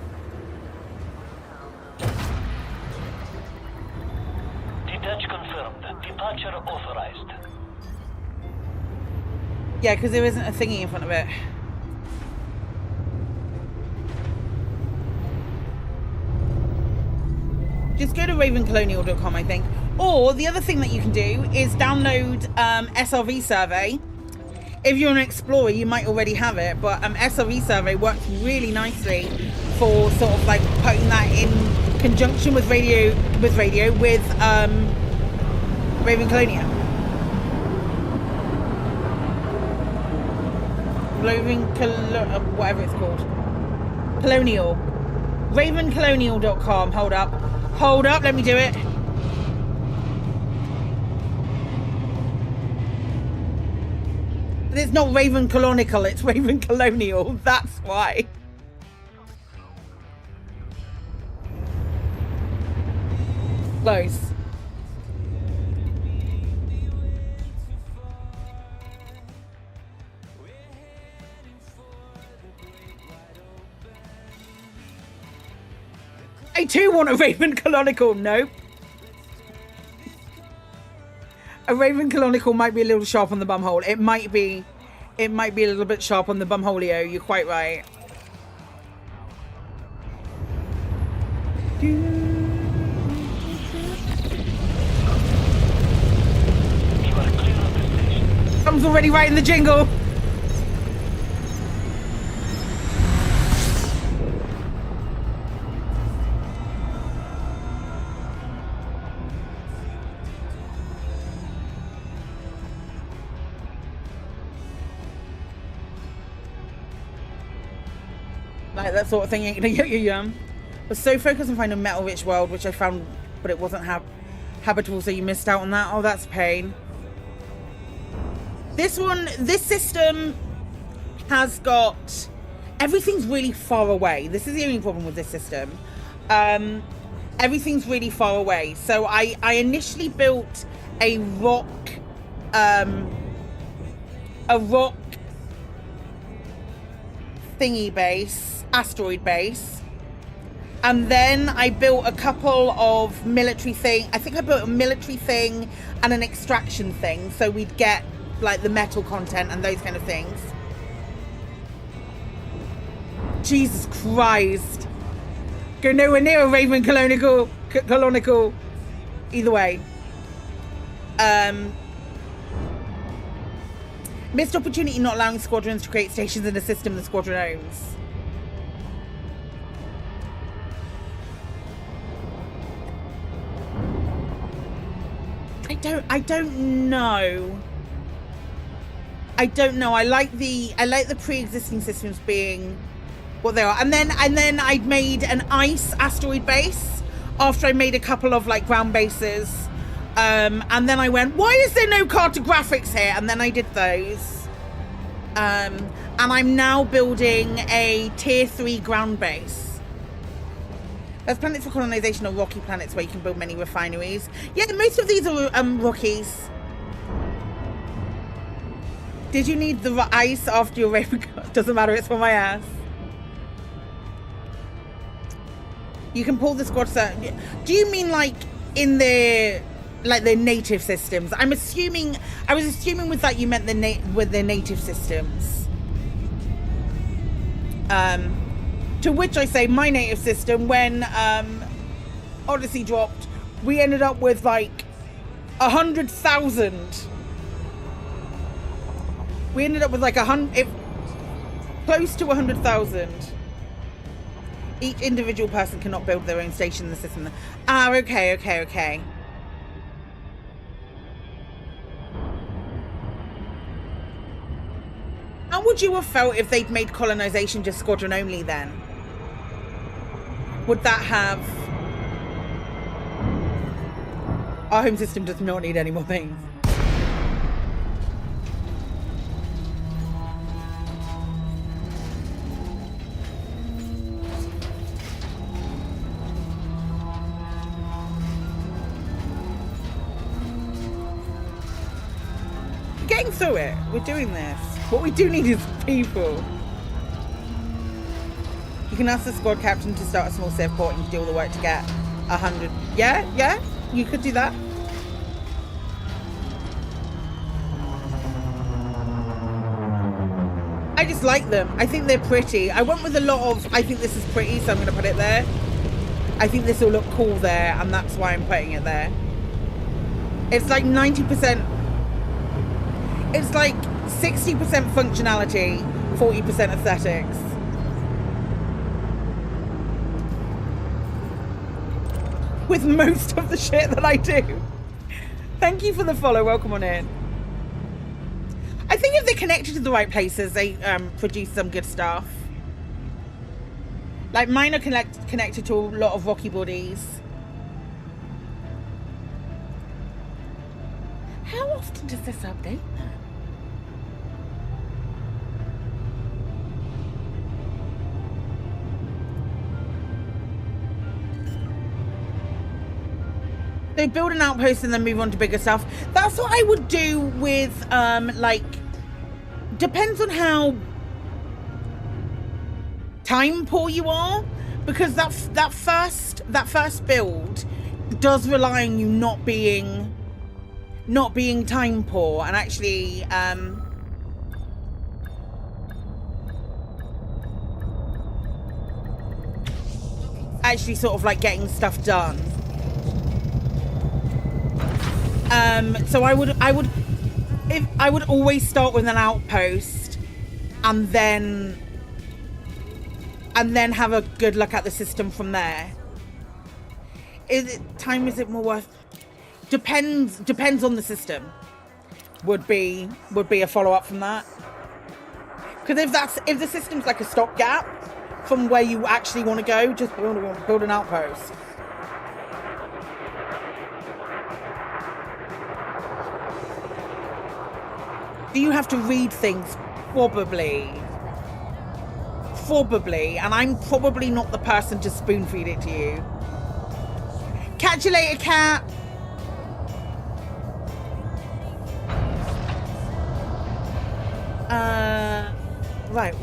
Detach confirmed. Departure authorized. Yeah, because there isn't a thingy in front of it. Just go to ravencolonial.com, I think. Or the other thing that you can do is download SRV Survey. If you're an explorer, you might already have it, but SRV Survey works really nicely for sort of like putting that in conjunction with Raven Colonia. Whatever it's called. Colonial. Ravencolonial.com. Hold up, let me do it. But it's not Raven Colonical, it's Raven Colonial. That's why. Close. I too want a Raven Colonical. Nope. A Raven Colonical might be a little sharp on the bumhole. It might be a little bit sharp on the bumholio. You're quite right. Someone's already writing the jingle. Like that sort of thing ain't gonna get you young. I was so focused on finding a metal-rich world, which I found, but it wasn't habitable, so you missed out on that. Oh, that's a pain. This system has got... Everything's really far away. This is the only problem with this system. Everything's really far away. So I initially built a rock thingy base, asteroid base. And then I built a couple of military thing. I think I built a military thing and an extraction thing, so we'd get like the metal content and those kind of things. Jesus Christ. Go nowhere near a Raven Colonical. Either way. Missed opportunity not allowing squadrons to create stations in a system the squadron owns. I don't know. I don't know. I like the pre-existing systems being what they are. And then I made an ice asteroid base after I made a couple of like ground bases. And then I went, why is there no cartographics here? And then I did those. And I'm now building a tier 3 ground base. There's planets for colonization or rocky planets where you can build many refineries. Yeah, most of these are rockies. Did you need the ice after your rape? Doesn't matter, it's for my ass. You can pull the squad set. Do you mean like in their native systems? I was assuming with that you meant with their native systems. To which I say my native system, when Odyssey dropped, we ended up with like 100,000. We ended up with like close to 100,000. Each individual person cannot build their own station in the system. Ah, okay. How would you have felt if they'd made colonization just squadron only then? Would that have... Our home system does not need any more things. through it. We're doing this. What we do need is people. You can ask the squad captain to start a small safe port and do all the work to get 100. Yeah, you could do that. I just like them. I think they're pretty. I went with a lot of, I think this is pretty, so I'm going to put it there. I think this will look cool there, and that's why I'm putting it there. It's like 90%. It's like 60% functionality, 40% aesthetics. With most of the shit that I do. Thank you for the follow. Welcome on in. I think if they're connected to the right places, they produce some good stuff. Like mine are connected to a lot of rocky bodies. How often does this update that? They build an outpost and then move on to bigger stuff. That's what I would do with, like, depends on how time poor you are, because that first build does rely on you not being time poor and actually sort of like getting stuff done. So I would always start with an outpost and then have a good look at the system from there. Is it more worth? Depends on the system. Would be a follow-up from that. Because if the system's like a stopgap from where you actually want to go, just build an outpost. Do you have to read things? Probably. And I'm probably not the person to spoon feed it to you. Catch you later, cat. Right.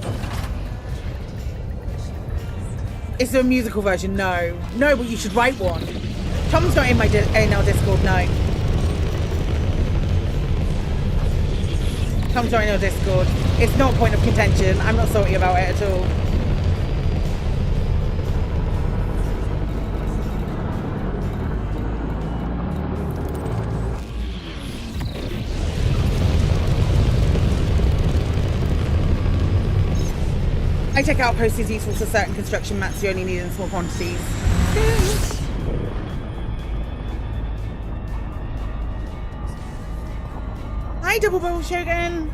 Is there a musical version? No, but you should write one. Tom's not in my our Discord. No. Tom's not in our Discord. It's not a point of contention. I'm not salty about it at all. I take outposts is useful for certain construction mats you only need in small quantities. Hi, Double Barrel Shogun.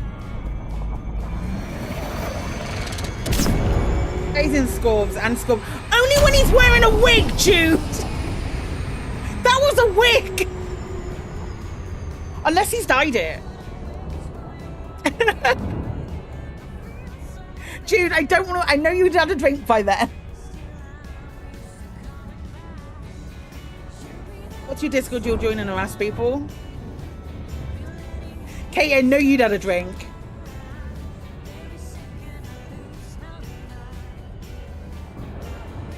He's in Scorbs and Scorb. Only when he's wearing a wig, Jude. That was a wig. Unless he's dyed it. Jude, I don't want to. I know you'd had a drink by then. What's your Discord? You'll join and harass people. Kate, I know you'd had a drink.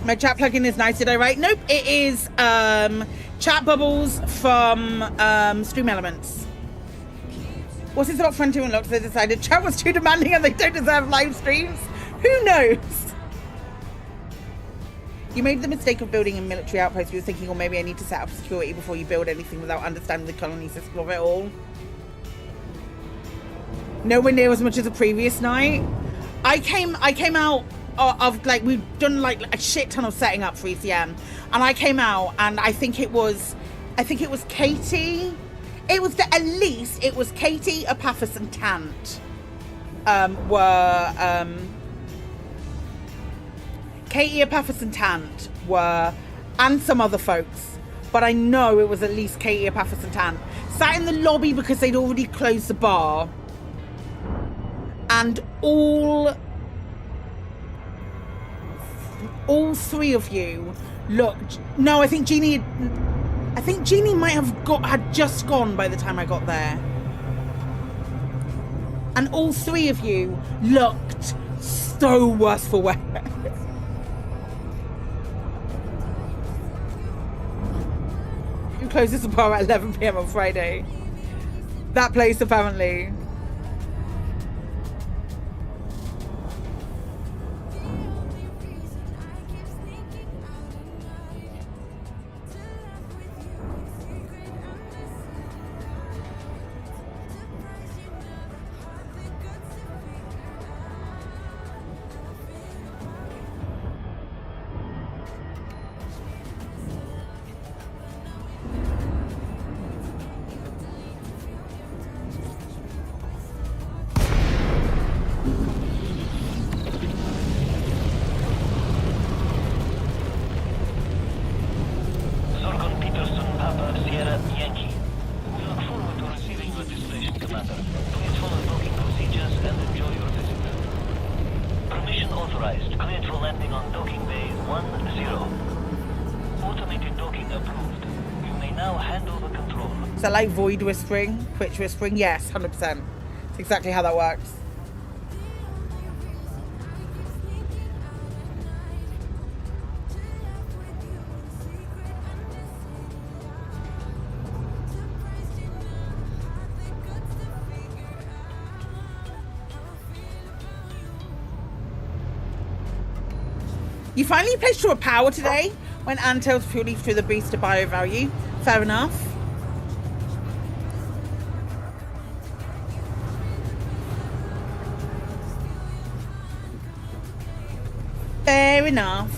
My chat plugin is nice. Did I write? Nope. It is chat bubbles from Stream Elements. What's this about Frontier Unlocked? They decided chat was too demanding and they don't deserve live streams. Who knows? You made the mistake of building a military outpost. You were thinking, or maybe I need to set up security before you build anything without understanding the colony system of it all. Nowhere near as much as the previous night. I came out of like, we've done like a shit ton of setting up for ECM, and I came out and I think it was Katie. It was at least it was Katie, Apathis, and Tant Katie, Apathis, and Tant were, and some other folks, but I know it was at least Katie, Apathis, and Tant sat in the lobby because they'd already closed the bar, and all three of you looked. No, I think Jeannie might have had just gone by the time I got there. And all three of you looked so worse for wear. You closes the bar at 11 p.m. on Friday. That place, apparently. Like void whispering, twitch whispering, yes, 100%. It's exactly how that works. You finally placed your power today when Antel's purely through the booster bio value. Fair enough. Fair enough.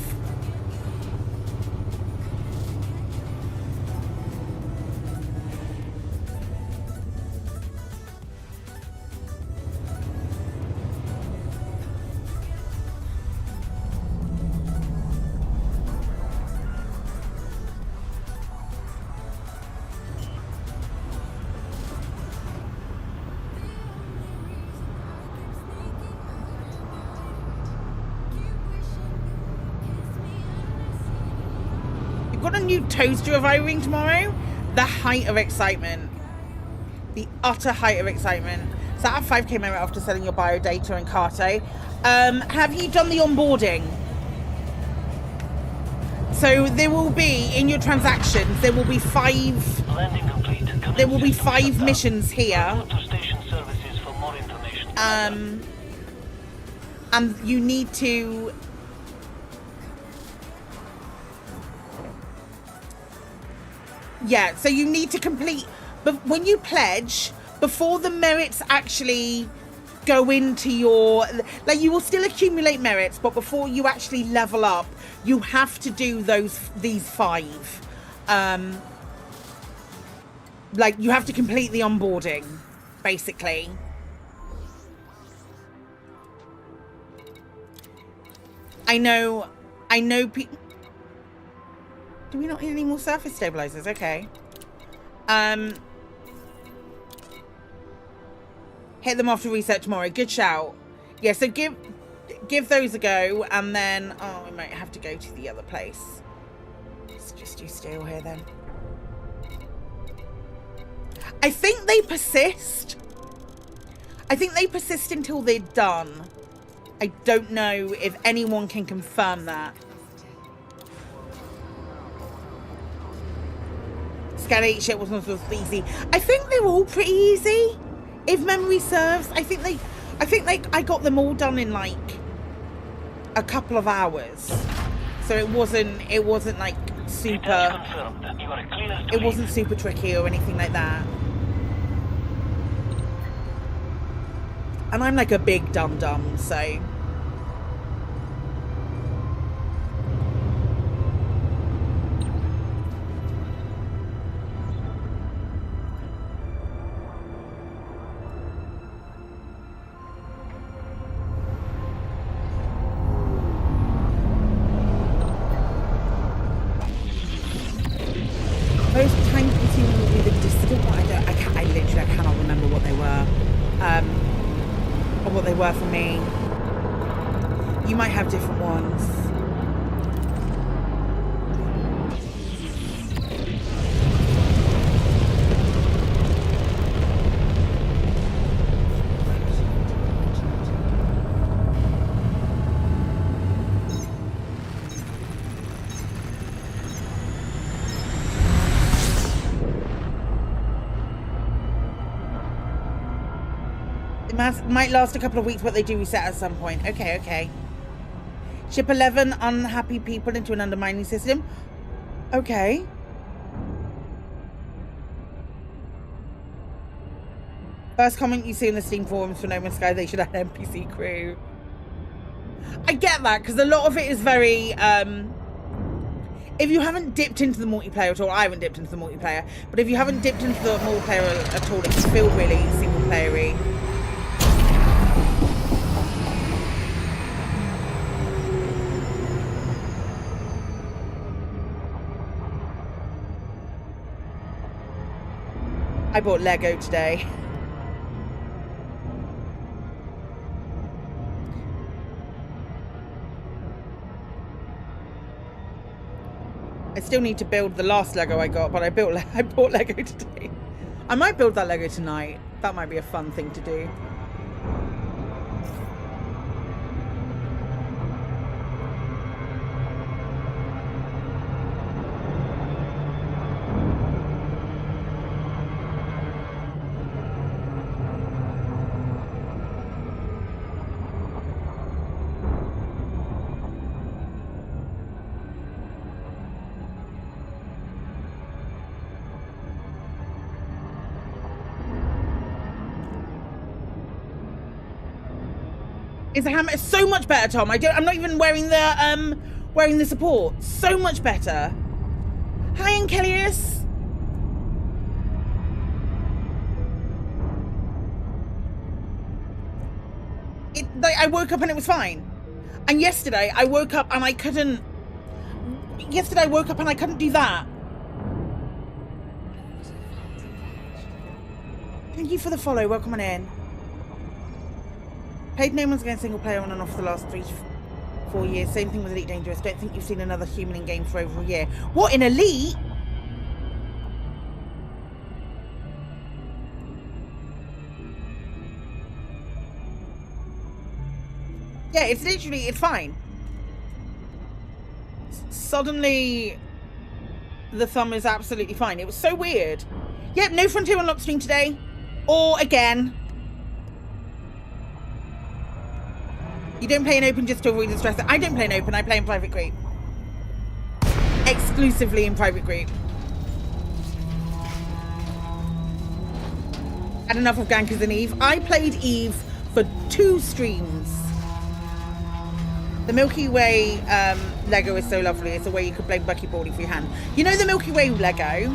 New toaster arriving tomorrow. The height of excitement, the utter height of excitement. So that 5k merit after selling your bio data and Kato. Have you done the onboarding? So there will be in your transactions, there will be 5 missions here, and you need to so you need to complete, but when you pledge, before the merits actually go into your, like, you will still accumulate merits, but before you actually level up, you have to do these 5. Like, you have to complete the onboarding, basically. I know people. Do we not need any more surface stabilizers? Okay. Hit them after reset tomorrow. Good shout. Yeah, so give those a go, and then I might have to go to the other place. Just you stay all here then. I think they persist. I think they persist until they're done. I don't know if anyone can confirm that. Scan 8 shit wasn't supposed to be easy. I think they were all pretty easy, if memory serves. I think I got them all done in like a couple of hours. So it wasn't like super. It wasn't super tricky or anything like that. And I'm like a big dum-dum, so. Most time consuming will be the distant one. I literally cannot remember what they were. Or what they were for me. You might have different ones. Might last a couple of weeks, but they do reset at some point. Okay, okay. Ship 11 unhappy people into an undermining system. Okay. First comment you see in the Steam forums for No Man's Sky, they should have an NPC crew. I get that, because a lot of it is very, if you haven't dipped into the multiplayer at all, I haven't dipped into the multiplayer, but if you haven't dipped into the multiplayer at all, it can feel really single-playery. I bought Lego today. I still need to build the last Lego I got, but I bought Lego today. I might build that Lego tonight. That might be a fun thing to do. Is the hammer so much better, Tom? I'm not even wearing the support. So much better. Hi, Ankelius. I woke up and it was fine. And yesterday I woke up and I couldn't. Yesterday I woke up and I couldn't do that. Thank you for the follow. Welcome on in. Played No Man's Sky single player on and off for the last 3-4 years. Same thing with Elite Dangerous. Don't think you've seen another human in game for over a year. What, in Elite? Yeah, it's literally, it's fine. Suddenly, the thumb is absolutely fine. It was so weird. Yep, no Frontier Unlocked stream today. Or again. You don't play in open just to avoid the stress. I don't play in open, I play in private group. Exclusively in private group. Had enough of Gankers and Eve. I played Eve for 2 streams. The Milky Way Lego is so lovely. It's a way you could play buckyballing for your hand. You know the Milky Way Lego?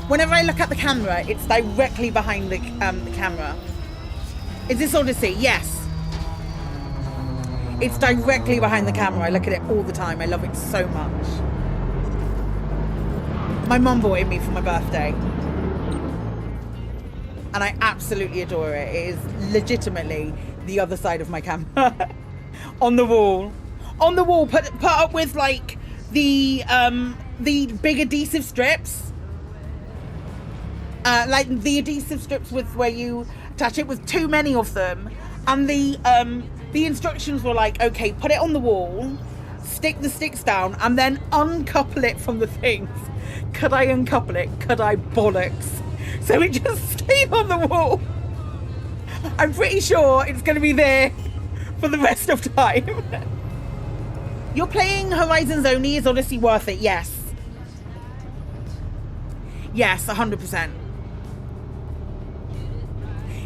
Whenever I look at the camera, it's directly behind the camera. Is this Odyssey? Yes. It's directly behind the camera. I look at it all the time. I love it so much. My mum bought it me for my birthday. And I absolutely adore it. It is legitimately the other side of my camera. On the wall. On the wall, put up with like the big adhesive strips. Like the adhesive strips with where you attach it with too many of them. And the instructions were like, okay, put it on the wall, stick the sticks down, and then uncouple it from the things. Could I uncouple it? Could I bollocks? So it just stayed on the wall. I'm pretty sure it's going to be there for the rest of time. You're playing Horizons only. Is Odyssey worth it? Yes. Yes, 100%.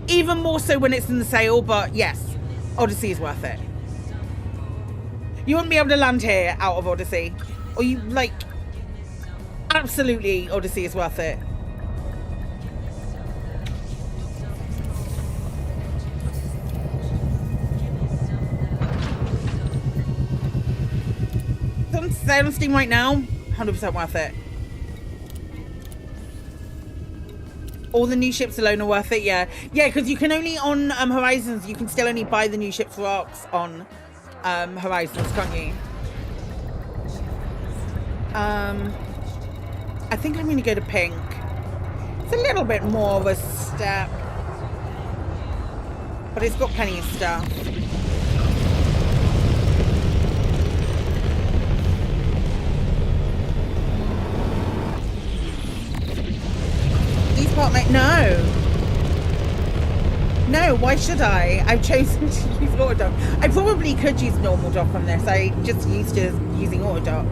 Even more so when it's in the sale, but yes. Odyssey is worth it. You wouldn't be able to land here out of Odyssey. Or you, like... Absolutely, Odyssey is worth it. It's on sale on Steam right now. 100% worth it. All the new ships alone are worth it, yeah. Yeah, because you can only, on Horizons, you can still only buy the new ships for ARCs on Horizons, can't you? I think I'm going to go to pink. It's a little bit more of a step. But it's got plenty of stuff. No. No, No, why should I? I've chosen to use auto dock. I probably could use normal dock on this. I just used to using auto dock.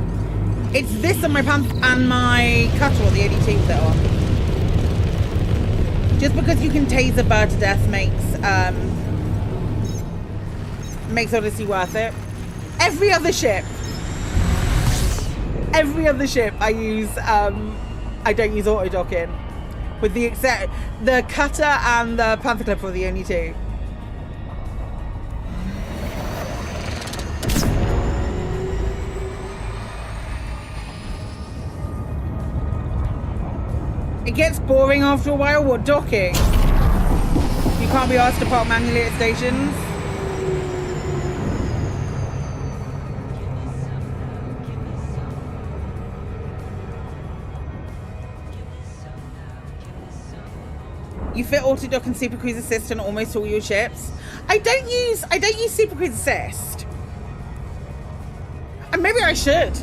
It's this and my pants and my cutthroat, the only two that are on. Just because you can tase a bird to death makes Odyssey worth it. Every other ship I use I don't use auto docking, with the except the cutter and the panther clipper are the only two. It gets boring after a while. What, docking? You can't be asked to park manually at stations. You fit auto dock and super cruise assist on almost all your ships. I don't use super cruise assist. And maybe I should.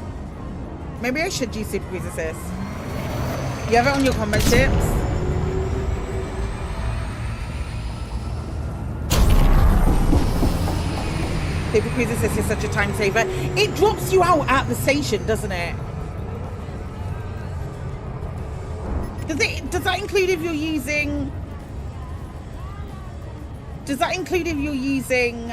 Maybe I should use super cruise assist. You have it on your combat ships. Super cruise assist is such a time saver. It drops you out at the station, doesn't it? Does that include if you're using? Does that include if you're using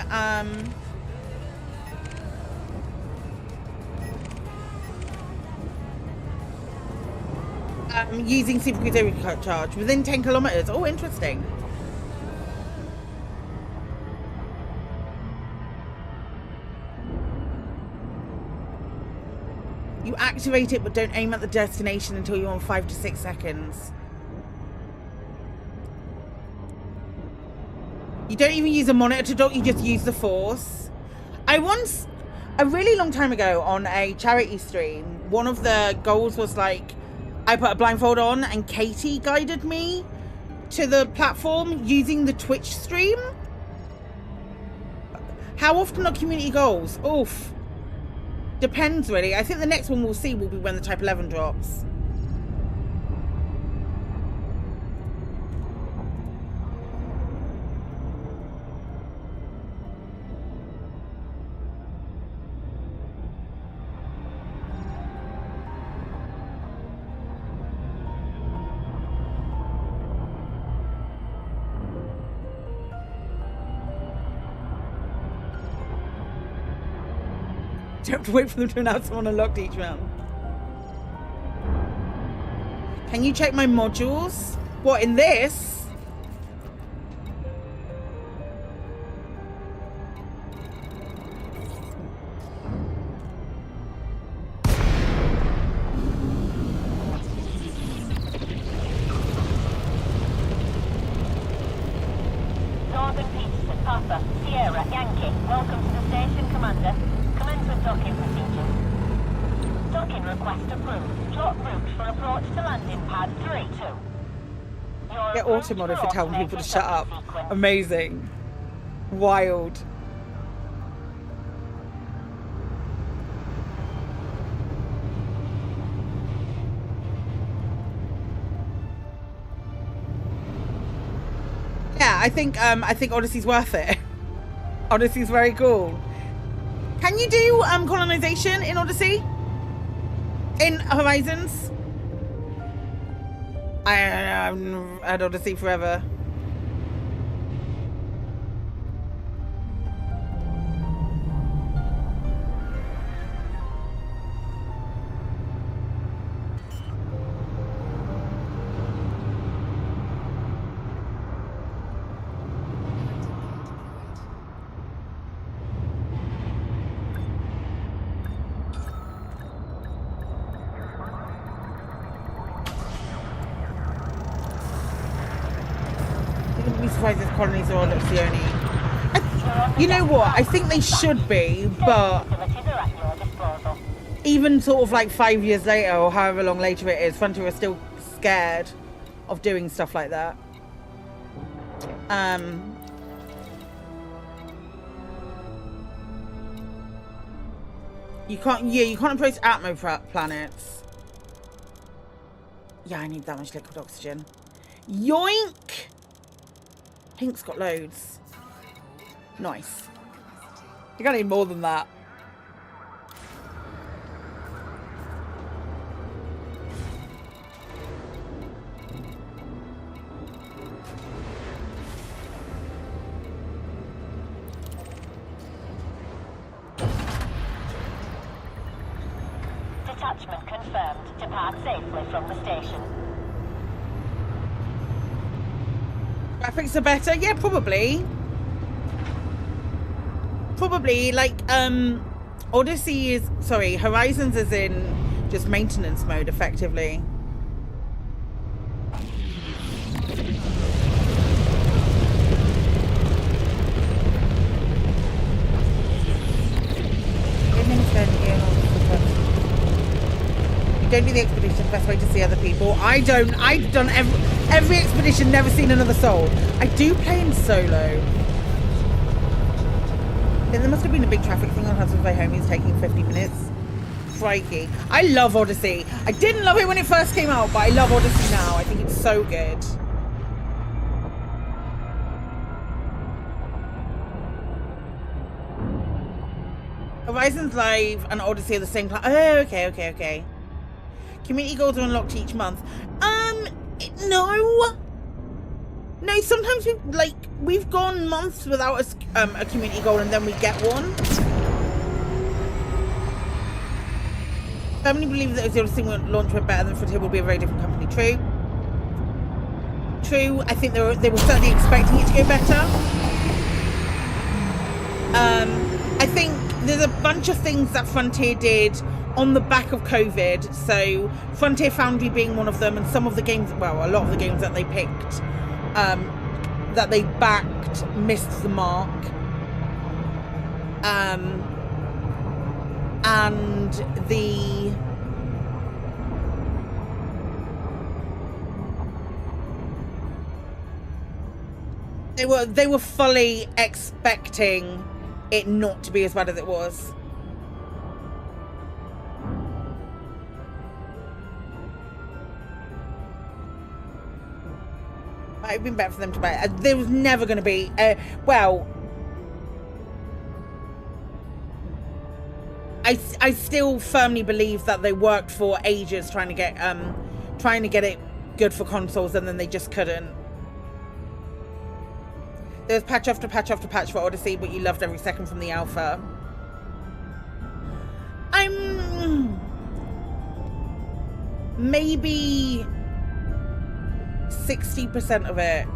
using super cruise overcharge within 10 kilometers? Oh, interesting. You activate it, but don't aim at the destination until you're on 5 to 6 seconds. You don't even use a monitor to dock, you just use the force. I once, a really long time ago on a charity stream, one of the goals was like, I put a blindfold on and Katie guided me to the platform using the Twitch stream. How often are community goals? Oof. Depends, really. I think the next one we'll see will be when the Type 11 drops. You have to wait for them to announce someone unlocked each round. Can you check my modules? What, in this? Northern Peterson, Papa, Sierra, Yankee. Welcome to the station, Commander. Commence with docking procedures. Docking request approved. Plot route for approach to landing pad 3-2. Get auto mode for telling people to shut up. Amazing. Wild. Yeah, I think Odyssey's worth it. Odyssey's very cool. Can you do colonization in Odyssey? In Horizons? I've had Odyssey forever. If colonies are on Oceania. You know what? I think they should be, but even sort of like 5 years later or however long later it is, Frontier are still scared of doing stuff like that. You can't approach Atmo planets. Yeah, I need that much liquid oxygen. Yoink! Pink's got loads. Nice. You gotta need more than that. Detachment confirmed. Depart safely from the station. Graphics are better? Yeah, probably. Probably, like, Odyssey is... Sorry, Horizons is in just maintenance mode, effectively. Don't do the expedition, best way to see other people. I've done every expedition, never seen another soul. I do play in solo. There must have been a big traffic thing on Hudson's Bay Home. It's taking 50 minutes. Crikey. I love Odyssey. I didn't love it when it first came out, but I love Odyssey now. I think it's so good. Horizons Live and Odyssey are the same class. Oh, okay. Community goals are unlocked each month. No. No, sometimes we've gone months without a community goal and then we get one. Firmly believe that the Odyssey launch went better than Frontier will be a very different company. True. I think they were certainly expecting it to go better. I think there's a bunch of things that Frontier did on the back of COVID. So Frontier Foundry being one of them, and some of the games, well, a lot of the games that they picked, that they backed, missed the mark. And they were fully expecting it not to be as bad as it was. Might have been better for them to buy. There was never going to be. Well, I still firmly believe that they worked for ages trying to get it good for consoles, and then they just couldn't. There was patch after patch after patch for Odyssey, but you loved every second from the alpha. I'm maybe 60% of it.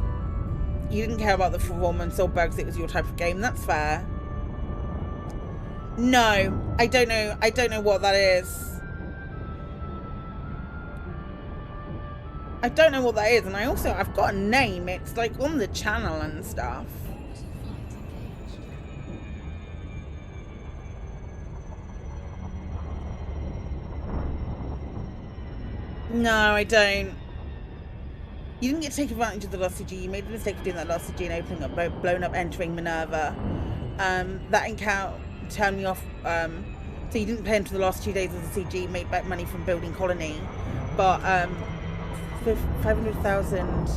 You didn't care about the performance or bugs. It was your type of game. That's fair. No, I don't know. I don't know what that is. I don't know what that is, and I've got a name. It's like on the channel and stuff. No, I don't. You didn't get to take advantage of the last CG. You made the mistake of doing that last CG and opening up, blown up, entering Minerva. That encounter turned me off. So you didn't play into the last 2 days of the CG, made back money from building Colony, but 500,000.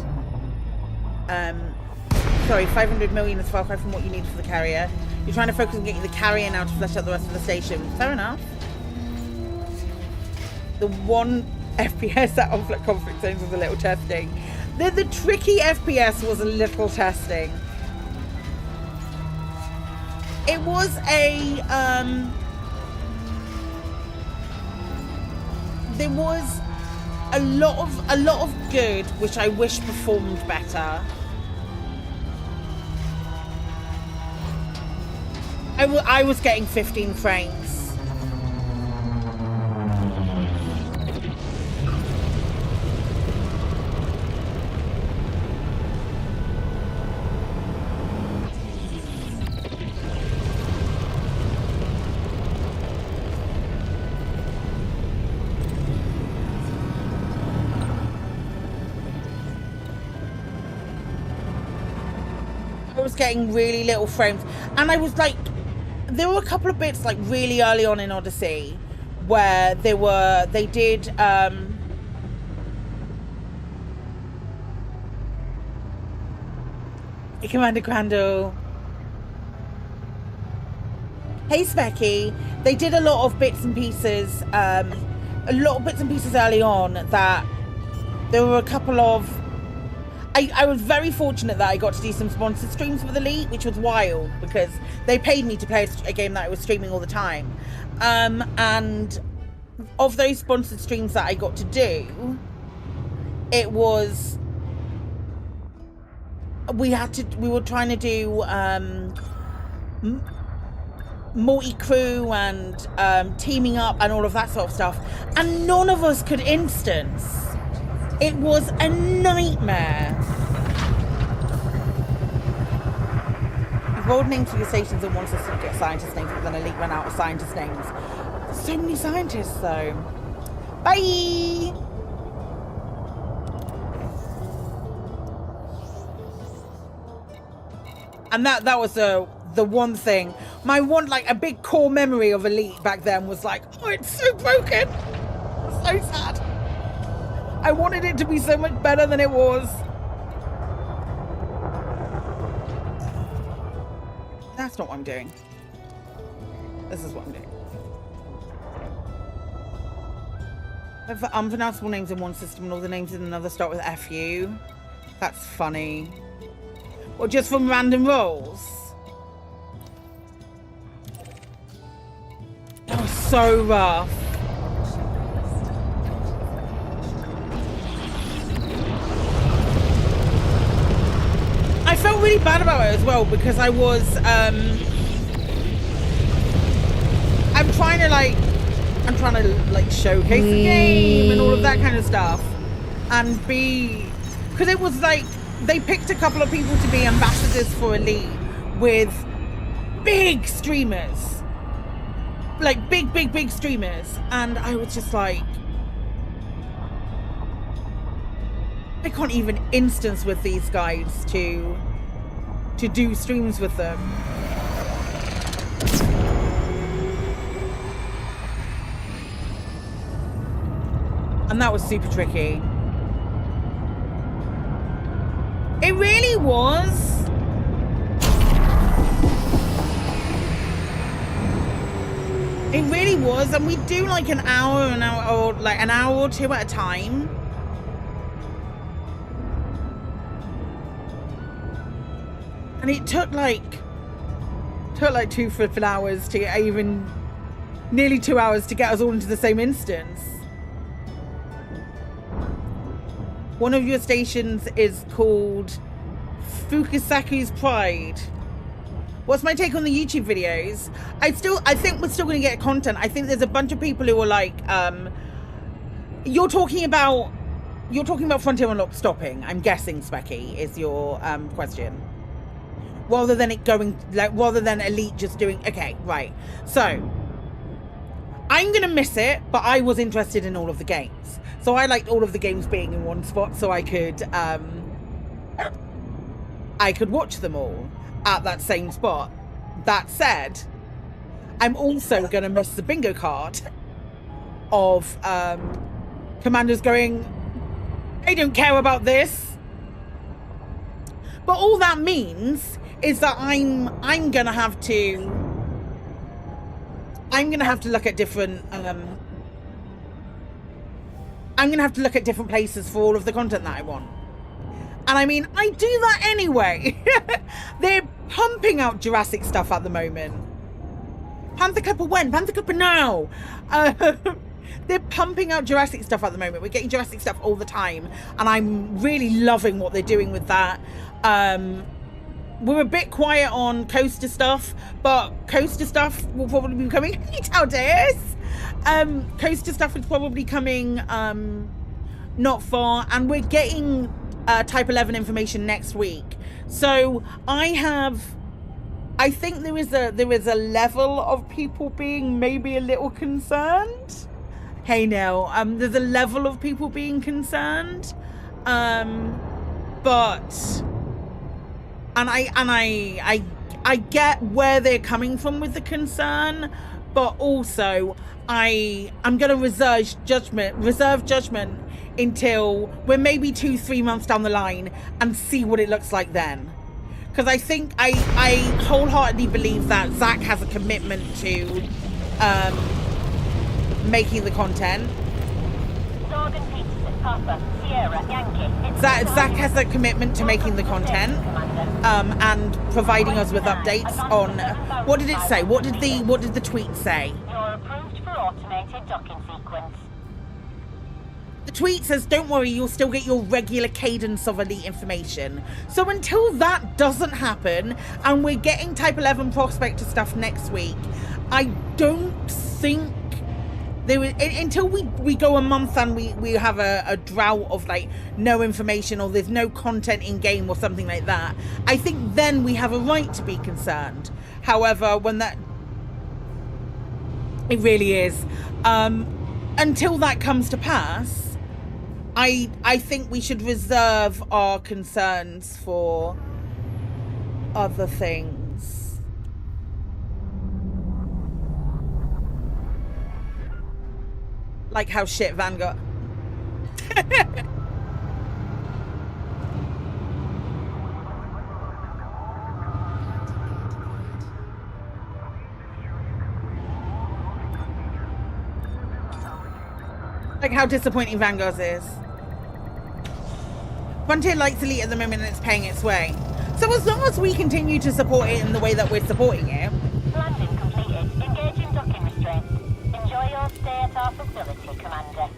Sorry, 500 million is far cry from what you need for the carrier. You're trying to focus on getting the carrier now to flesh out the rest of the station. Fair enough. The one FPS at conflict zones was a little testing. The tricky FPS was a little testing. It was a there was a lot of good, which I wish performed better. I was getting 15 frames. Getting really little frames, and I was like, there were a couple of bits like really early on in Odyssey where they did Commander Crandall. Hey, Specky. They did a lot of bits and pieces, early on that there were a couple of... I was very fortunate that I got to do some sponsored streams with Elite, which was wild because they paid me to play a game that I was streaming all the time. And of those sponsored streams that I got to do, it was... We were trying to do multi-crew and teaming up and all of that sort of stuff. And none of us could instance. It was a nightmare. You've rolled names for your stations and one system to get scientist names, but then Elite ran out of scientist names. So many scientists, though. Bye! And that was the one thing. My one, like, a big core memory of Elite back then was like, oh, it's so broken. It's so sad. I wanted it to be so much better than it was. That's not what I'm doing. This is what I'm doing. I've unpronounceable names in one system and all the names in another start with FU. That's funny. Or just from random rolls. That was so rough. I felt really bad about it as well because I was I'm trying to like showcase the game and all of that kind of stuff, and because it was like they picked a couple of people to be ambassadors for Elite with big streamers, like big streamers, and I was just like, I can't even instance with these guys to do streams with them. And that was super tricky. It really was. It really was. And we do like an hour or two at a time. And it took like 2 flipping hours to get even nearly 2 hours to get us all into the same instance. One of your stations is called Fukusaku's Pride. What's my take on the YouTube videos? I think we're still going to get content. I think there's a bunch of people who are like, you're talking about Frontier Unlocked stopping. I'm guessing, Specky, is your question. Rather than Elite just doing, okay, right. So, I'm going to miss it, but I was interested in all of the games. So I liked all of the games being in one spot so I could watch them all at that same spot. That said, I'm also going to miss the bingo card of commanders going, I don't care about this. But all that means is that I'm gonna have to look at different I'm gonna have to look at different places for all of the content that I want. And I mean, I do that anyway. They're pumping out Jurassic stuff at the moment. Panther Clipper when? Panther Clipper now. They're pumping out Jurassic stuff at the moment. We're getting Jurassic stuff all the time, and I'm really loving what they're doing with that. We're a bit quiet on coaster stuff, but coaster stuff will probably be coming. Hey, Taldeus! Coaster stuff is probably coming not far, and we're getting Type 11 information next week. So I think there is a level of people being maybe a little concerned. Hey, Nell, there's a level of people being concerned, but. And I get where they're coming from with the concern, but also I'm going to reserve judgment until we're maybe 2-3 months down the line and see what it looks like then. because I think I wholeheartedly believe that Zach has a commitment to making the content. Zach has a commitment to making the content and providing us with updates on what did it say? What did the tweet say? You're approved for automated docking sequence. The tweet says, don't worry, you'll still get your regular cadence of elite information. So until that doesn't happen, and we're getting Type 11 Prospector stuff next week, I don't think there is, until we go a month and we have a drought of like no information or there's no content in game or something like that, I think then we have a right to be concerned. However, when that, it really is, until that comes to pass, I think we should reserve our concerns for other things. Like how shit Vanguard. Like how disappointing Vanguard is. Frontier likes Elite at the moment and it's paying its way. So as long as we continue to support it in the way that we're supporting it. Landing completed. Engaging docking restraints. Enjoy your stay at our facility, Commander.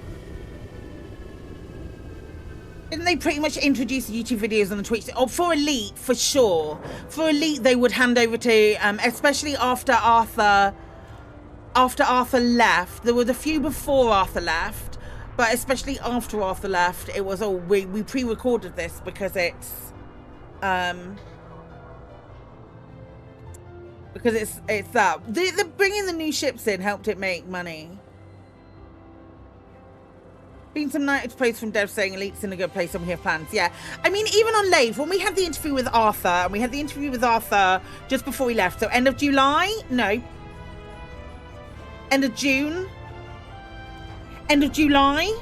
Didn't they pretty much introduce YouTube videos on the Twitch? Oh, for Elite, for sure. For Elite, they would hand over to, especially after Arthur left. There were a few before Arthur left. But especially after Arthur left, it was, oh, we pre-recorded this because it's that. The bringing the new ships in helped it make money. Been some nice posts from devs saying Elite's in a good place and we have plans. Yeah, I mean, even on Lave, when we had the interview with Arthur, and we had the interview with Arthur just before we left, so end of July? No. End of June? End of July?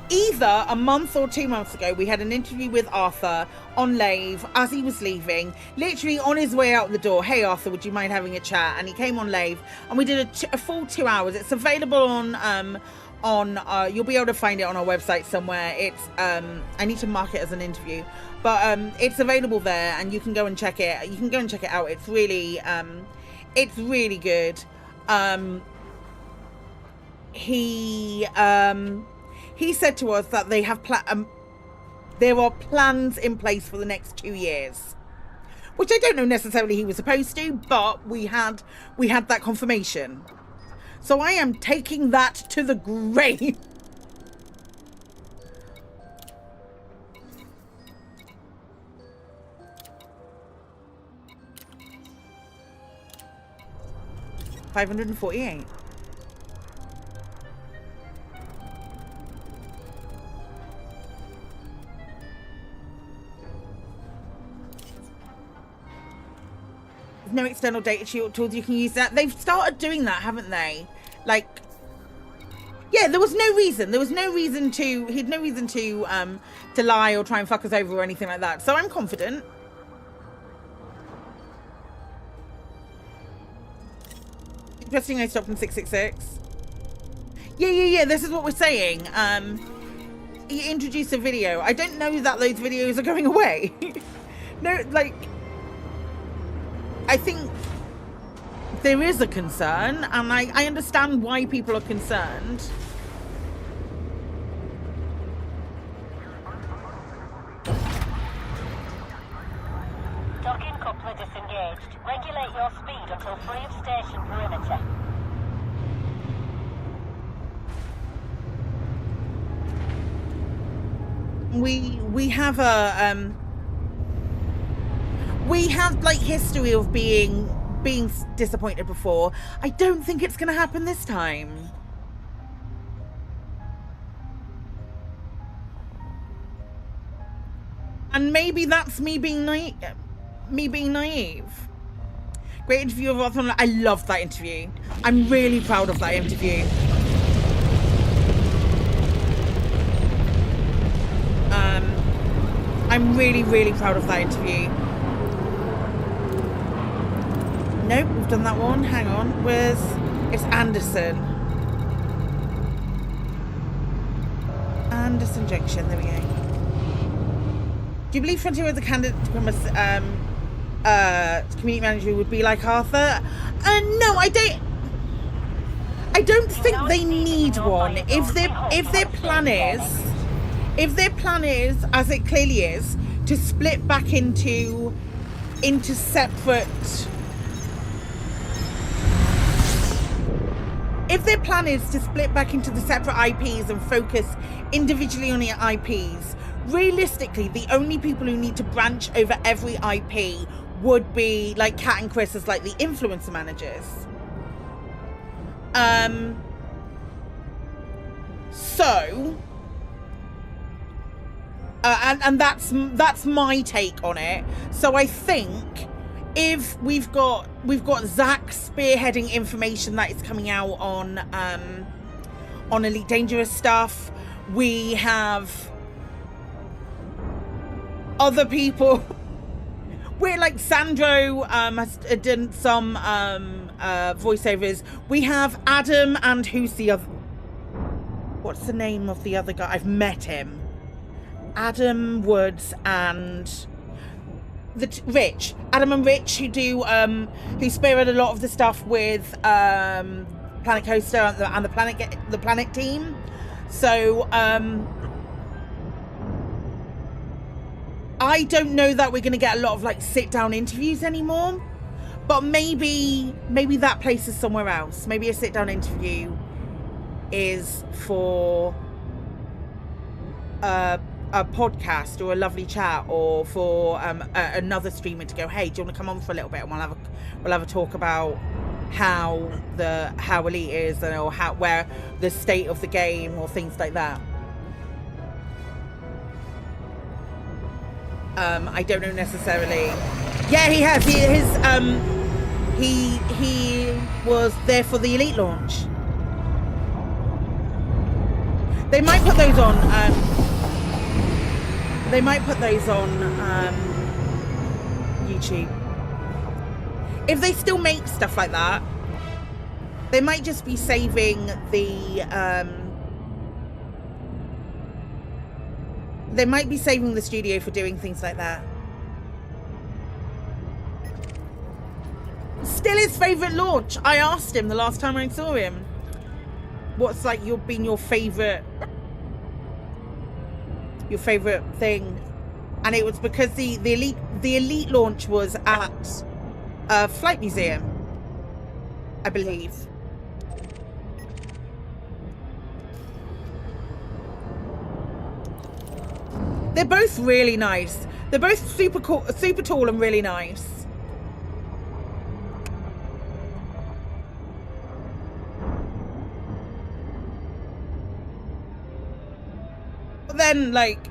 Either a month or 2 months ago, we had an interview with Arthur on Lave as he was leaving, literally on his way out the door. Hey Arthur, would you mind having a chat? And he came on Lave and we did a full 2 hours. It's available on you'll be able to find it on our website somewhere. It's I need to mark it as an interview, but it's available there and you can go and check it. You can go and check it out. It's really good. He said to us that they have there are plans in place for the next 2 years, which I don't know necessarily he was supposed to, but we had that confirmation. So I am taking that to the grave. $548. No external data tools you can use. That they've started doing that, haven't they? Like, yeah, there was no reason to he had no reason to lie or try and fuck us over or anything like that, so I'm confident. Interesting, I stopped in 666. Yeah, this is what we're saying. He introduced a video. I don't know that those videos are going away. No, like, I think there is a concern, and I understand why people are concerned. Docking coupler disengaged. Regulate your speed until free of station perimeter. We have a we have like history of being disappointed before. I don't think it's gonna happen this time. And maybe that's me being naive. Great interview of Arthur. I loved that interview. I'm really proud of that interview. I'm really, really proud of that interview. Nope, we've done that one. Hang on. It's Anderson. Anderson Junction. There we go. Do you believe Frontier was a candidate to become a community manager would be like Arthur? No, I don't. I don't think they need one. If their plan is, as it clearly is, to split back into separate. If their plan is to split back into the separate IPs and focus individually on the IPs, realistically, the only people who need to branch over every IP would be like Kat and Chris as like the influencer managers. And that's my take on it. So I think if we've got Zach spearheading information that is coming out on Elite Dangerous stuff, we have other people. We're like Sandro has done some voiceovers. We have Adam and who's the other? What's the name of the other guy? I've met him. Adam Woods and Rich. Adam and Rich who do who spearhead a lot of the stuff with Planet Coaster and the Planet team. So I don't know that we're going to get a lot of like sit down interviews anymore, but maybe that place is somewhere else. Maybe a sit down interview is for a podcast or a lovely chat, or for another streamer to go, hey, do you want to come on for a little bit and we'll have a talk about how Elite is, or where the state of the game or things like that. I don't know necessarily. Yeah, he has. He was there for the Elite launch. They might put those on. YouTube. If they still make stuff like that, they might just be saving the. They might be saving the studio for doing things like that. Still his favourite launch. I asked him the last time I saw him, what's like your favourite thing, and it was because the elite launch was at Flight Museum, I believe. They're both really nice. They're both super cool, super tall and really nice. But then, like,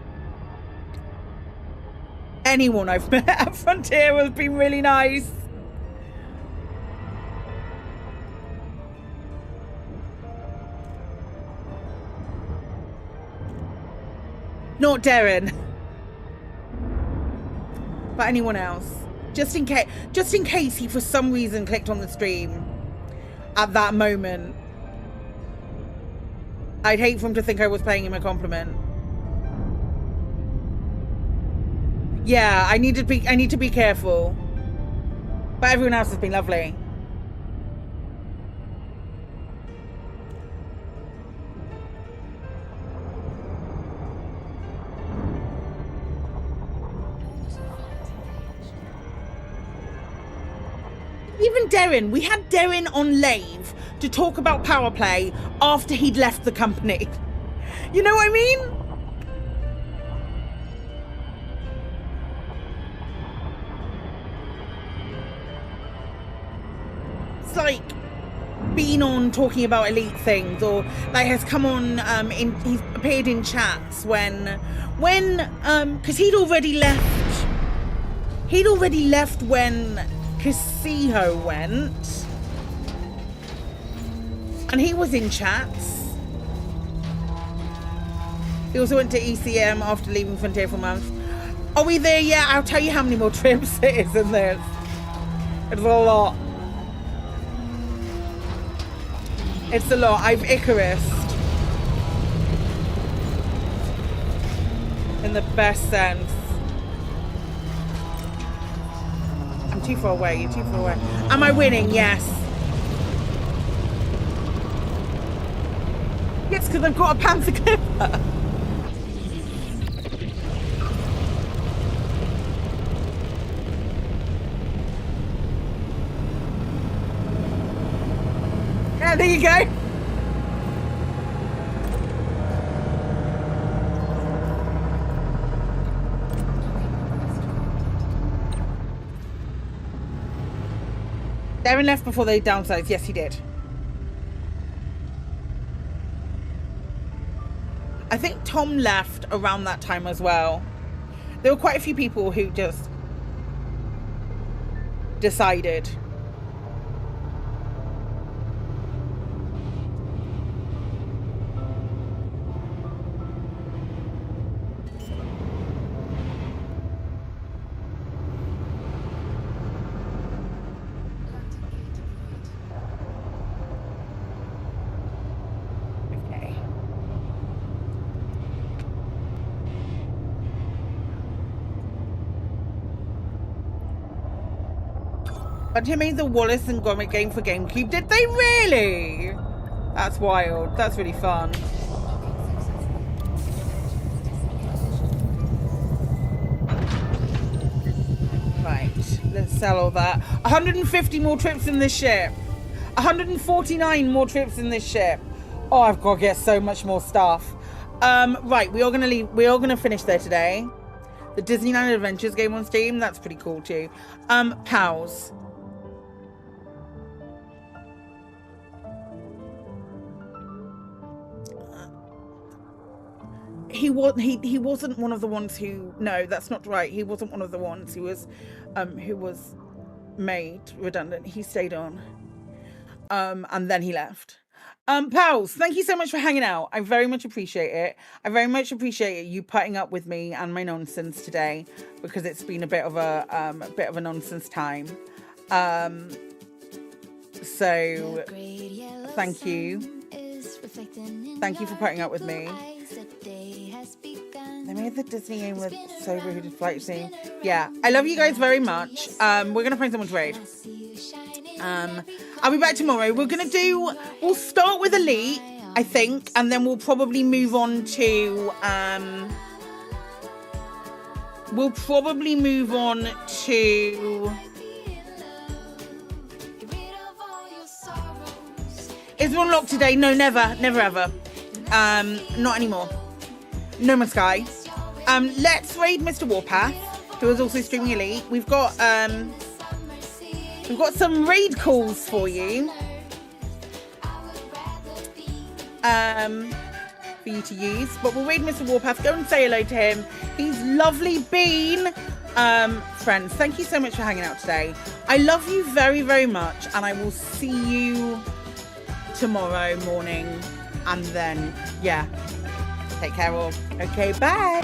anyone I've met at Frontier has been really nice. Not Darren, but anyone else. Just in case he for some reason clicked on the stream at that moment. I'd hate for him to think I was paying him a compliment. Yeah, I need to be careful. But everyone else has been lovely. Even Darren, we had Darren on Lave to talk about power play after he'd left the company. You know what I mean? It's like been on talking about Elite things, or like has come on he's appeared in chats when because he'd already left when Casino went, and he was in chats. He also went to ECM after leaving Frontier for months. Are we there yet? I'll tell you how many more trips it is in this. It's a lot. It's a lot. I've Icarused. In the best sense. I'm too far away. You're too far away. Am I winning? Yes. Yes, because I've got a Panzer Clipper. Yeah, there you go. Darren left before they downsized. Yes, he did. I think Tom left around that time as well. There were quite a few people who just decided. But he made the Wallace and Gromit game for GameCube. Did they really? That's wild. That's really fun. Right. Let's sell all that. 150 more trips in this ship. 149 more trips in this ship. Oh, I've got to get so much more stuff. Right. We are going to leave. We are going to finish there today. The Disneyland Adventures game on Steam. That's pretty cool too. Pals. He wasn't one of the ones who, no, that's not right. He wasn't one of the ones who was made redundant. He stayed on. And then he left. Pals, thank you so much for hanging out. I very much appreciate it. I very much appreciate you putting up with me and my nonsense today, because it's been a bit of a nonsense time. So thank you. Thank you for putting up with me. They made the Disney game with sober who did flight scene. Yeah, I love you guys very much. We're gonna find someone to raid. I'll be back tomorrow. We'll start with Elite, I think, and then we'll probably move on to Is it unlocked today? No, never ever. Not anymore. No Man's Sky. Let's raid Mr. Warpath, who is also streaming Elite. We've got some raid calls for you. For you to use. But we'll raid Mr. Warpath. Go and say hello to him. He's lovely bean. Friends, thank you so much for hanging out today. I love you very, very much, and I will see you tomorrow morning. And then, yeah. Take care all. Okay, bye.